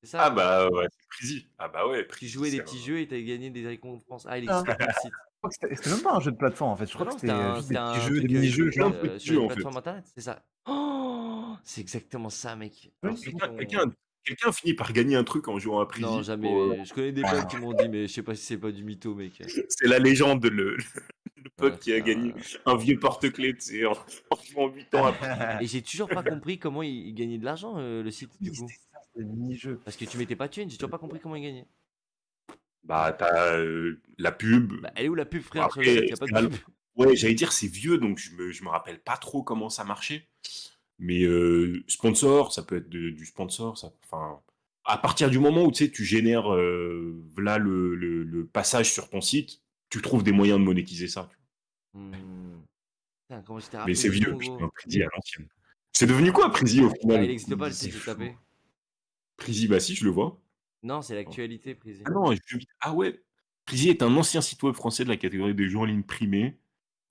C'est ça? Ah bah ouais, c'est Prisi. Ah bah ouais, Tu Prisi, jouais des c'est petits jeux et t'as gagné des récompenses. Ah, il Ah. existe plus le site. Je crois que c'était même pas un jeu de plateforme, en fait. Je crois Non, que c'était juste des petits jeux, des truc mini-jeux, historique, genre. plein de sur jeux, une en plateforme fait. internet, c'est ça. Oh, c'est exactement ça, mec. Oui, Alors, ceux qui ont- Quelqu'un finit par gagner un truc en jouant à Non, Prisi. jamais. Je connais des potes qui m'ont dit, mais je sais pas si c'est pas du mytho, mec. C'est la légende Le Ouais, pote qui a gagné un vieux porte-clés, tu sais, franchement, 8 ans après. Et j'ai toujours pas compris comment il gagnait de l'argent, le site, du Oui, coup. c'était ça, c'est le mini-jeu. Parce que tu mettais pas de thunes, j'ai toujours pas compris comment il gagnait. Bah, t'as la pub. Bah, elle est où la pub, Bon, frère? Sur le site, après, y a pas de pub. ouais, j'allais dire c'est vieux, donc je me rappelle pas trop comment ça marchait. Mais sponsor, ça peut être du sponsor. Enfin, à partir du moment où tu sais, tu génères là le passage sur ton site, tu trouves des moyens de monétiser ça. Hmm. Putain, comment j'étais Mais rappelé c'est du vieux, nom, gros. putain, Prezi à l'ancienne. C'est devenu quoi, Prezi, au Bah, il final? existe pas le C'est site, j'ai fou. tapé. Prezi, bah si, je le vois. Non, c'est l'actualité, Prezi. Ah non, ah ouais. Prezi est un ancien site web français de la catégorie des jeux en ligne primés.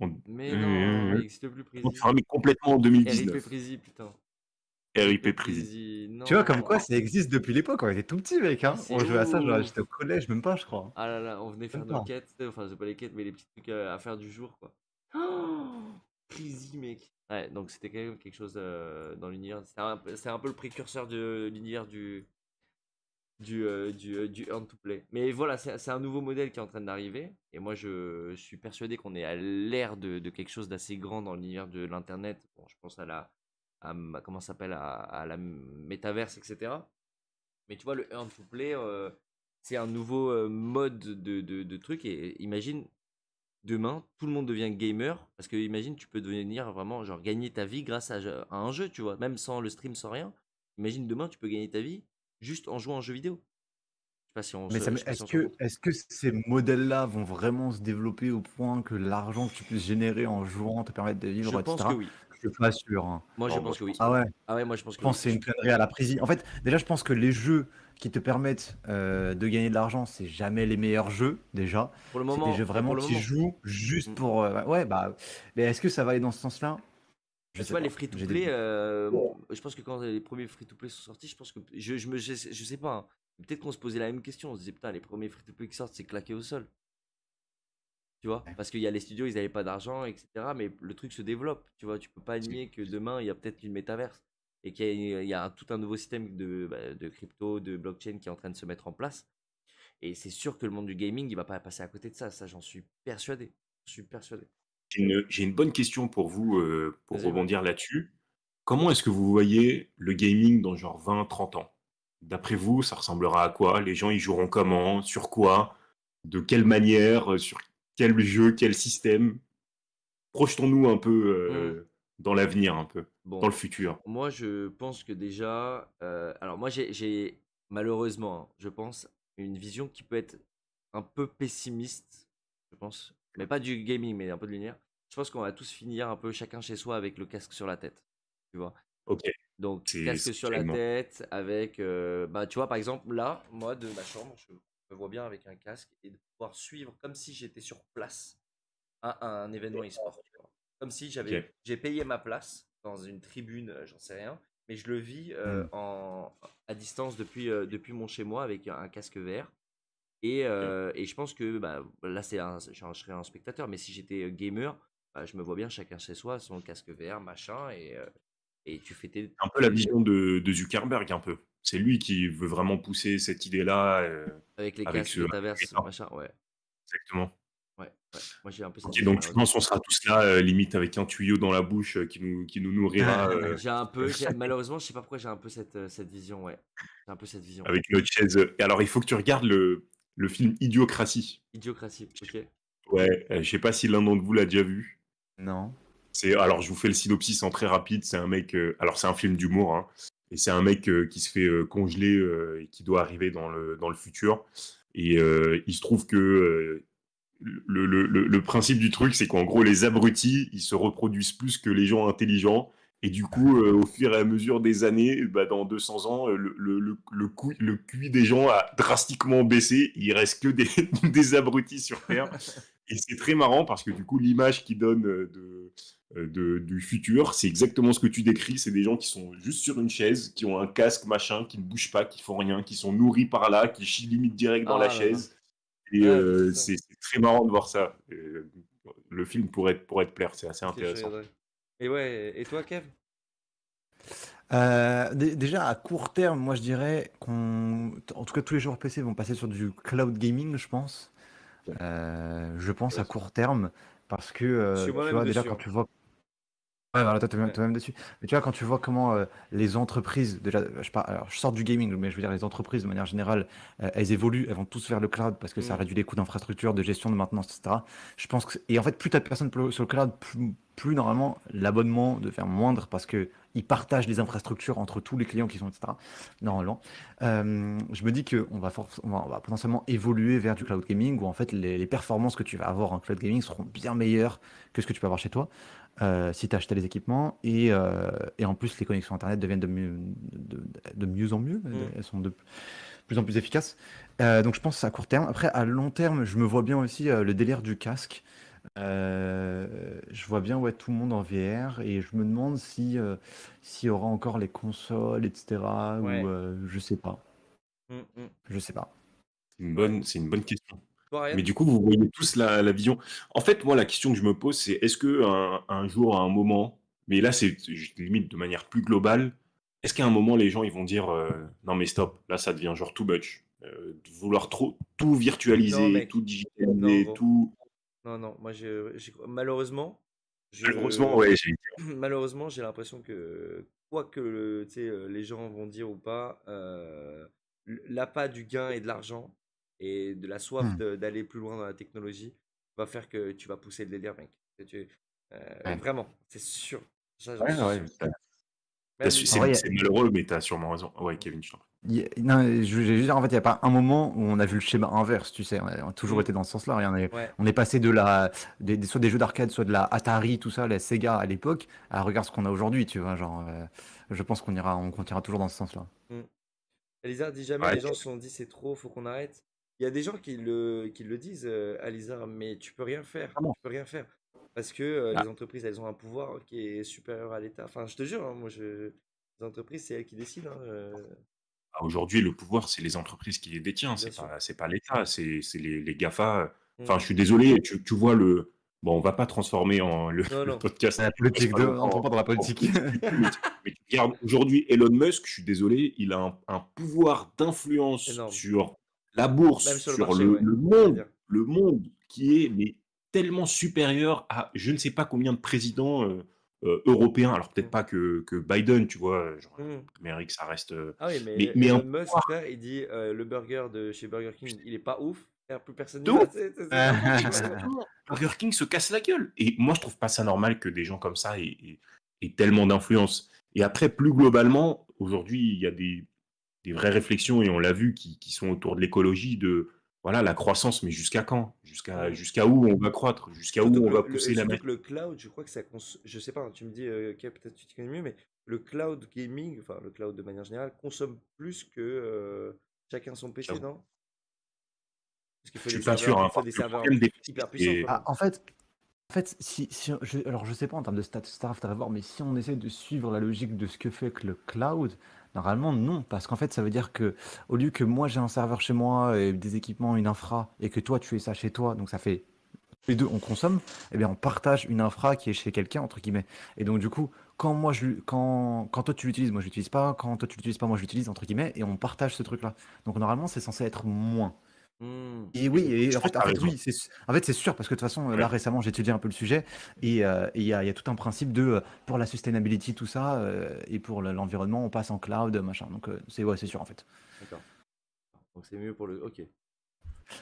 On- Mais non, il existe plus, Prezi. fermé complètement en RIP 2019. Prezi, putain. RIP Prezi. Prezi, Tu vois, comme non. quoi ça existe depuis l'époque, on était tout petit, mec. Ah, Hein. c'est On jouait à ça, genre, ouf. j'étais au collège, même pas, je crois. Ah là là, on venait faire Même nos pas. quêtes, enfin, c'est pas les quêtes, mais les petits trucs à faire du jour, quoi. Oh, Crazy, mec. Ouais, donc c'était quand même quelque chose dans l'univers. C'est un peu le précurseur de l'univers du earn to play. Mais voilà, c'est un nouveau modèle qui est en train d'arriver. Et moi, je suis persuadé qu'on est à l'ère de quelque chose d'assez grand dans l'univers de l'internet. Bon, je pense comment ça s'appelle, à la métaverse, etc. Mais tu vois, le earn to play, c'est un nouveau mode de truc. Et imagine, demain, tout le monde devient gamer. Parce que imagine, tu peux devenir vraiment, genre, gagner ta vie grâce à un jeu, tu vois. Même sans le stream, sans rien. Imagine, demain, tu peux gagner ta vie juste en jouant à un jeu vidéo. Mais Je sais pas si on se rend compte. est-ce que ces modèles-là vont vraiment se développer au point que l'argent que tu puisses générer en jouant te permette de Je vivre, pense que etc. oui. Je suis pas sûr. Hein. Moi, je Non, moi, pense je que oui. pense Ah ouais, Ah ouais, moi, je pense je que pense oui. que c'est une connerie à la prise. En fait, déjà, je pense que les jeux qui te permettent de gagner de l'argent, c'est jamais les meilleurs jeux, déjà. Pour le C'est des moment, jeux pour vraiment le qui moment. jouent juste Mm. pour. Ouais, bah. Mais est-ce que ça va aller dans ce sens-là? Je Tu sais vois, les pas. J'ai des free-to-play, doutes. je pense que quand les premiers free-to-play sont sortis, je pense que. Je sais pas, hein. Peut-être qu'on se posait la même question. On se disait, putain, les premiers free-to-play qui sortent, c'est claqué au sol. Tu vois, parce qu'il y a les studios, ils n'avaient pas d'argent, etc. Mais le truc se développe. Tu vois, tu peux pas nier que demain, il y a peut-être une métaverse et qu'il y a tout un nouveau système de crypto, de blockchain qui est en train de se mettre en place. Et c'est sûr que le monde du gaming, il va pas passer à côté de ça. Ça, j'en suis persuadé. Je suis persuadé. J'ai une bonne question pour vous, pour Vas-y, ouais. rebondir là-dessus. Comment est-ce que vous voyez le gaming dans genre 20, 30 ans? D'après vous, ça ressemblera à quoi? Les gens, ils joueront comment? Sur quoi? De quelle manière? Sur quel jeu? Quel système? Projetons-nous un peu Hmm. dans l'avenir, un peu, dans Bon, le futur. moi, je pense que déjà. Alors, moi, malheureusement, hein, je pense, une vision qui peut être un peu pessimiste, je pense. Mais pas du gaming, mais un peu de lumière. Je pense qu'on va tous finir un peu chacun chez soi avec le casque sur la tête. Tu vois? Ok, Donc, c'est casque ce sur que la j'allais demander. tête, avec. Bah, tu vois, par exemple, là, moi, de ma chambre, je me vois bien avec un casque et de pouvoir suivre comme si j'étais sur place à un événement e-sport, tu vois. Comme si Ok. j'ai payé ma place dans une tribune, j'en sais rien, mais je le vis Hmm. à distance depuis mon chez moi avec un casque VR. Ok. Et je pense que bah, là, je serais un spectateur, mais si j'étais gamer, bah, je me vois bien chacun chez soi, son casque VR, machin, et tu fais Un peu la vision de Zuckerberg, un peu. C'est lui qui veut vraiment pousser cette idée-là avec les avec casques ce avec métaverse, Meta. machin, ouais, Exactement. ouais, ouais. Moi, j'ai un peu cette Ok, vision, donc tu penses malheureusement. qu'on sera tous là, limite avec un tuyau dans la bouche qui nous nourrira Malheureusement, je sais pas pourquoi j'ai un peu cette vision, ouais. J'ai un peu cette vision. avec notre chaise. Et alors, il faut que tu regardes le film Idiocratie. Idiocratie, ok. Ouais, je sais pas si l'un d'entre vous l'a déjà vu. Non. Alors, je vous fais le synopsis en très rapide. C'est un mec. Alors, c'est un film d'humour, hein, et c'est un mec qui se fait congeler et qui doit arriver dans le futur. Et il se trouve que le principe du truc, c'est qu'en gros, les abrutis, ils se reproduisent plus que les gens intelligents. Et du coup, au fur et à mesure des années, bah, dans 200 ans, le QI des gens a drastiquement baissé. Il reste que des, des abrutis sur Terre. Et c'est très marrant parce que du coup, l'image qu'ils donnent du futur, c'est exactement ce que tu décris. C'est des gens qui sont juste sur une chaise, qui ont un casque, machin, qui ne bougent pas, qui font rien, qui sont nourris par là, qui chient limite direct dans la Ah là là. chaise. Et Ouais, bah c'est ça. c'est très marrant de voir ça. Le film pourrait te plaire, c'est assez Ok, je intéressant. regarderai. Et ouais, et toi, Kev? Déjà, à court terme, moi je dirais en tout cas, tous les joueurs PC vont passer sur du cloud gaming, je pense. Je pense à court terme, Parce que, Je suis tu moi-même vois, déjà, dessus, quand hein. tu vois ouais, voilà, toi, tu Ouais. même dessus. Mais tu vois, quand tu vois comment les entreprises, déjà, alors, je sors du gaming, mais je veux dire, les entreprises, de manière générale, elles évoluent, elles vont tous vers le cloud parce que ça Mm. réduit les coûts d'infrastructure, de gestion, de maintenance, etc. Je pense que, et en fait, plus tu as de personnes sur le cloud, plus normalement, l'abonnement devient moindre parce que ils partagent les infrastructures entre tous les clients qui sont, etc. Normalement. Je me dis qu'on va, on va potentiellement évoluer vers du cloud gaming où en fait, les performances que tu vas avoir en cloud gaming seront bien meilleures que ce que tu peux avoir chez toi si tu as acheté les équipements. Et en plus, les connexions Internet deviennent de mieux en mieux. Mm. Elles sont de plus en plus efficaces. Donc je pense que c'est à court terme. Après, à long terme, je me vois bien aussi le délire du casque. Je vois bien ouais, tout le monde en VR et je me demande si s'il y aura encore les consoles, etc. Ou Ouais. je sais pas. Mm, mm. Je sais pas. Ouais. C'est une bonne question. Toi, Mais Ryan? du coup, vous voyez tous la vision. En fait, moi, la question que je me pose, c'est est-ce que un jour, à un moment, mais là, c'est limite de manière plus globale, est-ce qu'à un moment, les gens, ils vont dire non, mais stop, là, ça devient genre too much. De vouloir trop tout Non, virtualiser, tout mec. Non, digitaliser, gros. tout. Non, non. Moi, malheureusement, Malheureusement, je... ouais, malheureusement, j'ai l'impression que, quoi que tu sais, les gens vont dire ou pas, l'appât du gain et de l'argent et de la soif Hmm. d'aller plus loin dans la technologie va faire que tu vas pousser le délire, mec. Ouais. Vraiment, c'est sûr. Ça, j'en Ouais, suis ouais, sûr. Même, En vrai, c'est malheureux, mais t'as sûrement raison. Ouais, Kevin, je t'en prie. Non, je vais juste dire, en fait, il n'y a pas un moment où on a vu le schéma inverse, tu sais. On a toujours Hmm, été dans ce sens-là. ouais. On est passé de soit des jeux d'arcade, soit de la Atari, tout ça, la Sega à l'époque, à regarde ce qu'on a aujourd'hui, tu vois. Genre, je pense on continuera toujours dans ce sens-là. Hmm. Alizar dit jamais, Ouais, les gens se sont dit c'est trop, faut qu'on arrête. Il y a des gens qui le disent, Alizar, mais tu peux rien faire. Vraiment. Tu peux rien faire. Parce que ah, les entreprises, elles ont un pouvoir qui est supérieur à l'État. Enfin, je te jure, hein, les entreprises, c'est elles qui décident, hein, aujourd'hui, le pouvoir, c'est les entreprises qui les détiennent, bien sûr. c'est pas l'État, c'est les GAFA. Mm. Enfin, je suis désolé, tu vois le. Bon, on va pas transformer Non, le non. podcast La passe politique pas de, longtemps entre pas dans la en politique. politique et tout, mais tu regardes aujourd'hui Elon Musk, je suis désolé, il a un pouvoir d'influence Énorme. sur la Même bourse, sur le sur marché, ouais. J'allais dire. le monde qui est mais, tellement supérieur à je ne sais pas combien de présidents européens. Alors peut-être Mm. pas que Biden, tu vois, genre, Mm. l'Amérique, ça reste. Ah oui, mais Mais un Elon Musk, frère, il dit le burger de chez Burger King, il est pas ouf. Frère, plus personne n'y de ouf. va. C'est n'importe quoi, gros. Exactement. Burger King se casse la gueule. Et moi, je trouve pas ça normal que des gens comme ça aient tellement d'influence. Et après, plus globalement, aujourd'hui, il y a des vraies réflexions, et on l'a vu, qui sont autour de l'écologie, de voilà, la croissance, mais jusqu'à quand? Mm. Jusqu'à où on va croître? Jusqu'à où on va pousser la Surtout que machine? le cloud, je crois que ça je sais pas, hein, tu me dis, peut-être tu t'y connais mieux, mais le cloud gaming, enfin le cloud de manière générale, consomme plus que chacun son PC, J'avoue. non? Parce qu'il faut Je des suis pas sûr, serveurs, hein, il faut parce des que le serveurs problème des PC, hyper puissants c'est. quand Ah, même. en fait, alors je sais pas en termes de stats, etc., faudrait voir, mais si on essaie de suivre la logique de ce que fait que le cloud, normalement non, parce qu'en fait ça veut dire que au lieu que moi j'ai un serveur chez moi et des équipements, une infra, et que toi tu es ça chez toi, donc ça fait les deux on consomme, eh bien on partage une infra qui est chez quelqu'un entre guillemets. Et donc du coup, quand toi tu l'utilises, moi je l'utilise pas, quand toi tu l'utilises pas, moi je l'utilise entre guillemets, et on partage ce truc-là. Donc normalement c'est censé être moins. Hmm, Et oui, ok. et Je pense que t'as raison. oui, en fait, c'est sûr, parce que de toute façon, là Ouais. récemment, j'ai étudié un peu le sujet, et il y a tout un principe de, pour la sustainability, tout ça, et pour l'environnement, on passe en cloud, machin. Donc, c'est ouais, c'est sûr, en fait. D'accord. Donc c'est mieux pour le. Ok.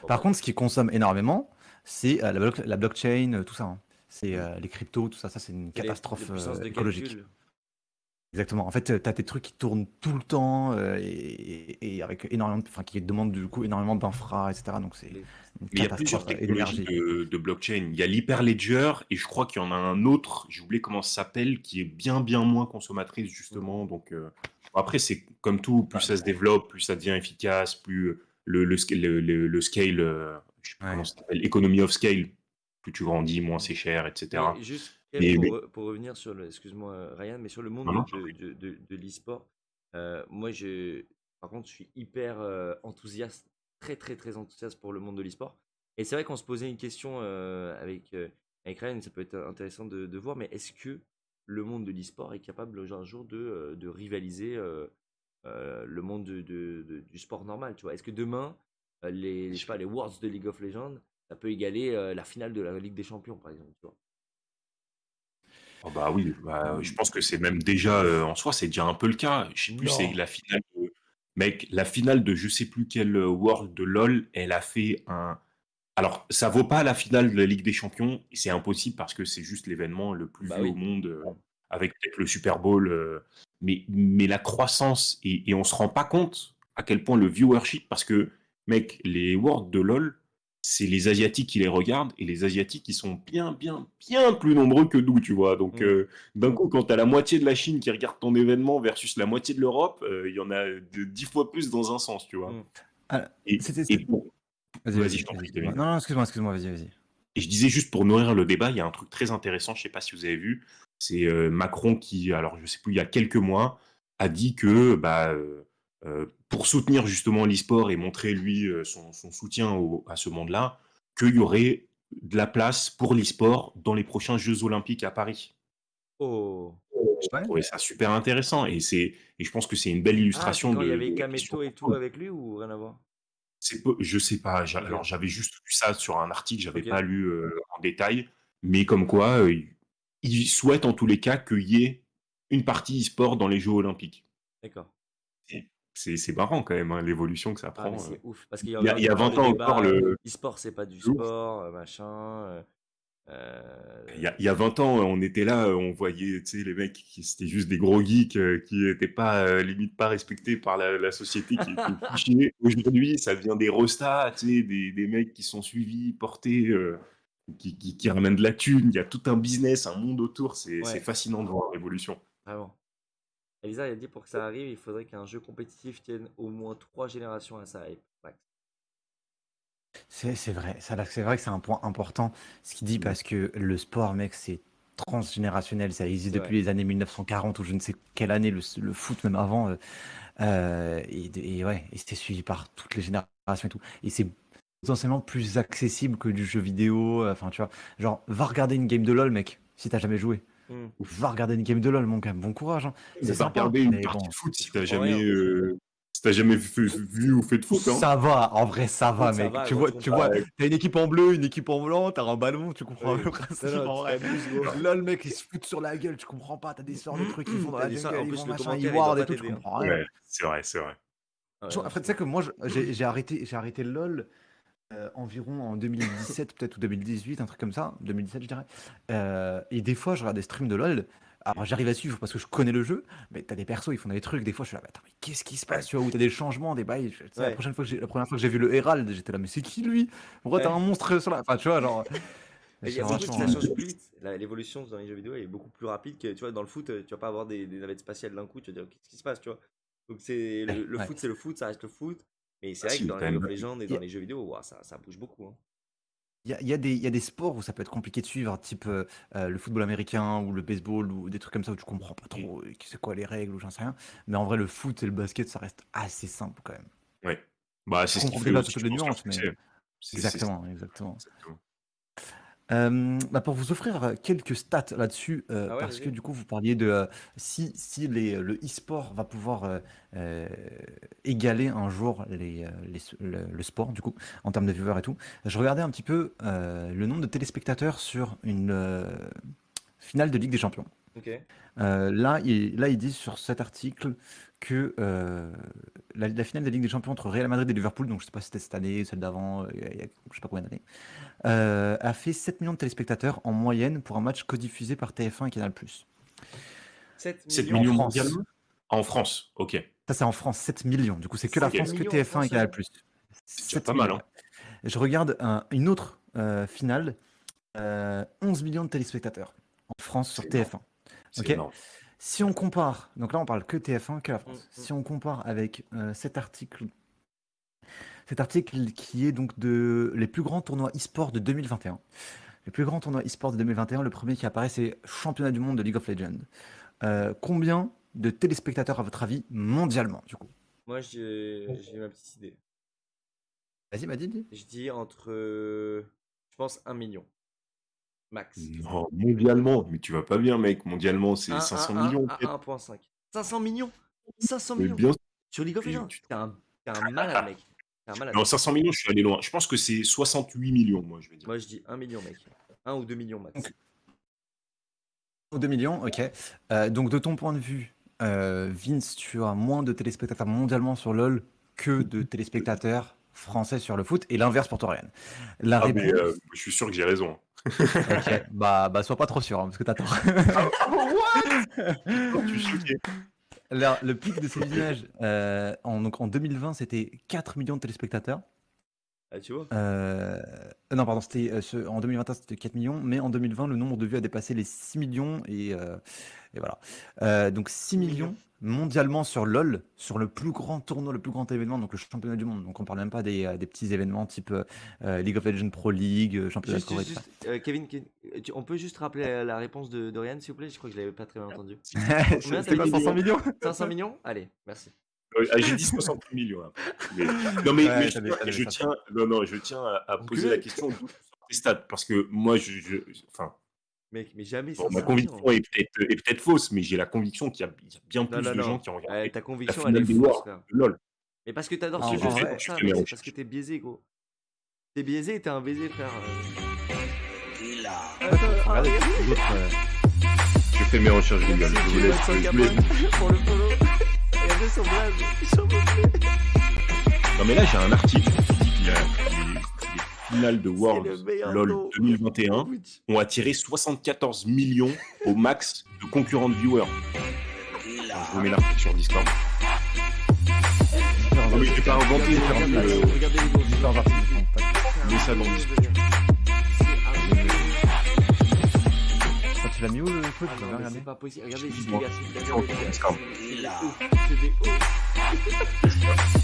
Bon Par bah. contre, ce qui consomme énormément, c'est la blockchain, tout ça, hein. C'est Hmm. les cryptos, tout ça, c'est une Et les catastrophe puissances de écologique. calcul. Exactement. En fait, tu as tes trucs qui tournent tout le temps, et avec énormément, enfin, qui demandent du coup énormément d'infra, etc. Donc, c'est Les... une Mais il y a plusieurs catastrophe technologies d'énergie. de blockchain. Il y a l'Hyperledger, et je crois qu'il y en a un autre, j'ai oublié comment ça s'appelle, qui est bien moins consommatrice, Hmm. justement. Donc, après, c'est comme tout, plus Bah, ça se développe, plus ça devient efficace, plus le scale, je sais plus comment ouais. ça s'appelle, economy of scale, plus tu grandis, moins c'est cher, Mais etc. juste, Kev, Mais pour revenir sur le, excuse-moi Ryan, mais sur le monde non, non, de l'e-sport, moi par contre, je suis hyper enthousiaste, très très très enthousiaste pour le monde de l'e-sport. Et c'est vrai qu'on se posait une question avec Ryan, ça peut être intéressant de voir, mais est-ce que le monde de l'e-sport est capable un jour de rivaliser le monde du sport normal, tu vois? Est-ce que demain, je sais pas, les Worlds de League of Legends ça peut égaler la finale de la Ligue des Champions, par exemple. Tu vois. Oh bah oui, je pense que c'est même déjà, en soi, c'est déjà un peu le cas. Je sais plus, c'est Non. la finale mec, la finale de je sais plus quel World de LoL, elle a fait un. Alors, ça vaut pas la finale de la Ligue des Champions, et c'est impossible parce que c'est juste l'événement le plus Bah vu au oui. monde, avec peut-être le Super Bowl. Mais la croissance, et on se rend pas compte à quel point le viewership, parce que, mec, les Worlds de LoL, c'est les Asiatiques qui les regardent, et les Asiatiques, ils sont bien, bien, bien plus nombreux que nous, tu vois. Donc, d'un coup, quand t'as la moitié de la Chine qui regarde ton événement versus la moitié de l'Europe, il y en a de 10 fois plus dans un sens, tu vois. Mm. Ah, Et, c'était. et pour... Vas-y, Vas-y, vas-y, je t'en vas-y, prie, excuse-moi. Kevin. Non, non, excuse-moi, vas-y. Et je disais juste pour nourrir le débat, il y a un truc très intéressant, je sais pas si vous avez vu, c'est Macron qui, alors je sais plus, il y a quelques mois, a dit que pour soutenir justement l'e-sport et montrer lui son soutien à ce monde-là, qu'il y aurait de la place pour l'e-sport dans les prochains Jeux Olympiques à Paris. Oh. J'ai Ouais. trouvé ça super intéressant et je pense que c'est une belle Ah, c'est illustration quand il y de avait la question Kameto et qu'on tout pose. avec lui ou rien à voir? Je sais pas, Ok. alors j'avais juste lu ça sur un article, j'avais Ok. pas lu en détail, mais comme quoi ils souhaitent en tous les cas qu'il y ait une partie e-sport dans les Jeux Olympiques. D'accord. C'est marrant quand même, hein, l'évolution que ça Ah, mais prend. c'est ouf. Parce qu'il y Il y a, avait il y a encore 20 le ans encore, débat e-sport, c'est pas du le ouf. sport, machin. Il y a 20 ans, on était là, on voyait les mecs qui c'était juste des gros geeks qui n'étaient pas, limite pas respectés par la société, qui étaient fichés. Aujourd'hui, ça devient des restas, des mecs qui sont suivis, portés, qui ramènent de la thune. Il y a tout un business, un monde autour. C'est Ouais, fascinant de voir l'évolution. vraiment. Elisa a dit pour que ça arrive, il faudrait qu'un jeu compétitif tienne au moins 3 générations à sa hype. Max. C'est vrai, c'est vrai que c'est un point important ce qu'il dit parce que le sport, mec, c'est transgénérationnel. Ça existe C'est depuis vrai. les années 1940 ou je ne sais quelle année, le foot même avant. Et ouais, et c'était suivi par toutes les générations et tout. Et c'est potentiellement plus accessible que du jeu vidéo. Enfin, tu vois, genre, va regarder une game de LoL, mec, si t'as jamais joué. Hmm. Va regarder une game de LoL, mon gars, bon courage, hein. Mais C'est va sympa, regarder une mais partie bon. de foot Je si t'as comprends jamais, rien. vu ou fait de foot. Hein. Ça va, en vrai, ça va, Foot, ça mec. va, Tu gros, vois, je tu comprends. vois, t'as une équipe en bleu, une équipe en blanc, t'as un ballon, tu comprends Oui. le principe, Non, en tu vrai. t'abuses, gros. Là, le mec, il se fout sur la gueule, tu comprends pas, t'as des sorts de trucs, ils vont dans T'as la dit ça, jungle, en ils plus vont le machin, ils commentaire, il doit ward et pas tout, tu t'aider. Hein. comprends rien. Ouais, c'est vrai, c'est vrai. Ah, Tu vois, non, après, je tu sais que comprends. moi, j'ai arrêté le LoL environ en 2017, peut-être, ou 2018, un truc comme ça, 2017, je dirais. Et des fois, je regarde des streams de LoL. Alors, j'arrive à suivre parce que je connais le jeu, mais t'as des persos, ils font des trucs. Des fois, je suis là, attends, mais qu'est-ce qui se passe, tu vois, où t'as des changements, des bails. Tu sais, Ouais. la première fois que j'ai vu le Herald, j'étais là, mais c'est qui lui? Pourquoi t'as Ouais. un monstre sur la. Enfin, tu vois, genre. Mais il y C'est a beaucoup de vachement. ça change plus vite. L'évolution dans les jeux vidéo est beaucoup plus rapide que, tu vois, dans le foot, tu vas pas avoir des navettes spatiales d'un coup, tu vas dire qu'est-ce qui se passe, tu vois. Donc c'est le Ouais. foot, c'est le foot, ça reste le foot. Mais c'est Ah vrai si, que dans quand les League même. of Legends et Il y dans a- les jeux vidéo, ouah, ça bouge beaucoup. Hein. il y a des sports où ça peut être compliqué de suivre, type le football américain ou le baseball ou des trucs comme ça où tu comprends pas trop c'est quoi les règles ou j'en sais rien. Mais en vrai, le foot et le basket, ça reste assez simple quand même. Ouais. Bah, Tu c'est ce qui comprends fait déjà aussi, toutes je les pense, leur nuances, mais succès. C'est ça. exactement, exactement. Exactement. Bah, pour vous offrir quelques stats là-dessus, Ah ouais, parce que vas-y. du coup vous parliez de si le e-sport va pouvoir euh, égaler un jour le sport du coup en termes de viewers et tout. Je regardais un petit peu le nombre de téléspectateurs sur une finale de Ligue des Champions. Ok. Là, ils disent sur cet article que la finale de la Ligue des Champions entre Real Madrid et Liverpool, donc je sais pas si c'était cette année, celle d'avant, il y a je sais pas combien d'années, a fait 7 millions de téléspectateurs en moyenne pour un match codiffusé par TF1 et Canal+. 7 7 millions En millions France. mondialement? En France, ok. Ça, c'est en France, 7 millions. Du coup, c'est que la 7 France, que millions en TF1 France et Canal+. seulement? C'est déjà 7 pas mal, millions, hein. ouais. Je regarde une autre finale, 11 millions de téléspectateurs en France sur C'est énorme. TF1. C'est Ok. énorme. Si on compare, donc là on parle que TF1, que la Mm, France. mm. Si on compare avec cet article qui est donc de les plus grands tournois e-sport de 2021. Les plus grands tournois e-sport de 2021, le premier qui apparaît, c'est Championnat du monde de League of Legends. Combien de téléspectateurs, à votre avis, mondialement, du coup? Moi, j'ai ma petite idée. Vas-y, dis. Je dis entre, je pense, 1 million. Max. Non, mondialement, mais tu vas pas bien, mec. Mondialement, c'est 500 millions, à peut-être. 1,5. 500 millions 500 Mais millions bien sur League of mais Legends. tu- T'es un malade, mec. C'est un malade. Non, 500 millions, je suis allé loin. Je pense que c'est 68 millions, moi, je vais dire. Moi, je dis 1 million, mec. 1 ou 2 millions max. Donc, 2 millions, ok. Donc, de ton point de vue, Vince, tu as moins de téléspectateurs mondialement sur LoL que de téléspectateurs français sur le foot, et l'inverse pour toi, Ryan. La Ah, mais réponse. je suis sûr que j'ai raison. Ok, bah sois pas trop sûr, hein, parce que t'as tort. Oh, je suis choqué. Le pic de ces images, donc en 2020, c'était 4 millions de téléspectateurs. Ah, tu vois Non, pardon, en 2021, c'était 4 millions, mais en 2020, le nombre de vues a dépassé les 6 millions, et voilà. Donc 6 millions mondialement sur LoL, sur le plus grand tournoi, le plus grand événement, donc le championnat du monde. Donc on parle même pas des petits événements type League of Legends Pro League, championnat de Corée, tout ça. Kevin, on peut juste rappeler la réponse de Ryan, s'il vous plaît? Je crois que je l'avais pas très bien entendu. Combien C'était t'as pas dit 500 millions 500 millions? Allez, merci. J'ai dit 68 millions. Hein. Non, mais Ouais, je tiens à poser la question d'où tu sors tes stats. Parce que moi, enfin, Mec, mais jamais bon, 500 ma conviction millions. est peut-être fausse, mais j'ai la conviction qu'il y a bien plus de gens qui ont regardé Ta la conviction, elle finale est des fausse, Worlds frère. de LoL. Mais parce que t'adores En ce jeu, vrai, c'est pour je ça, fais mes mec, c'est recherches. parce que t'es biaisé, gros. T'es biaisé et t'es un baiser, frère. Regardez, d'autres, Je fais mes recherches Google. Merci, Je vous tu laisse. vas je sur vous laisse. Capone pour le follow. Regardez son blaze, s'il vous plaît. Non, mais là, j'ai un article qui dit que les finales de Worlds meilleur LoL nom. 2021 ont attiré 74 millions au max de concurrents de viewers. Je vous mets l'article sur Discord. Non, mais je vais pas inventer. Regardez les gros. différents articles. Mets ça dans le Discord. Tu l'as mis où le truc? Ah Je vais non, mais regarder. c'est pas possible. Regardez ici, Dis-moi. les gars, c'est Sur Discord. c'est des ouf.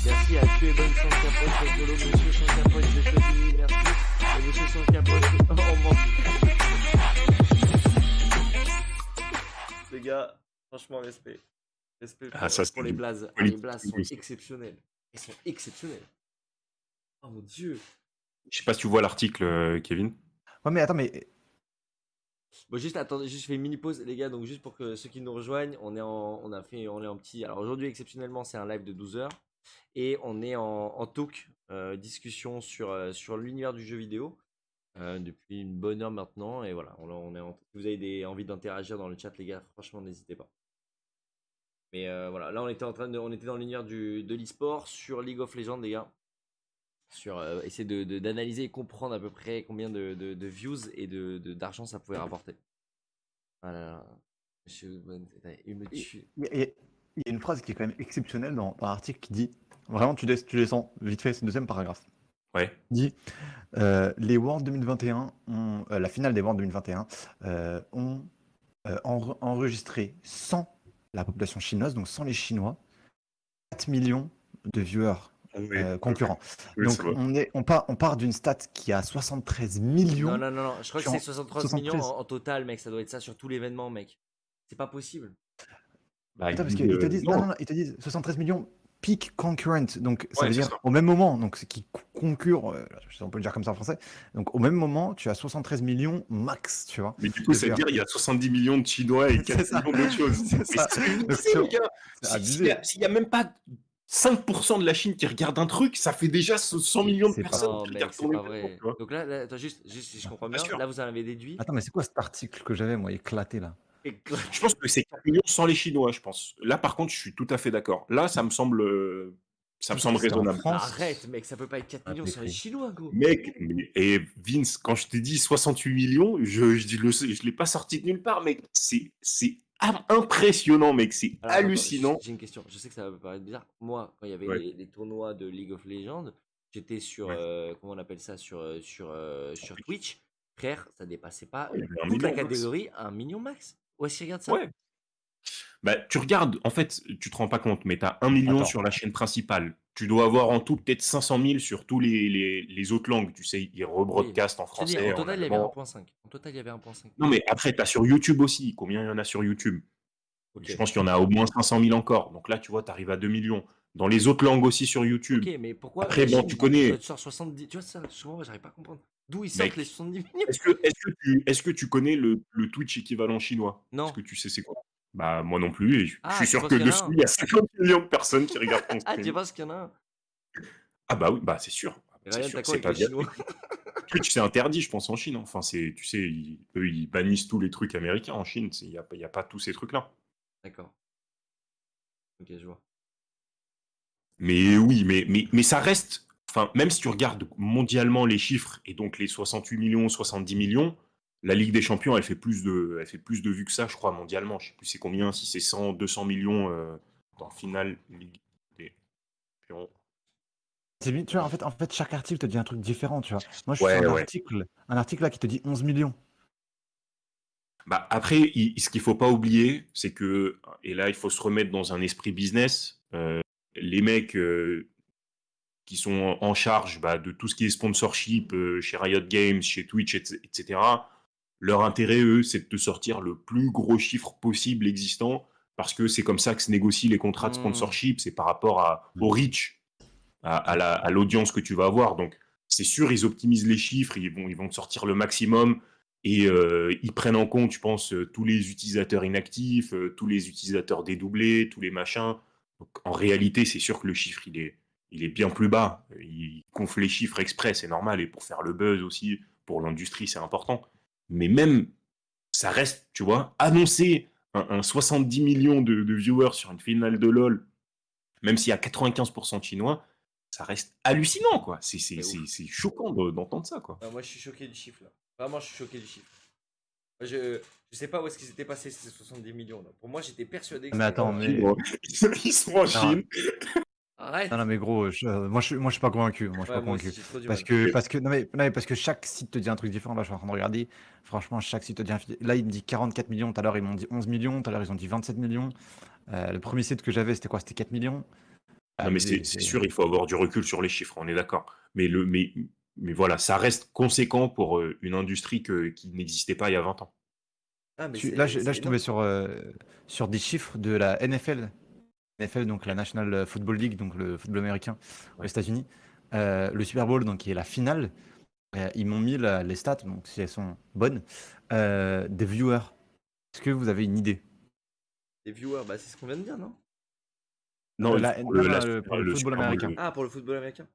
Merci à Tu es bonne sans capote, c'est Polo, monsieur sans capote, c'est Chevigny, merci. Et monsieur sans capote, on manque. Les gars, franchement, respect. Respect Ah, ça, c'est pour les du blazes. Ah, les politique, blazes sont oui. exceptionnels. Ils sont exceptionnels. Oh mon dieu. Je sais pas si tu vois l'article, Kevin. Ouais, mais attends, mais Bon, juste attendez, juste je fais une mini pause, les gars. Donc, juste pour que ceux qui nous rejoignent, on est en petit. Alors, aujourd'hui, exceptionnellement, c'est un live de 12 heures. Et on est en talk, discussion sur l'univers du jeu vidéo depuis une bonne heure maintenant. Et voilà, si vous avez envie d'interagir dans le chat, les gars, franchement, n'hésitez pas. Mais voilà, là, on était dans l'univers de l'e-sport sur League of Legends, les gars. Sur essayer d'analyser et comprendre à peu près combien de views et d'argent ça pouvait rapporter. Voilà. Monsieur, il me tue. il y a une phrase qui est quand même exceptionnelle dans l'article qui dit, vraiment tu descends vite fait, c'est le deuxième paragraphe. Ouais. Il dit les Worlds 2021 la finale des Worlds 2021 ont enregistré sans la population chinoise, donc sans les Chinois, 4 millions de viewers concurrents. Oui, Donc on part d'une stat qui a 73 millions. Non, je crois que c'est 73 millions 73. en total, mec. Ça doit être ça sur tout l'événement, mec. C'est pas possible. Bah, Attends, parce qu'ils te disent, non, ils te disent 73 millions peak concurrent, donc ça Ouais, veut c'est dire ça. au même moment, donc qui concurrent, je sais pas, on peut le dire comme ça en français, donc au même moment, tu as 73 millions max, tu vois. Mais du coup, ça veut dire qu'il y a 70 millions de Chinois et 4 millions d'autres choses. C'est ça. Donc, Les gars, c'est abusé. s'il n'y a même pas 5% de la Chine qui regarde un truc, ça fait déjà 100 millions de C'est pas- personnes Non, qui mec, regardent c'est ton pas événement, vrai. tu vois. Donc là, attends, juste si je comprends Bien bien, sûr. là vous en avez déduit. Attends, mais c'est quoi cet article que j'avais, moi, éclaté là? Je pense que c'est 4 millions sans les Chinois, je pense. Là, par contre, je suis tout à fait d'accord. Là, ça me semble C'était en raisonnable. France. Arrête, mec, ça peut pas être 4 Ah, millions sur les pétri. Chinois, gros. Mec, et Vince, quand je t'ai dit 68 millions, je l'ai pas sorti de nulle part, mec. C'est impressionnant, mec. C'est Alors, attends, hallucinant. j'ai une question. Je sais que ça va paraître bizarre. Moi, quand il y avait Ouais. les tournois de League of Legends, j'étais sur, comment on appelle ça, sur Twitch. Frère, ça dépassait pas Il y avait un toute la million max. catégorie 1 million max. Ouais, si regarde ça. Ouais. Bah, tu regardes, en fait, tu te rends pas compte, mais tu as 1 million Attends. sur la chaîne principale. Tu dois avoir en tout peut-être 500 000 sur tous les autres langues. Tu sais, ils rebroadcastent en Je te dis, français, en en total, il y avait allemand. 1.5. En total, il y avait 1.5. Non, mais après, tu as sur YouTube aussi. Combien il y en a sur YouTube? Ok. Je pense qu'il y en a au moins 500 000 encore. Donc là, tu vois, tu arrives à 2 millions. Dans les autres langues aussi sur YouTube. Ok, mais pourquoi Après, la bon, Chine, tu connais. toi, tu sors 70. Tu vois, ça, souvent, j'arrive pas à comprendre. D'où ils sortent Mec, les 70 millions? Est-ce que tu connais le Twitch équivalent chinois? Non. Est-ce que tu sais c'est quoi? Bah, moi non plus. Et je Ah, suis tu sûr penses que qu'il y en a dessus, un? il y a 50 millions de personnes qui regardent ton Ah, tu stream. penses qu'il y en a un? Ah bah oui, bah c'est sûr. Et C'est Ryan, sûr t'as que quoi c'est avec pas les bien. Chinois? Twitch, c'est interdit, je pense, en Chine. Enfin, tu sais, eux, ils bannissent tous les trucs américains en Chine. Il y a pas tous ces trucs-là. D'accord. Ok, je vois. Mais oui, mais ça reste. Enfin, même si tu regardes mondialement les chiffres et donc les 68 millions, 70 millions, la Ligue des Champions, elle fait plus de vues que ça, je crois, mondialement. Je sais plus c'est combien, si c'est 100, 200 millions dans finale Ligue des Champions. Tu vois, en fait, chaque article te dit un truc différent, tu vois. Moi, je suis sur Ouais, ouais. un article là qui te dit 11 millions. Bah, après, ce qu'il faut pas oublier, c'est que, et là, il faut se remettre dans un esprit business, les mecs qui sont en charge bah, de tout ce qui est sponsorship chez Riot Games, chez Twitch, etc., leur intérêt, eux, c'est de te sortir le plus gros chiffre possible existant, parce que c'est comme ça que se négocient les contrats de sponsorship, c'est par rapport au reach, à l'audience que tu vas avoir. Donc, c'est sûr, ils optimisent les chiffres, ils vont te sortir le maximum, et ils prennent en compte, je pense, tous les utilisateurs inactifs, tous les utilisateurs dédoublés, tous les machins. Donc, en réalité, c'est sûr que le chiffre, il est bien plus bas. Il gonfle les chiffres exprès, c'est normal, et pour faire le buzz aussi, pour l'industrie, c'est important. Mais même, ça reste, tu vois, annoncer un 70 millions de viewers sur une finale de LoL, même s'il y a 95% de Chinois, ça reste hallucinant, quoi. C'est ouf. C'est choquant d'entendre ça, quoi. Moi, je suis choqué du chiffre là. Vraiment, je suis choqué du chiffre. Moi, je sais pas où est-ce qu'ils étaient passés ces 70 millions là. Pour moi, j'étais persuadé que Mais c'était attends, genre, mais. Ils sont en Non, Chine. Arrête! non, mais gros, moi, je suis pas convaincu. Moi, je suis Ouais, pas moi aussi, convaincu. j'ai trop du Parce mal. que, non, mais parce que chaque site te dit un truc différent. Là, je suis en train de regarder. Franchement, chaque site te dit Là, il me dit 44 millions. Tout à l'heure, ils m'ont dit 11 millions. Tout à l'heure, ils ont dit 27 millions. Le premier site que j'avais, c'était quoi? C'était 4 millions. Non, mais Abusé. c'est sûr, il faut avoir du recul sur les chiffres, on est d'accord. Mais voilà, ça reste conséquent pour une industrie qui n'existait pas il y a 20 ans. Ah, mais Là, c'est je suis tombé énorme. sur des chiffres de la NFL. NFL, donc la National Football League, donc le football américain aux Ouais. États-Unis. Le Super Bowl, donc qui est la finale. Ils m'ont mis les stats, donc si elles sont bonnes, des viewers. Est-ce que vous avez une idée? Les viewers, bah, c'est ce qu'on vient de dire, non? Non, pour Non, non, pour le le football Super Bowl, américain. Ah, pour le football américain.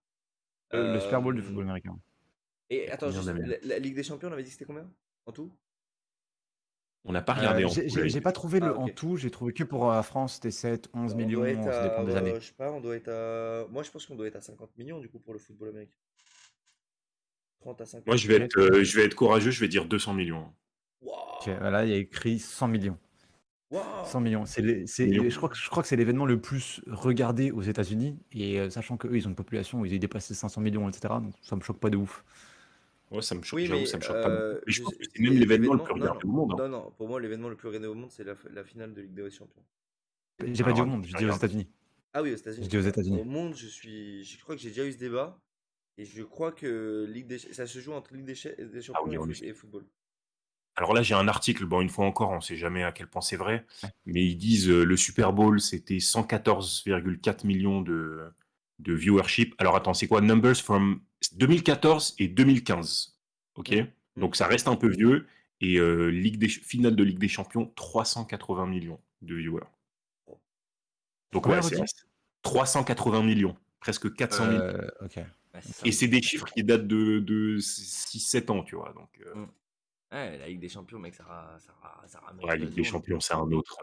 Le Super Bowl du Euh, football américain. Et il y a attends, combien juste, d'Américains? la Ligue des Champions, on avait dit que c'était combien en tout? On n'a pas regardé en tout, J'ai pas trouvé Ah, en ok. tout, j'ai trouvé que pour la France, c'était 7, 11 Bah, on doit être millions, ça à, dépend des années. je sais pas, on doit être à. Moi, je pense qu'on doit être à 50 millions du coup pour le football américain. 30 à Moi, 50. Ok, je vais être courageux, je vais dire 200 millions. ok, Waouh! voilà, il y a écrit 100 millions. 100 Waouh! millions. Millions. Je crois que c'est l'événement le plus regardé aux États-Unis. Et sachant qu'eux, ils ont une population où ils ont dépassé 500 millions, etc. Donc ça me choque pas de ouf. Ouais, ça me choque, Oui, j'avoue, mais ça me choque pas beaucoup. Mais je pense que c'est même l'événement le l'événement. plus Non, regardé non, au monde, hein. non, non. Pour moi, l'événement le plus regardé au monde, c'est la finale de Ligue des Champions. J'ai pas dit Alors, au attends, monde, je j'ai vais dit aux regarder. États-unis. Ah oui, aux J'ai États-Unis. dit aux Bah, États-Unis. au monde, je crois que j'ai déjà eu ce débat. Et je crois que ça se joue entre Ligue des Ah Champions oui, en effet. et football. Alors là, j'ai un article, bon, une fois encore, on ne sait jamais à quel point c'est vrai, Ouais. mais ils disent le Super Bowl, c'était 114,4 millions de viewership. Alors attends, c'est quoi? Numbers from 2014 et 2015. OK? Mm, mm. Donc ça reste un peu vieux. Et finale de Ligue des Champions, 380 millions de viewers. Donc Combien ouais, redit? 380 millions, presque 400 millions. Ok. Ouais, c'est ça. Et c'est des chiffres qui datent de 6-7 ans, tu vois. Donc, Mm. Ouais, la Ligue des Champions, mec, ça ramène la Ligue du des monde. Champions, c'est un autre.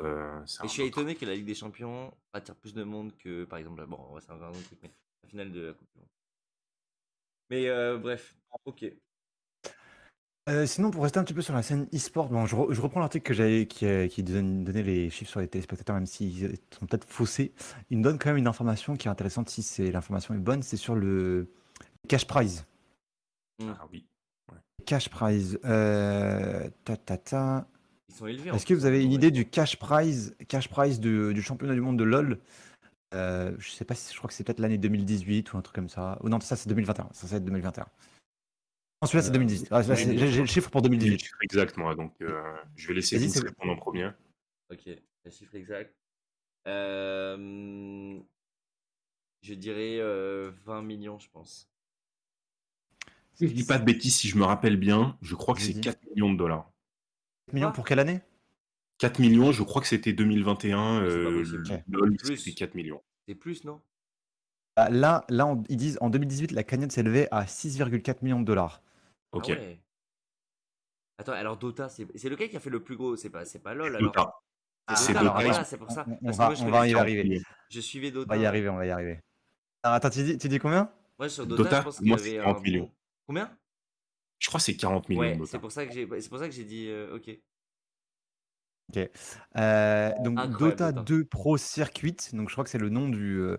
C'est Et je un suis autre. étonné que la Ligue des Champions attire plus de monde que, par exemple, bon, ouais, c'est un autre truc, mais la finale de la Coupe du Monde. Mais bref, ok. Sinon, pour rester un petit peu sur la scène e-sport, bon, je reprends l'article qui donnait les chiffres sur les téléspectateurs, même s'ils sont peut-être faussés. Il me donne quand même une information qui est intéressante, si l'information est bonne, c'est sur le cash prize. Ah oui. Cash prize. Ils sont élevés en Est-ce que plus, vous hein, avez une dans idée l'e-sport. du cash prize du championnat du monde de LoL? Je sais pas si je crois que c'est peut-être l'année 2018 ou un truc comme ça. Ou non, ça c'est 2021. Ça va être 2021. Non, celui-là c'est 2018. Ah, j'ai le chiffre pour J'ai le 2018. chiffre exact, moi, donc je vais laisser Vas-y, Vince répondre en premier. Ok, le chiffre exact. Je dirais 20 millions, je pense. Si je dis pas de bêtises, si je me rappelle bien, je crois que c'est Vas-y. 4 millions de dollars. 4 millions pour quelle année? 4 millions, je crois que c'était 2021. Mais c'est pas possible. LOL, Plus. c'était 4 millions. C'est plus, non? Ils disent en 2018, la cagnotte s'élevait à 6,4 millions de dollars. Ah Ok. ouais. Attends, alors Dota, c'est lequel qui a fait le plus gros? C'est pas LoL alors? Dota. C'est C'est Dota, Dota, voilà, c'est pour ça. Parce que moi je on va y connaissais, 40 arriver. millions. je suivais On va y Dota. arriver, on va y arriver. Alors, attends, tu dis combien? Moi sur Dota, je Dota, pense qu'il y moi, c'est avait un 40 millions. bon. Combien? Je crois que c'est 40 millions, Ouais, c'est Dota. pour ça que j'ai dit ok. Ok. Donc Incroyable Dota Dota. 2 Pro Circuit, donc je crois que c'est le nom du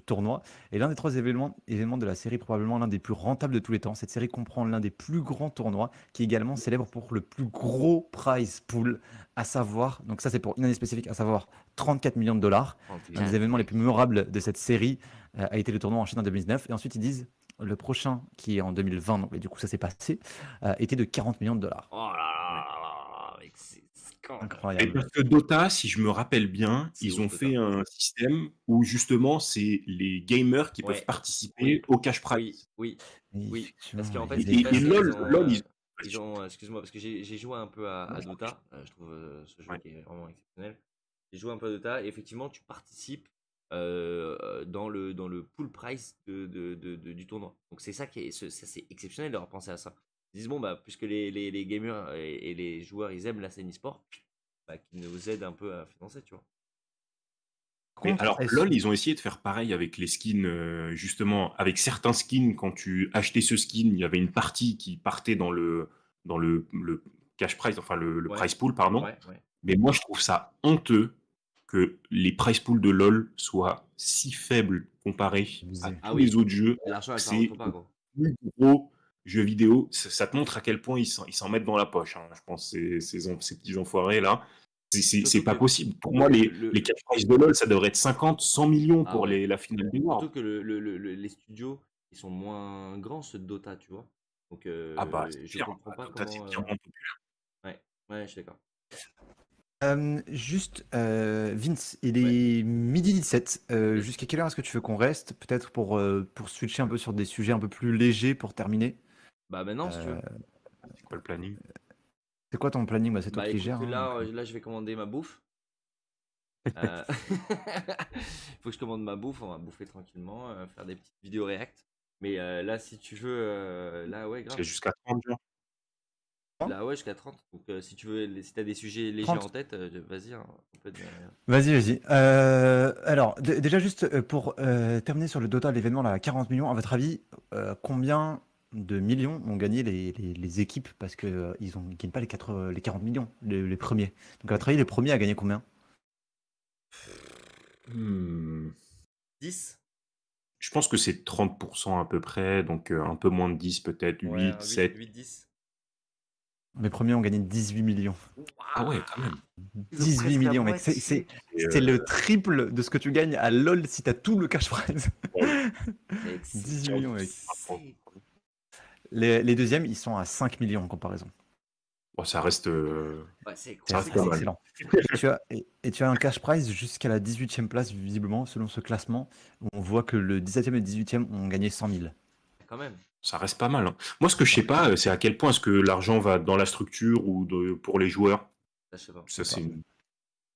tournoi, est l'un des 3 événements de la série, probablement l'un des plus rentables de tous les temps. Cette série comprend l'un des plus grands tournois, qui est également célèbre pour le plus gros prize pool, à savoir, donc ça c'est pour une année spécifique, à savoir 34 millions de dollars. L'un des 34, événements les mec. plus mémorables de cette série a été le tournoi en Chine en 2019. Et ensuite ils disent le prochain, qui est en 2020, donc, et du coup ça s'est passé, était de 40 millions de dollars. Oh là là là là là, mec, c'est scandaleux. Et Incroyable. parce que Dota, si je me rappelle bien, C'est ils ouf, ont Dota. fait un système où justement c'est les gamers qui peuvent Ouais. participer au cash prize. Oui. Parce Effectivement, qu'en fait, ils ce qui se Et passe, c'est qu'ils LOL, ont, ils... ils ont, excuse-moi, parce que j'ai joué un peu à Dota. Je trouve ce jeu Ouais. qui est vraiment exceptionnel. J'ai joué un peu à Dota et effectivement, tu participes dans le pool prize du tournoi. Donc c'est ça ça, c'est exceptionnel d'avoir pensé à ça. Ils disent bon bah puisque les gamers et les joueurs ils aiment la scène e-sport, bah, qu'ils nous aident un peu à financer, tu vois. Mais Contre, alors, est-ce- LOL, ils ont essayé de faire pareil avec les skins, justement, avec certains skins, quand tu achetais ce skin, il y avait une partie qui partait dans le cash prize, enfin le Ouais. prize pool, pardon. Ouais. Mais moi, je trouve ça honteux que les prize pools de LOL soient si faibles comparés à Abusé. Ah tous oui. les autres jeux. L'argent elle C'est part pas gros. le plus gros jeu vidéo. Ça te montre à quel point ils s'en mettent dans la poche, hein. Je pense ces petits enfoirés-là. C'est Surtout pas que possible. Pour moi, les cash prize de LoL, ça devrait être 50, 100 millions Ah pour ouais. la finale du Surtout World. que les studios, ils sont moins grands ceux de Dota, tu vois. Donc Ah bah, c'est je clair. comprends pas Dota, c'est comment. bien moins populaire. Ouais, je suis d'accord. Juste, Vince, il Ouais. est midi 17. Yes. Jusqu'à quelle heure est-ce que tu veux qu'on reste? Peut-être pour switcher un peu sur des sujets un peu plus légers pour terminer. Bah maintenant, si tu veux. C'est quoi le planning? C'est quoi ton planning? Bah, c'est toi Bah qui écoute, gères, hein, là, donc, là, je vais commander ma bouffe. Faut que je commande ma bouffe, on va bouffer tranquillement, faire des petites vidéos react. Mais là, si tu veux, là, ouais, grave. C'est jusqu'à 30 jours. Là, ouais, jusqu'à 30. Donc si tu veux, si t'as des sujets légers 30. en tête, vas-y, hein, on peut. Vas-y. Alors, déjà juste pour terminer sur le Dota, l'événement là, à 40 millions, à votre avis, combien de millions ont gagné les équipes? Parce que ils gagnent pas les 40 millions, les premiers. Donc à votre avis, les premiers à gagner combien? 10. Je pense que c'est 30% à peu près, donc un peu moins de 10 peut-être, Ouais, 8, 7. 8-10. Les premiers ont gagné 18 millions. Ah ouais, quand même. Ils ont 18 presque la millions, mec. moitié. C'est le triple de ce que tu gagnes à LoL si t'as tout le cash prize. Mec, c'est 18 millions, mec. abusé. Les deuxièmes, ils sont à 5 millions en comparaison. Bon, ça reste. Ouais, c'est Ça reste pas mal. excellent. Et tu as un cash prize jusqu'à la 18e place, visiblement, selon ce classement, où on voit que le 17e et le 18e ont gagné 100 000. Quand même. Ça reste pas mal, hein. Moi, ce que je sais pas, c'est à quel point est-ce que l'argent va dans la structure ou pour les joueurs. Ça, je sais pas. Ça, Je sais c'est.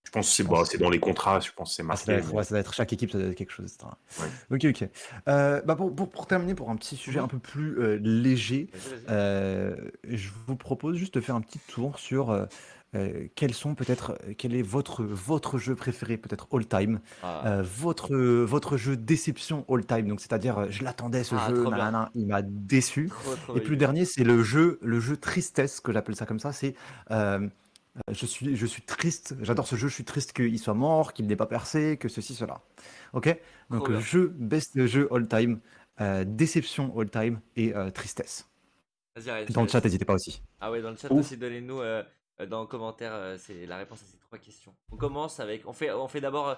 Je pense que Je pense c'est dans les contrats, je pense que c'est Ah, ça marqué. doit être, ça doit être chaque équipe, ça doit être quelque chose, etc. Ouais. Ok. Bah pour terminer, pour un petit sujet un peu plus léger, Vas-y. je vous propose juste de faire un petit tour sur quel est votre jeu préféré, peut-être all time, Ah, votre jeu déception all time, donc c'est-à-dire je l'attendais ce jeu, trop bien. nanana, il m'a déçu. Trop Et puis le dernier, c'est le jeu tristesse, que j'appelle ça comme ça, c'est je suis triste, j'adore ce jeu, je suis triste qu'il soit mort, qu'il n'ait pas percé, que ceci, cela. Ok? Donc bien. best jeu all time, déception all time et tristesse. Vas-y, Ryan, Dans le chat, n'hésitez pas aussi. Ah ouais, dans le chat Ouf. aussi, donnez-nous dans les commentaires c'est la réponse à ces 3 questions. On commence avec. On fait d'abord.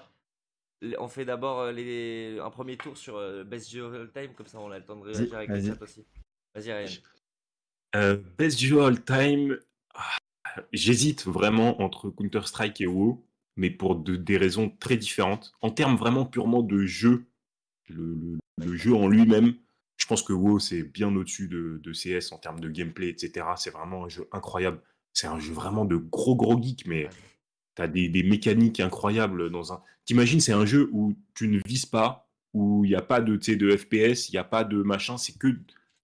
Un premier tour sur Best Jeu All Time, comme ça on a le temps de réagir avec le Vas-y. chat aussi. Vas-y, Ryan. Best jeu all time. J'hésite vraiment entre Counter-Strike et WoW, mais pour des raisons très différentes. En termes vraiment purement de jeu, le jeu en lui-même, je pense que WoW, c'est bien au-dessus de CS en termes de gameplay, etc. C'est vraiment un jeu incroyable. C'est un jeu vraiment de gros geek, mais t'as des mécaniques incroyables dans un. T'imagines, c'est un jeu où tu ne vises pas, où il n'y a pas de, tu sais, de FPS, il n'y a pas de machin, c'est que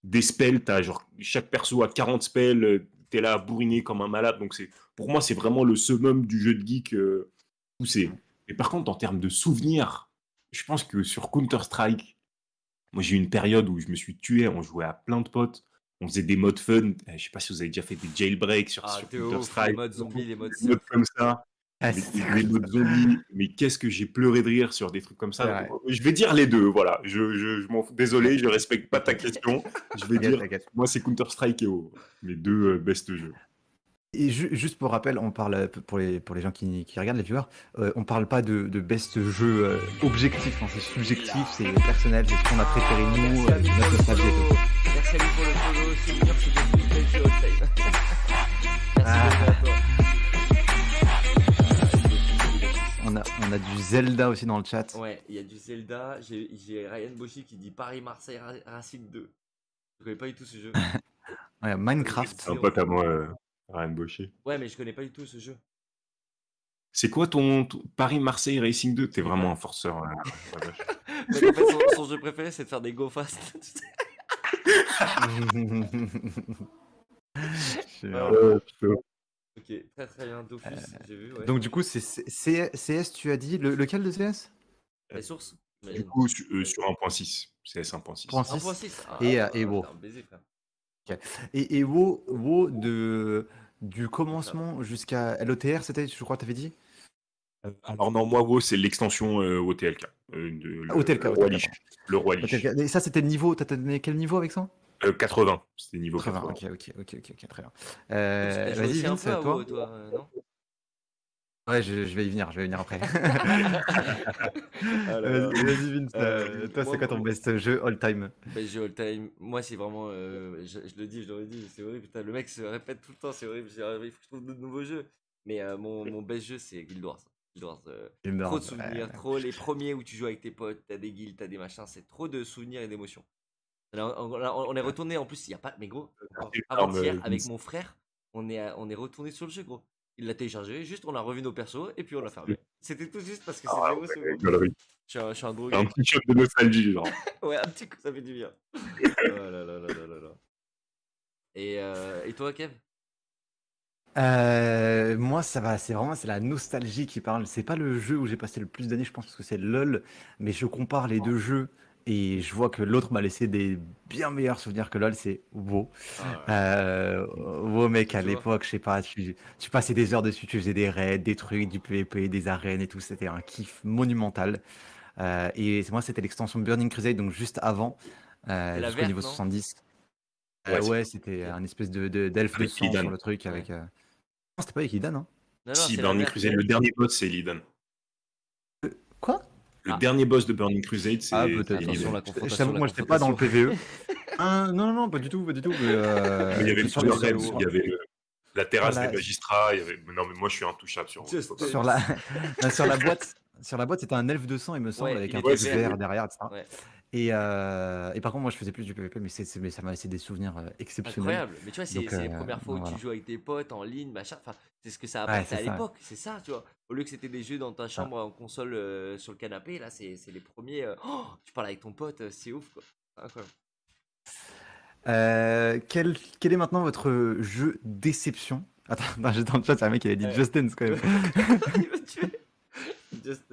des spells. Genre, chaque perso a 40 spells, t'es là à bourriner comme un malade. Donc, pour moi, c'est vraiment le summum du jeu de geek poussé. Mais par contre, en termes de souvenirs, je pense que sur Counter-Strike, moi, j'ai eu une période où je me suis tué, on jouait à plein de potes, on faisait des modes fun. Je sais pas si vous avez déjà fait des jailbreaks sur De ouf, les Counter-Strike, modes zombies, les modes des modes surf. comme ça, Ah, les modes zombies. Mais qu'est-ce que j'ai pleuré de rire sur des trucs comme C'est ça. vrai. Je vais dire les deux, voilà. Je m'en fous. Désolé, je respecte pas ta question. Je vais dire, T'inquiète. moi, c'est Counter-Strike et WoW, mes deux best jeux. Et juste pour rappel, on parle pour les gens qui regardent, les viewers, on parle pas de best jeu objectif, hein, c'est subjectif, c'est personnel, c'est ce qu'on a préféré nous, Merci à lui notre pour le nostalgie et follow. tout. Merci à lui pour le follow. Souvenir, c'est devenu bel jeu all time. Merci beaucoup à toi. On a du Zelda aussi dans le chat. Ouais, il y a du Zelda. J'ai Ryan Boshi qui dit Paris-Marseille Racing 2. Je connais pas du tout ce jeu. Ouais, Minecraft. C'est un pote à moi, Ryan Bosché. Ouais, mais je connais pas du tout ce jeu. C'est quoi ton Paris-Marseille Racing 2? T'es connais vraiment pas. un forceur. Mec, en fait, son jeu préféré, c'est de faire des go fast. Putain. Ok, très très bien. Dofus, j'ai vu. Ouais. Donc du coup, c'est CS, tu as dit, lequel de CS? Les sources. Du coup, sur 1.6, CS 1.6. 1.6. 1.6. Et WoW. Un baiser, frère. Et WoW du commencement jusqu'à LOTR, c'était, je crois, t'avais dit? Alors non, moi, WoW, c'est l'extension OTLK. OTLK, le Roi Lich. Le Roi Lich. OTLK. Et ça, c'était le niveau, t'as donné quel niveau avec ça? 80, c'était niveau 80. 80. Ok, très bien. Tu Vas-y, joué un Vince, peu à toi. WoW, toi, non? Ouais, je vais y venir après. Ah là là. Vas-y, Vince, toi, c'est quoi ton best jeu all time? Best jeu all time. Moi, c'est vraiment. Je le dis, je l'aurais dit, c'est horrible. Putain, le mec se répète tout le temps, c'est horrible. Il faut que je trouve de nouveaux jeux. Mais mon best jeu, c'est Guild Wars. Guild Wars, trop de souvenirs, trop les premiers où tu joues avec tes potes, t'as des guilds, t'as des machins, c'est trop de souvenirs et d'émotions. On est retourné en plus, il y a pas. Mais gros, avant-hier, avec mon frère, on est retourné sur le jeu, gros. Il l'a téléchargé, juste on a revu nos persos et puis on l'a fermé. C'était tout juste parce que c'est des émotions. Je suis un drogué. Un petit choc de nostalgie, genre. Ouais, un petit coup, ça fait du bien. Oh là là là là là là. Et toi, Kev? Moi, ça va, c'est la nostalgie qui parle. C'est pas le jeu où j'ai passé le plus d'années, je pense, parce que c'est LOL, mais je compare les deux jeux et je vois que l'autre m'a laissé des bien meilleurs souvenirs que LOL, c'est WoW. WoW, mec, à Tu vois. l'époque, je sais pas, tu passais des heures dessus, tu faisais des raids, des trucs, du PvP, des arènes et tout, c'était un kiff monumental. Et moi, c'était l'extension Burning Crusade, donc juste avant, la jusqu'au verte, niveau non 70. Ouais, Ouais, c'était un espèce d'elfe de Avec sang Illidan. sur le truc avec. Non, c'était pas avec Illidan, hein. Non, Si, c'est la Burning verte. Crusade, le dernier boss, c'est Illidan. Quoi? Le dernier boss de Burning Crusade, c'est peut-être. Attention, Illidan. la Je confrontation. t'avoue, moi, j'étais pas dans le PvE. Non, pas du tout. Mais, Mais il y avait sur plusieurs les- raids. Il y avait la terrasse Voilà. des magistrats. Non, mais moi, je suis intouchable sur Just- WoW. sur la non, sur la boîte. Sur la boîte, c'était un elfe de sang, il me semble, Ouais, avec il un était truc vert. vert derrière, etc. Ouais. Et par contre, moi, je faisais plus du PvP, mais ça m'a laissé des souvenirs exceptionnels. Incroyable. Mais tu vois, c'est Donc, les premières fois où voilà. tu joues avec tes potes en ligne, machin. Enfin, c'est ce que ça Ouais, apportait c'est à ça. l'époque. C'est ça, tu vois. Au lieu que c'était des jeux dans ta chambre en console sur le canapé, là, c'est les premiers. Tu parles avec ton pote, c'est ouf, quoi. Incroyable. Quel est maintenant votre jeu déception? Attends, j'ai dans le chat, c'est un mec qui a dit Ouais. Just Dance quand même. Il va tuer. Just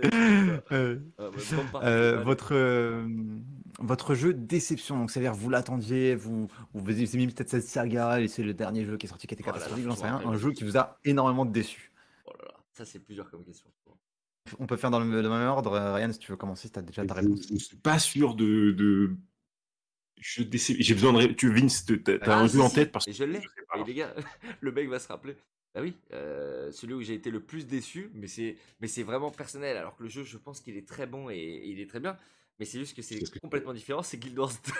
Votre jeu déception, donc c'est-à-dire vous l'attendiez, vous avez mis peut-être cette saga et c'est le dernier jeu qui est sorti qui était Oh là là, catastrophique, j'en sais je me rien, rappelle. un jeu qui vous a énormément déçu. Oh là là, ça c'est plusieurs comme question. On peut faire dans le même ordre, Ryan, si tu veux commencer, si tu as déjà ta réponse. Je suis pas sûr de... J'ai besoin de... Vince, t'as un jeu en tête parce que Et je l'ai. sais pas. Et les gars, le mec va se rappeler. Bah oui, celui où j'ai été le plus déçu, mais c'est vraiment personnel. Alors que le jeu, je pense qu'il est très bon et il est très bien. Mais c'est juste que c'est complètement différent. C'est Guild Wars 2.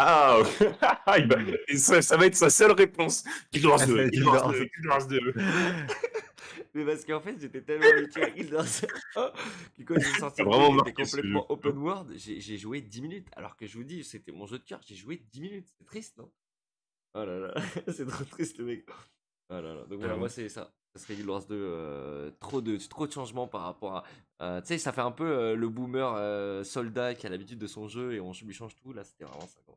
Ah, ok. Et ça va être sa seule réponse. Guild Wars 2. Guild Wars 2. Mais parce qu'en fait, j'étais tellement habitué à Guild Wars 1 que quand j'ai sorti le vraiment jeu qui était marqué ce complètement jeu. open world, j'ai joué 10 minutes. Alors que je vous dis, c'était mon jeu de cœur. J'ai joué 10 minutes. C'est triste, non? Oh là là, c'est trop triste le mec. Oh là là. Donc voilà, moi c'est ça. Ça serait Guild Wars 2. Trop de changements par rapport à. Tu sais, ça fait un peu le boomer soldat qui a l'habitude de son jeu et on lui change tout. Là, c'était vraiment ça, quoi.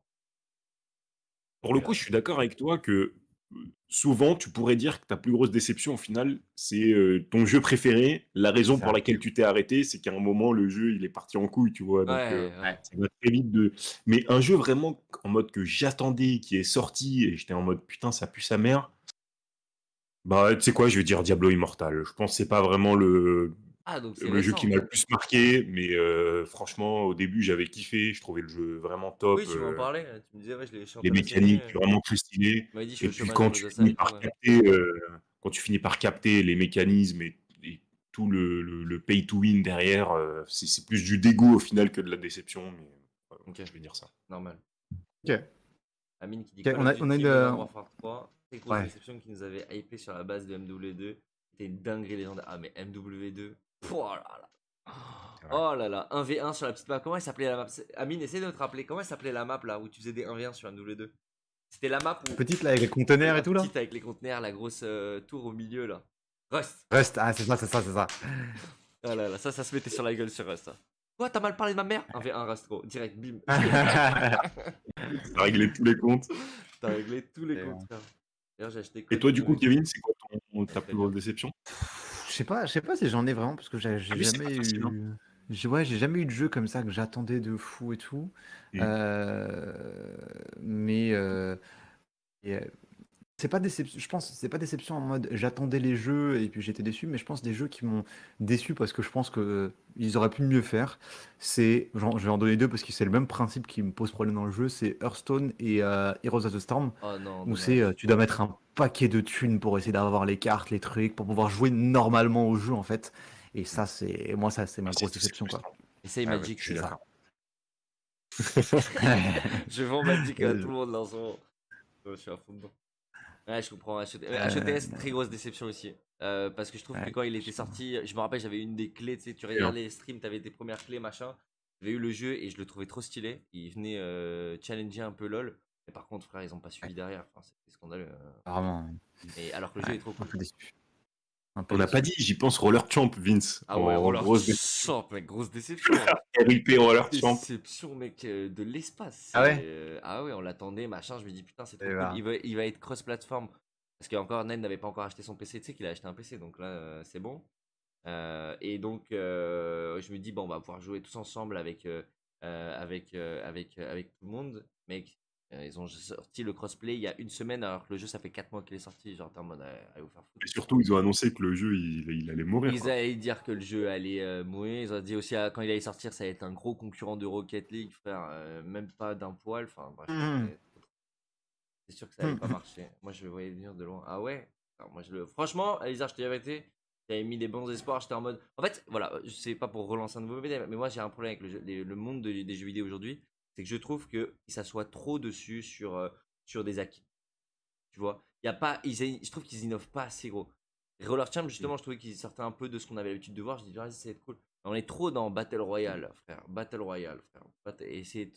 Pour le coup, je suis d'accord avec toi que souvent, tu pourrais dire que ta plus grosse déception, au final, c'est ton jeu préféré. La raison pour Ça. laquelle tu t'es arrêté, c'est qu'à un moment, le jeu, il est parti en couille, tu vois. Donc, Ouais, ouais. ça va très vite de. Mais un jeu vraiment en mode que j'attendais, qui est sorti, et j'étais en mode putain, ça pue sa mère. Bah, tu sais quoi, je vais dire Diablo Immortal. Je pense que c'est pas vraiment Ah, donc c'est le jeu qui récent. m'a le plus marqué, mais franchement, au début, j'avais kiffé. Je trouvais le jeu vraiment Oui, top. tu m'en parlais. Tu me disais, ouais, je suis en Les train d'essayer. mécaniques vraiment très stylées. Tu m'avais dit, je suis Et au puis chômage à cause de ça et tout. Ouais. quand tu finis par capter les mécanismes et tout le pay to win derrière, c'est plus du dégoût au final que de la déception. Mais Ok, je vais dire ça. normal. Ok. Amine qui dit Ok, Call on of a Duty une. Modern Warfare 3. Très grosse Ouais. déception qui nous avait hypé sur la base de MW2. C'était une dinguerie légendaire. Ah, mais MW2. Oh là là. Oh là là. 1v1 sur la petite map. Comment elle s'appelait la map? Amine, essaie de te rappeler. Comment elle s'appelait la map là où tu faisais des 1v1 sur MW2? C'était la map où. Petite là avec les conteneurs La et tout là. petite avec les conteneurs, la grosse tour au milieu là. Rust. Rust, ah c'est ça, c'est ça, c'est ça. Ah là là, ça se mettait sur la gueule sur Rust. Ça. Quoi, t'as mal parlé de ma mère? 1v1 Rust, gros. Direct, bim. Ça a réglé tous les comptes. T'as réglé tous les Et, comptes, frère. D'ailleurs, j'ai acheté Et Code toi, du coup, W2. Kevin, c'est quoi ta Très plus bien. grosse déception? Je sais pas si j'en ai vraiment parce que j'ai Lui, c'est pas jamais facile. Hein. eu. Ouais, j'ai jamais eu de jeu comme ça que j'attendais de fou et tout. Mm. Mais et, c'est pas déception. Je pense c'est pas déception en mode j'attendais les jeux et puis j'étais déçu, mais je pense des jeux qui m'ont déçu parce que je pense que ils auraient pu mieux faire. Je vais en donner deux parce que c'est le même principe qui me pose problème dans le jeu. C'est Hearthstone et Heroes of the Storm. Oh non, Où c'est dommage. tu dois mettre un paquet de thunes pour essayer d'avoir les cartes, les trucs, pour pouvoir jouer normalement au jeu en fait. Et ça, c'est ma grosse C'est déception quoi. frustrant. Essaye Ah ouais, Magic, je suis c'est ça. d'accord. Je vends Magic à tout Euh, le monde là en ce moment. Ouais, je suis à fond dedans. Ouais, je comprends. euh, HETS, très grosse déception aussi. Parce que je trouve que ouais, quand il était sorti, je me rappelle, j'avais une des clés, tu sais, tu regardais les streams, t'avais tes premières clés, machin. J'avais eu le jeu et je le trouvais trop stylé. Il venait challenger un peu LoL. Mais par contre, frère, ils ont pas suivi derrière. Enfin, c'était scandaleux. Vraiment, Et alors que le jeu ouais, est trop un cool. peu déçu. Un peu On n'a pas déçu. dit, j'y pense Roller Champ, Vince. Ah ouais, En Roller grosse déception. Champ, mec, grosse déception. RIP Roller Champ. Déception, mec, de l'espace. Ah ouais? Ah ouais, on l'attendait, machin. Je me dis, putain, c'est trop Et cool. bah, Il va être cross-platform. Parce qu'encore, Ned n'avait pas encore acheté son PC. Tu sais qu'il a acheté un PC, donc là, c'est bon. Et donc, je me dis, bon, on va pouvoir jouer tous ensemble avec tout le monde. Mec, ils ont sorti le crossplay il y a une semaine, alors que le jeu, ça fait 4 mois qu'il est sorti. Genre, t'es en mode, allez vous faire foutre. Et surtout, ils ont annoncé que le jeu, il allait mourir. Ils Quoi. allaient dire que le jeu allait mourir. Ils ont dit aussi, quand il allait sortir, ça allait être un gros concurrent de Rocket League, frère. Même pas d'un poil. Enfin, bref, c'est sûr que ça allait pas marcher. Moi, je le voyais venir de loin. Ah ouais? Alors, moi, franchement, Elisa, je te dis la vérité, j'avais mis des bons espoirs. J'étais en mode. En fait, voilà, je sais pas pour relancer un nouveau média, mais moi, j'ai un problème avec le monde des jeux vidéo aujourd'hui. C'est que je trouve qu'il s'assoit trop dessus sur des acquis. Tu vois? Y a pas, je trouve qu'ils innovent pas assez, gros. Roller Champ, justement, je trouvais qu'ils sortaient un peu de ce qu'on avait l'habitude de voir. Je dis, vas-y, c'est cool. On est trop dans Battle Royale, frère. Battle Royale, frère. Et il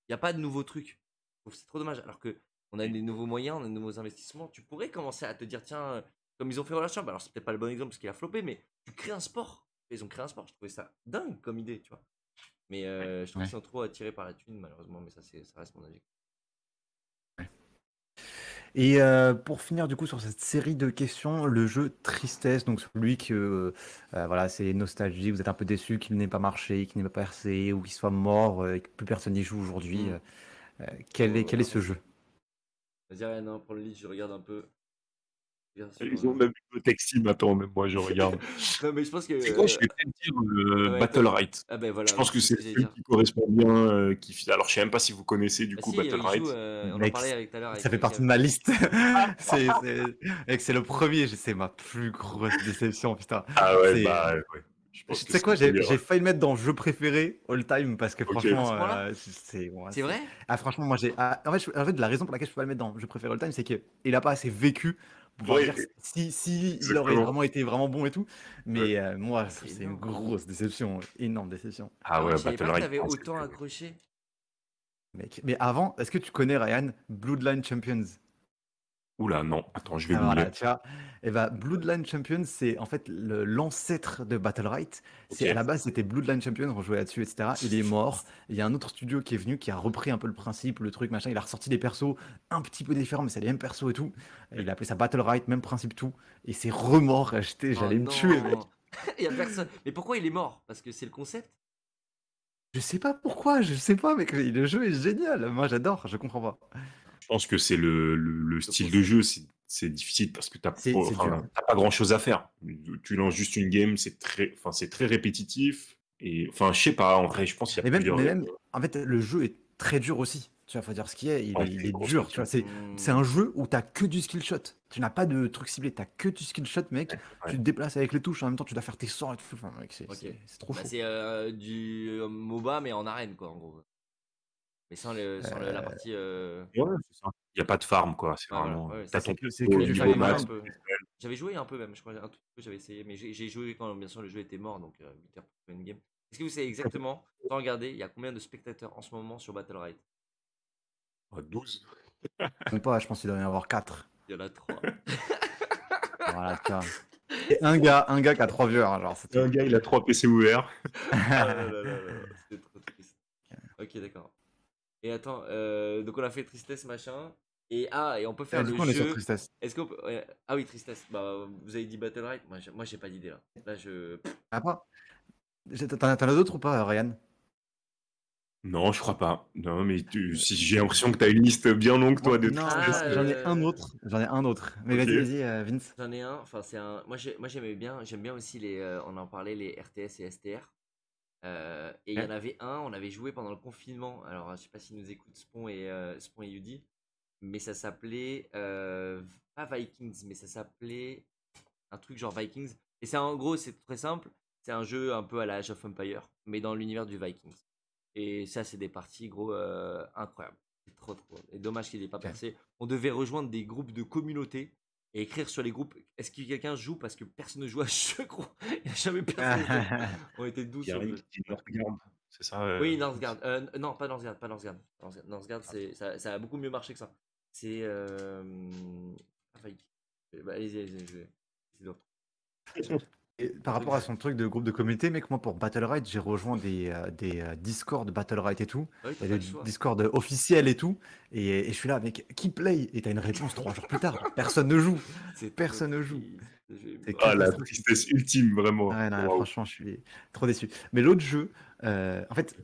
n'y a pas de nouveaux trucs. Je trouve que c'est trop dommage. Alors que on a des nouveaux moyens, on a des nouveaux investissements. Tu pourrais commencer à te dire, tiens, comme ils ont fait Roller Champ, alors c'est peut-être pas le bon exemple parce qu'il a floppé, mais tu crées un sport. Ils ont créé un sport. Je trouvais ça dingue comme idée, tu vois. Mais je trouve ouais. qu'ils sont trop attirés par la thune, malheureusement. Mais ça reste mon avis. Et pour finir du coup sur cette série de questions, le jeu Tristesse, donc celui que voilà, c'est nostalgie, vous êtes un peu déçu qu'il n'ait pas marché, qu'il n'ait pas percé ou qu'il soit mort et que plus personne n'y joue aujourd'hui. Quel est ce jeu? Vas-y, rien, non, pour le lead, je regarde un peu. Regarde sur, Ils ont même eu le Texi maintenant, même moi, je regarde. Non, mais je pense que. C'est quoi? Je vais peut-être dire ouais, Battle Right. Ah ben voilà, Je pense que c'est ce que j'allais celui dire. qui correspond bien. Alors, je sais même pas si vous connaissez du Bah coup si, Battle il Right. joue, on en Mec, parlait avec tout à l'heure. ça fait partie de ma liste. C'est le premier, c'est ma plus grosse déception, putain. Ah ouais, C'est, bah ouais. Je pense Tu que sais c'est quoi, le meilleur. j'ai failli le mettre dans jeu préféré all time parce que Ok. franchement, À ce point-là c'est C'est vrai? ah franchement moi j'ai en fait la raison pour laquelle je peux pas le mettre dans jeu préféré all time c'est qu'il a pas assez vécu pour pouvoir Ouais, dire si il aurait exactement. vraiment été vraiment bon et tout, mais moi C'est c'est une énorme. grosse déception, énorme déception, Ah Ah ouais, ouais, je savais Battle pas que Right. t'avais ah, autant c'est- accroché. mec. Mais avant, est-ce que tu connais Ryan Bloodline Champions? Oula, non, attends, je vais Ah voilà, googler. tu vois? Et bah, Bloodline Champion, c'est en fait l'ancêtre de Battlerite. Ok. C'est à la base, c'était Bloodline Champion, on jouait là-dessus, etc. Il est mort. Il y a un autre studio qui est venu, qui a repris un peu le principe, le truc, machin. Il a ressorti des persos un petit peu différents, mais c'est les mêmes persos et tout. Et il a appelé ça Battlerite, même principe, tout. Et c'est remort. Oh J'allais me tuer, mec. non! Il y a personne. Mais pourquoi il est mort? Parce que c'est le concept? Je sais pas pourquoi, je sais pas, mec. Le jeu est génial. Moi, j'adore, je comprends pas. Je pense que c'est le style de concept. jeu, c'est difficile parce que C'est dur. t'as pas grand-chose à faire. Tu lances juste une game, c'est très répétitif. Et enfin, je sais pas, en vrai, je pense qu'il y a plusieurs Mais raisons. même, en fait, le jeu est très dur aussi. Tu vois, faut dire ce qu'il est. Ouais, c'est Il une est grosse dur. Tu vois, question. c'est un jeu où t'as que du skill shot. Tu n'as pas de truc ciblé. T'as que du skill shot, mec. Ouais. Tu te déplaces avec les touches. En même temps, tu dois faire tes sorts et tout. Enfin, mec, Ok. c'est trop Bah, chaud. c'est du MOBA, mais en arène, quoi, en gros. Mais la partie. Ouais, c'est ça. Il n'y a pas de farm, quoi. C'est Ouais, voilà. vraiment. Ouais, T'as c'est ton C'est perso que J'avais du joué niveau un max. farming. peu. J'avais joué un peu même, je crois, un tout petit peu, j'avais essayé, mais j'ai joué quand, bien sûr, le jeu était mort, donc 8 heures pour faire une game. Est-ce que vous savez exactement, sans regarder, il y a combien de spectateurs en ce moment sur Battlerite? 12. Même pas, je pense qu'il doit y en avoir 4. Il y en a 3. Voilà, tu vois. Et un gars qui a 3 viewers, genre, c'est Un tout. gars, il a 3 PC ouverts. Ah là là là là, c'est trop triste. Ok, d'accord. Et attends, donc on a fait tristesse, machin. Et on peut faire Du le coup, on est sur jeu. tristesse. Est-ce qu'on peut. Ouais. Ah oui, tristesse. Bah, vous avez dit Battlerite. Moi, j'ai pas d'idée là. Là, je. Ah, pas. T'en as d'autres ou pas, Ryan? Non, je crois pas. Non, mais si j'ai l'impression que t'as une liste bien longue, toi, de Non, tristesse. j'en ai un autre. J'en ai un autre. Mais Ok. vas-y, Vince. J'en ai un. Enfin, c'est un. Moi, j'aime bien aussi les. On en parlait, les RTS et STR. Et il y en Ouais. avait un, on avait joué pendant le confinement. Alors, je sais pas s'ils nous écoutent, Spon et Yudi. Mais ça s'appelait. Pas Vikings, mais ça s'appelait un truc genre Vikings. Et c'est en gros, c'est très simple. C'est un jeu un peu à la Age of Empire, mais dans l'univers du Vikings. Et ça, c'est des parties, gros, incroyables. C'est trop, trop. Et dommage qu'il n'ait pas Ok. percé. On devait rejoindre des groupes de communautés et écrire sur les groupes. Est-ce que quelqu'un joue? Parce que personne ne joue à ce jeu, gros. Il n'y a jamais personne. On était 12 Il y a sur le rien jeu. qui dit Northgard. C'est ça. Oui, Northgard. Non, pas Northgard, pas Northgard. Northgard, ça a beaucoup mieux marché que ça. C'est. Ah, Vikings. Bah, allez-y, je vais essayer de retrouver. Et par rapport à son truc de groupe de communauté, mec, moi pour Battlerite, j'ai rejoint des Discord Battlerite et tout, Ah oui, t'as et pas le le choix. Discord officiel et tout, et je suis là, mec, qui play? Et t'as une réponse 3 jours plus tard, personne ne joue, C'est trop personne ne joue, triste. c'est Ah, la catastrophique. tristesse ultime, vraiment. Ouais, non, Waouh. franchement, je suis trop déçu. Mais l'autre jeu, en fait,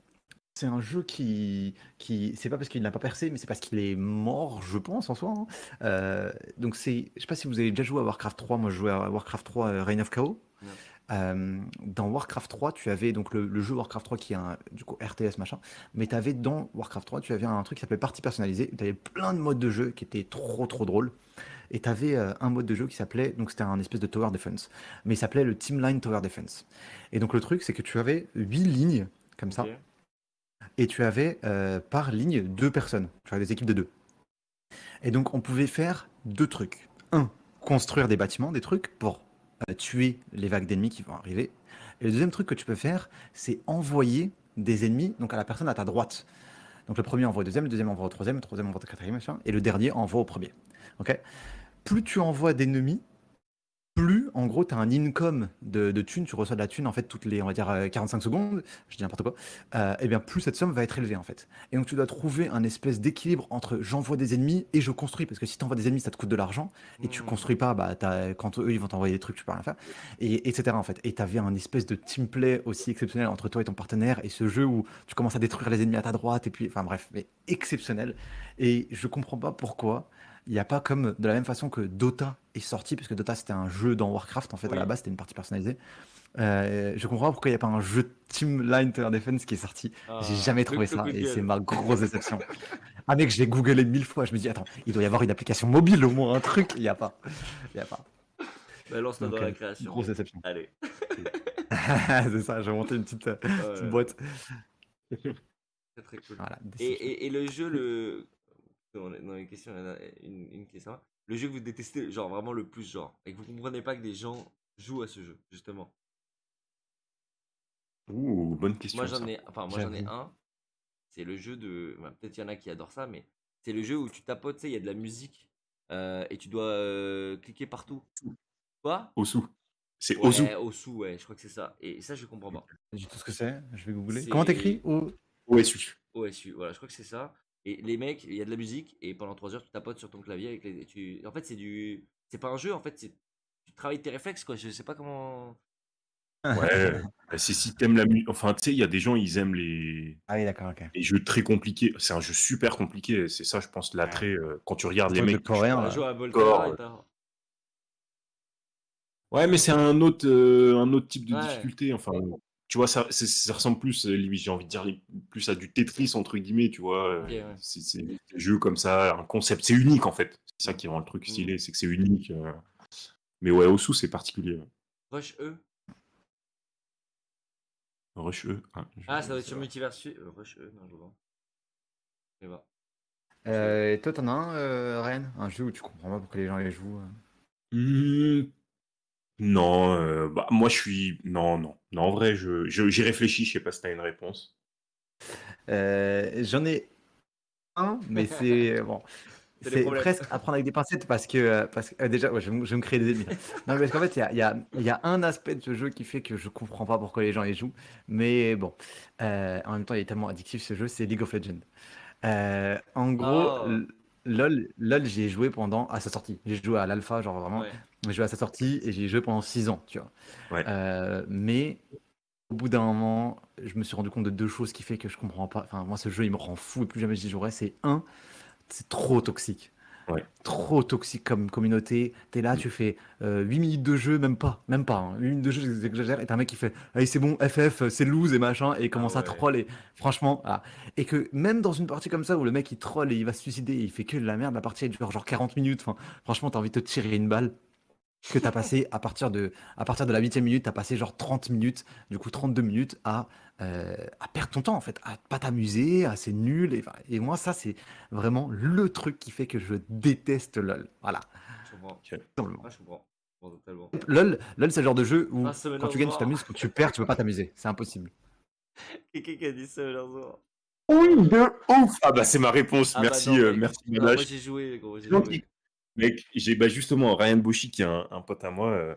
c'est un jeu c'est pas parce qu'il n'a pas percé, mais c'est parce qu'il est mort, je pense, en soi, hein. Donc je sais pas si vous avez déjà joué à Warcraft 3, moi je jouais à Warcraft 3 Reign of Chaos. Non. Dans Warcraft 3, tu avais donc le jeu Warcraft 3 qui est un du coup RTS machin, mais tu avais dans Warcraft 3, tu avais un truc qui s'appelait partie personnalisée. Tu avais plein de modes de jeu qui étaient trop trop drôles. Et tu avais un mode de jeu qui s'appelait, donc c'était un espèce de Tower Defense, mais il s'appelait le Team Line Tower Defense. Et donc le truc, c'est que tu avais 8 lignes comme Ok. ça, et tu avais par ligne 2 personnes. Tu avais des équipes de 2. Et donc on pouvait faire 2 trucs. Un, construire des bâtiments, des trucs pour tuer les vagues d'ennemis qui vont arriver. Et le deuxième truc que tu peux faire, c'est envoyer des ennemis donc à la personne à ta droite. Donc le premier envoie au deuxième, le deuxième envoie au troisième, le troisième envoie au quatrième, machin, et le dernier envoie au premier. Ok. Plus tu envoies d'ennemis, plus, en gros, tu as un income de thunes, tu reçois de la thune, en fait, toutes les, on va dire, 45 secondes, je dis n'importe quoi, et bien, plus cette somme va être élevée, en fait. Et donc, tu dois trouver un espèce d'équilibre entre j'envoie des ennemis et je construis, parce que si tu envoies des ennemis, ça te coûte de l'argent, et tu construis pas, bah, quand eux, ils vont t'envoyer des trucs, tu peux rien faire, et etc., en fait. Et tu avais un espèce de team play aussi exceptionnel entre toi et ton partenaire, et ce jeu où tu commences à détruire les ennemis à ta droite, et puis, enfin, bref, mais exceptionnel. Et je comprends pas pourquoi il n'y a pas comme de la même façon que Dota est sorti, puisque Dota c'était un jeu dans Warcraft, en fait, à la Oui. base c'était une partie personnalisée. Je comprends pas pourquoi il n'y a pas un jeu Team Line Tower Defense qui est sorti. J'ai Ah, jamais le trouvé coup ça de et c'est gueule. ma grosse déception. Ah mec, je l'ai googlé 1000 fois. Je me dis, attends, il doit y avoir une application mobile au moins, un truc. Il n'y a pas. Il y a pas. Bah, lance-toi dans Donc, la création. grosse déception. Allez. C'est ça, j'ai monté une petite boîte. Très très cool. Voilà, Et, déception. et, et le jeu, dans les questions, il y en a une question. Le jeu que vous détestez, genre vraiment le plus, genre, et que vous comprenez pas que des gens jouent à ce jeu, justement. Ouh, bonne Moi question, j'en ça. ai, enfin moi j'en ai J'avoue. un. C'est le jeu de, bah, peut-être il y en a qui adorent ça, mais c'est le jeu où tu tapotes, tu sais, il y a de la musique Et tu dois cliquer partout. Quoi? Osu. C'est Osu. Ouais, Osu, ouais, je crois que c'est ça. Et ça, je comprends pas. Dis tout ce que c'est, je vais googler. Comment C'est t'écris Osu. OSU, voilà, je crois que c'est ça. Et les mecs, il y a de la musique, et pendant 3 heures, tu tapotes sur ton clavier avec les. En fait, c'est pas un jeu, en fait, tu travailles tes réflexes, quoi. Je sais pas comment. Ouais. Bah, c'est si t'aimes la musique. Enfin, tu sais, il y a des gens, ils aiment Ah oui, d'accord, ok. les jeux très compliqués. C'est un jeu super compliqué. C'est ça, je pense, l'attrait. Quand tu regardes les Truc de mecs qui coréen, On a là. joué à jouent Volterra et t'as. Ouais, mais c'est un autre type de Ouais, difficulté. Enfin, tu vois, ça ressemble plus, limite, j'ai envie de dire, plus à du Tetris, entre guillemets, tu vois. ok, ouais. C'est des jeux comme ça, un concept. C'est unique, en fait. C'est ça qui rend le truc Mm. stylé, c'est que c'est unique. Mais ouais, Osu, c'est particulier. Rush E. Rush E. Ah, ça doit être sur Multiverse. Rush E, non, je vois. Et va. Et toi, t'en as un, Ryan? Un jeu où tu comprends pas pourquoi les gens les jouent? Non, bah, moi, je suis. Non, non. Non, en vrai, j'y réfléchis, je sais pas si t'as une réponse. J'en ai un, mais c'est bon. C'est des C'est problèmes. presque à prendre avec des pincettes parce que déjà, ouais, je vais me créer des ennemis là. Non, mais parce qu'en fait, il y a un aspect de ce jeu qui fait que je comprends pas pourquoi les gens y jouent. Mais bon, en même temps, il est tellement addictif ce jeu, c'est League of Legends. En gros, Oh, LOL, j'y ai joué à sa sortie. J'ai joué à l'alpha, genre vraiment. ouais. J'ai joué à sa sortie et j'y ai joué pendant 6 ans, tu vois. Ouais. Mais au bout d'un moment, je me suis rendu compte de deux choses qui fait que je comprends pas. Enfin, moi, ce jeu, il me rend fou et plus jamais j'y jouerai. C'est un, c'est trop toxique. Ouais. Trop toxique comme communauté. T'es là, tu fais 8 minutes de jeu, même pas. 8 minutes de jeu, j'exagère. Et t'as un mec qui fait allez, c'est bon, FF, c'est loose et machin. Et il Ah commence à ouais. troll. Et franchement, voilà. Et que même dans une partie comme ça où le mec il troll et il va se suicider, et il fait que de la merde, la partie elle dure genre 40 minutes. Enfin, franchement, t'as envie de te tirer une balle que tu as passé à partir de la 8e minute, tu as passé genre 30 minutes, du coup 32 minutes à perdre ton temps en fait, à pas t'amuser, à c'est nul. Et moi, ça, c'est vraiment le truc qui fait que je déteste LOL. Voilà, Je comprends. Ok. simplement. Ah, je comprends. Je comprends totalement. LOL, c'est le genre de jeu Ah, où quand Summoner's tu gagnes, tu War. t'amuses, quand tu perds, tu peux pas t'amuser. C'est impossible. Quelqu'un qui a dit Summoner's War. Oui, de ouf! Ah bah c'est ma réponse. Ah bah Merci, non, mec. merci Non, moi Madash. j'ai joué, gros, j'ai Gentil. joué. Mec, j'ai bah, justement Ryan Boshi qui est un pote à moi,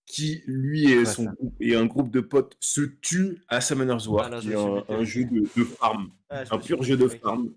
qui lui et Quoi son ça? groupe et un groupe de potes se tuent à Summoner's Ah War, non, je qui me est suis un buté. jeu de farm, Ah, je un me suis pur jeu buté, de mec. farm.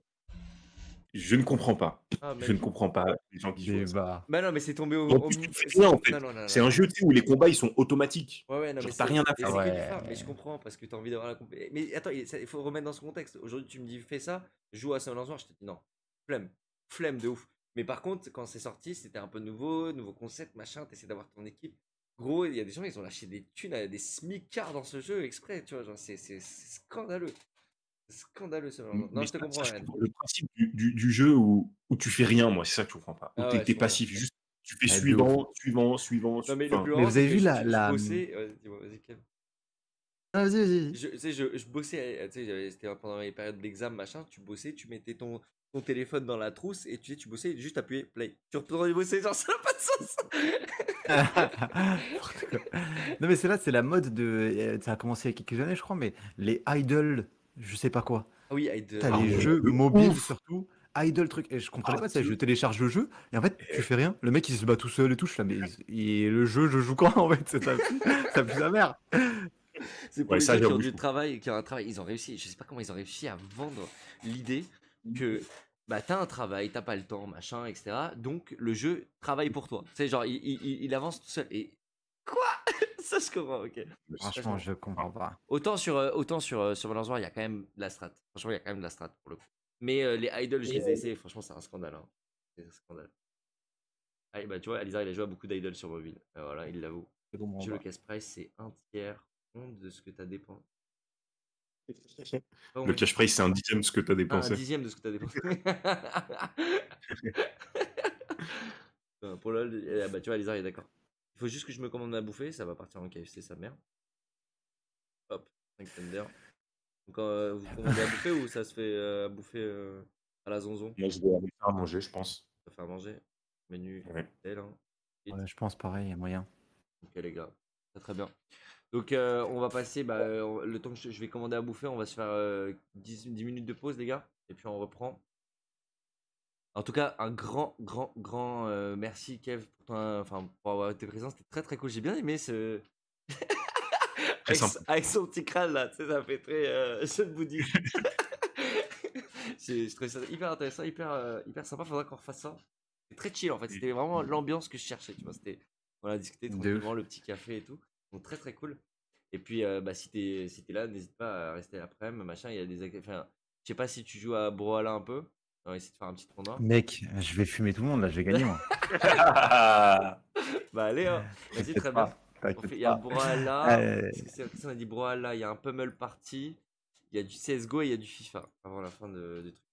Je ne comprends pas. Ah, Je ne mec. comprends pas les gens qui jouent à ça. Débat. Bah non, mais c'est tombé En plus, tu fais rien en fait. Non, non, non, C'est non, un non. jeu tu sais, où les combats ils sont automatiques. Ouais, ouais, non, mais Genre t'as rien à et faire. c'est que du Ouais. phare. Mais je comprends parce que t'as envie d'avoir la compé. Mais attends, il faut remettre dans ce contexte. Aujourd'hui, tu me dis, fais ça, joue à Summoner's War. Je te dis non. Flemme. Flemme de ouf. Mais par contre, quand c'est sorti, c'était un peu nouveau concept, machin. T'essaies d'avoir ton équipe. Gros, il y a des gens, ils ont lâché des thunes à des smicards dans ce jeu exprès, tu vois. Genre, c'est scandaleux. C'est scandaleux, Summoner's War. Non, Mais je te comprends, je Ryan. comprends le principe du jeu où tu fais rien, moi, c'est ça que je comprends pas. Où Ah ouais, je t'es comprends. passif, juste tu fais De ouf. suivant. Non, mais le Enfin, plus Mais marrant, vous c'est avez que vu je bossais. Dis-moi, vas-y, Kev. Ah, vas-y, vas-y. Tu sais, je bossais, tu sais, c'était pendant les périodes d'examen, machin, tu bossais, tu mettais ton téléphone dans la trousse et tu bossais, juste appuyer play. Tu retournais bosser, genre ça n'a pas de sens. N'importe quoi. Non mais c'est là, c'est la mode ça a commencé il y a quelques années je crois, mais les idoles, je sais pas quoi. Ah oui, Hyde. T'as ah les ouais, jeux de mobiles ouf. surtout, idle truc. Et je comprenais Ah, pas ça, je de- télécharge le jeu et en fait tu fais rien. Le mec il se bat tout seul et tout, je suis là, mais et le jeu je joue quand en fait, ça pue sa mère. C'est pour Ouais, les ça gens qui ont j'avoue. du travail, qui ont un travail, ils ont réussi, je sais pas comment ils ont réussi à vendre l'idée que bah t'as un travail, t'as pas le temps, machin, etc. Donc le jeu travaille pour toi. C'est genre il avance tout seul. Et quoi? Ça je comprends, ok. Ça, je Franchement, comprends. je comprends pas. Sur Valorant, il y a quand même de la strat. Franchement, il y a quand même de la strat pour le coup. Mais les idols, je les ai essayés. Franchement, c'est un scandale, hein. C'est un scandale. Ah, bah, tu vois, Alizar, il a joué à beaucoup d'idols sur mobile. Voilà, il l'avoue. Je comprends Chez le pas. cash price, c'est un tiers honte de ce que t'as dépensé. Pas Le honte. cash price, c'est un dixième de ce que t'as Ah, un dépensé. dixième de ce que t'as dépensé. Pour LOL, bah, tu vois, Alizar, il est d'accord. Il faut juste que je me commande à bouffer. Ça va partir en KFC, sa mère. Hop, 5 Thunder. Donc, vous commandez à bouffer ou ça se fait à bouffer à la zonzon? Moi, je dois aller faire à manger, je pense. Ça fait à manger. Menu Ouais. tel, hein. Ouais, je pense pareil, il y a moyen. Ok les gars, très très bien. Donc on va passer, bah, le temps que je vais commander à bouffer, on va se faire 10 minutes de pause les gars, et puis on reprend. En tout cas, un grand merci, Kev, pour avoir été présent. C'était très cool. J'ai bien aimé ce. Très simple. Avec son petit crâne là, tu sais, ça fait très jeune bouddhiste. Je trouvais ça hyper intéressant, hyper sympa. Faudra qu'on refasse ça. C'était très chill en fait. C'était vraiment l'ambiance que je cherchais. Tu vois, on a discuté De ouf. tranquillement, le petit café et tout. Donc très cool. Et puis, si t'es là, n'hésite pas à rester après, machin. Il y a enfin, je sais pas si tu joues à Brawlhalla un peu. On va essayer de faire un petit tournoi. Mec, je vais fumer tout le monde là, je vais gagner moi. Bah allez, hein. Vas-y, T'inquiète très bien. pas, t'inquiète Il y a pas. Brawlhalla. Euh, Qu'est-ce qu'on a dit? Brawlhalla, il y a un Pummel Party. Il y a du CSGO et il y a du FIFA avant la fin du truc.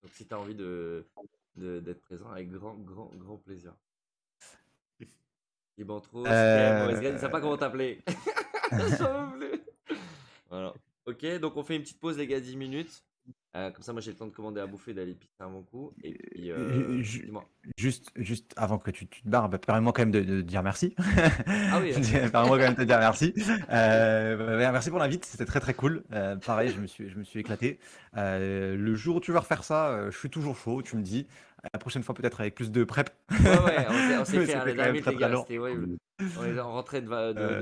Donc si t'as envie d'être présent, avec grand plaisir. Libantro, Scam, Mauvaise Graine, ils savent pas comment t'appeler. J'en veux plus. Voilà. Ok, donc on fait une petite pause les gars, 10 minutes. Comme ça moi j'ai le temps de commander à bouffer, d'aller pisser un bon coup. Et puis, dis-moi. Juste avant que tu te barres, permets-moi quand même de dire merci. Ah oui. Permets-moi quand même de te dire merci. Merci pour l'invite, c'était très cool. Pareil, je me suis éclaté. Le jour où tu vas refaire ça, je suis toujours chaud, tu me dis. La prochaine fois peut-être avec plus de prep. Ouais, on s'est fait C'était un quand même les très gars, long. c'était horrible. On est rentré de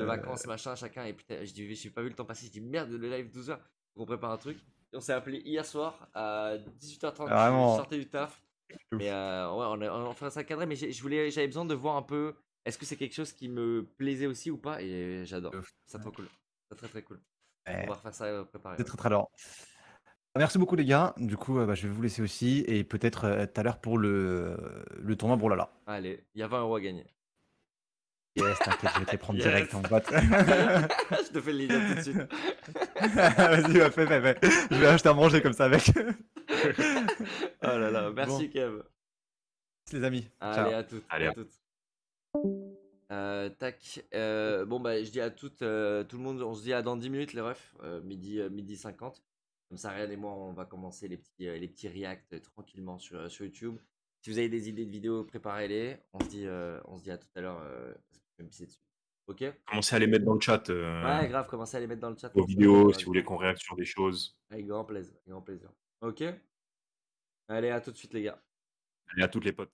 vacances, machin, chacun. Et putain, j'ai pas vu le temps passer. Je dis merde, le live 12h, faut qu'on prépare un truc. Et on s'est appelé hier soir à 18h30. Je Vraiment. sortais du taf. Ouf. Mais ouais, on ferait ça cadré. Mais j'avais besoin de voir un peu. Est-ce que c'est quelque chose qui me plaisait aussi ou pas? Et j'adore. Ouf. C'est trop cool. C'est très cool. Ouais. On va refaire ça préparé. C'est très long. Merci beaucoup les gars. Du coup, je vais vous laisser aussi et peut-être tout à l'heure pour le tournoi Brawlhalla. Allez, il y a 20 € à gagner. Yes, t'inquiète, je vais te les prendre Yes. direct en boîte. Je te fais le leader tout de suite. Vas-y, fais. Je vais acheter à manger comme ça avec. Oh là là, merci Bon. Kev. Les amis. Allez, Ciao. à toutes. Allez, à toutes. Tac. Bon, bah, je dis à toutes, tout le monde, on se dit à dans 10 minutes, les refs. Midi 50. Comme ça, Ryan et moi, on va commencer les petits reacts tranquillement sur YouTube. Si vous avez des idées de vidéos, préparez-les. On se dit à tout à l'heure. Parce que je vais me pisser dessus. Ok? Commencez à les mettre dans le chat. Ouais, grave, commencez à les mettre dans le chat. Vos vidéos, si vous voulez qu'on réacte sur des choses. Avec grand plaisir. Ok? Allez, à tout de suite, les gars. Allez, à toutes les potes.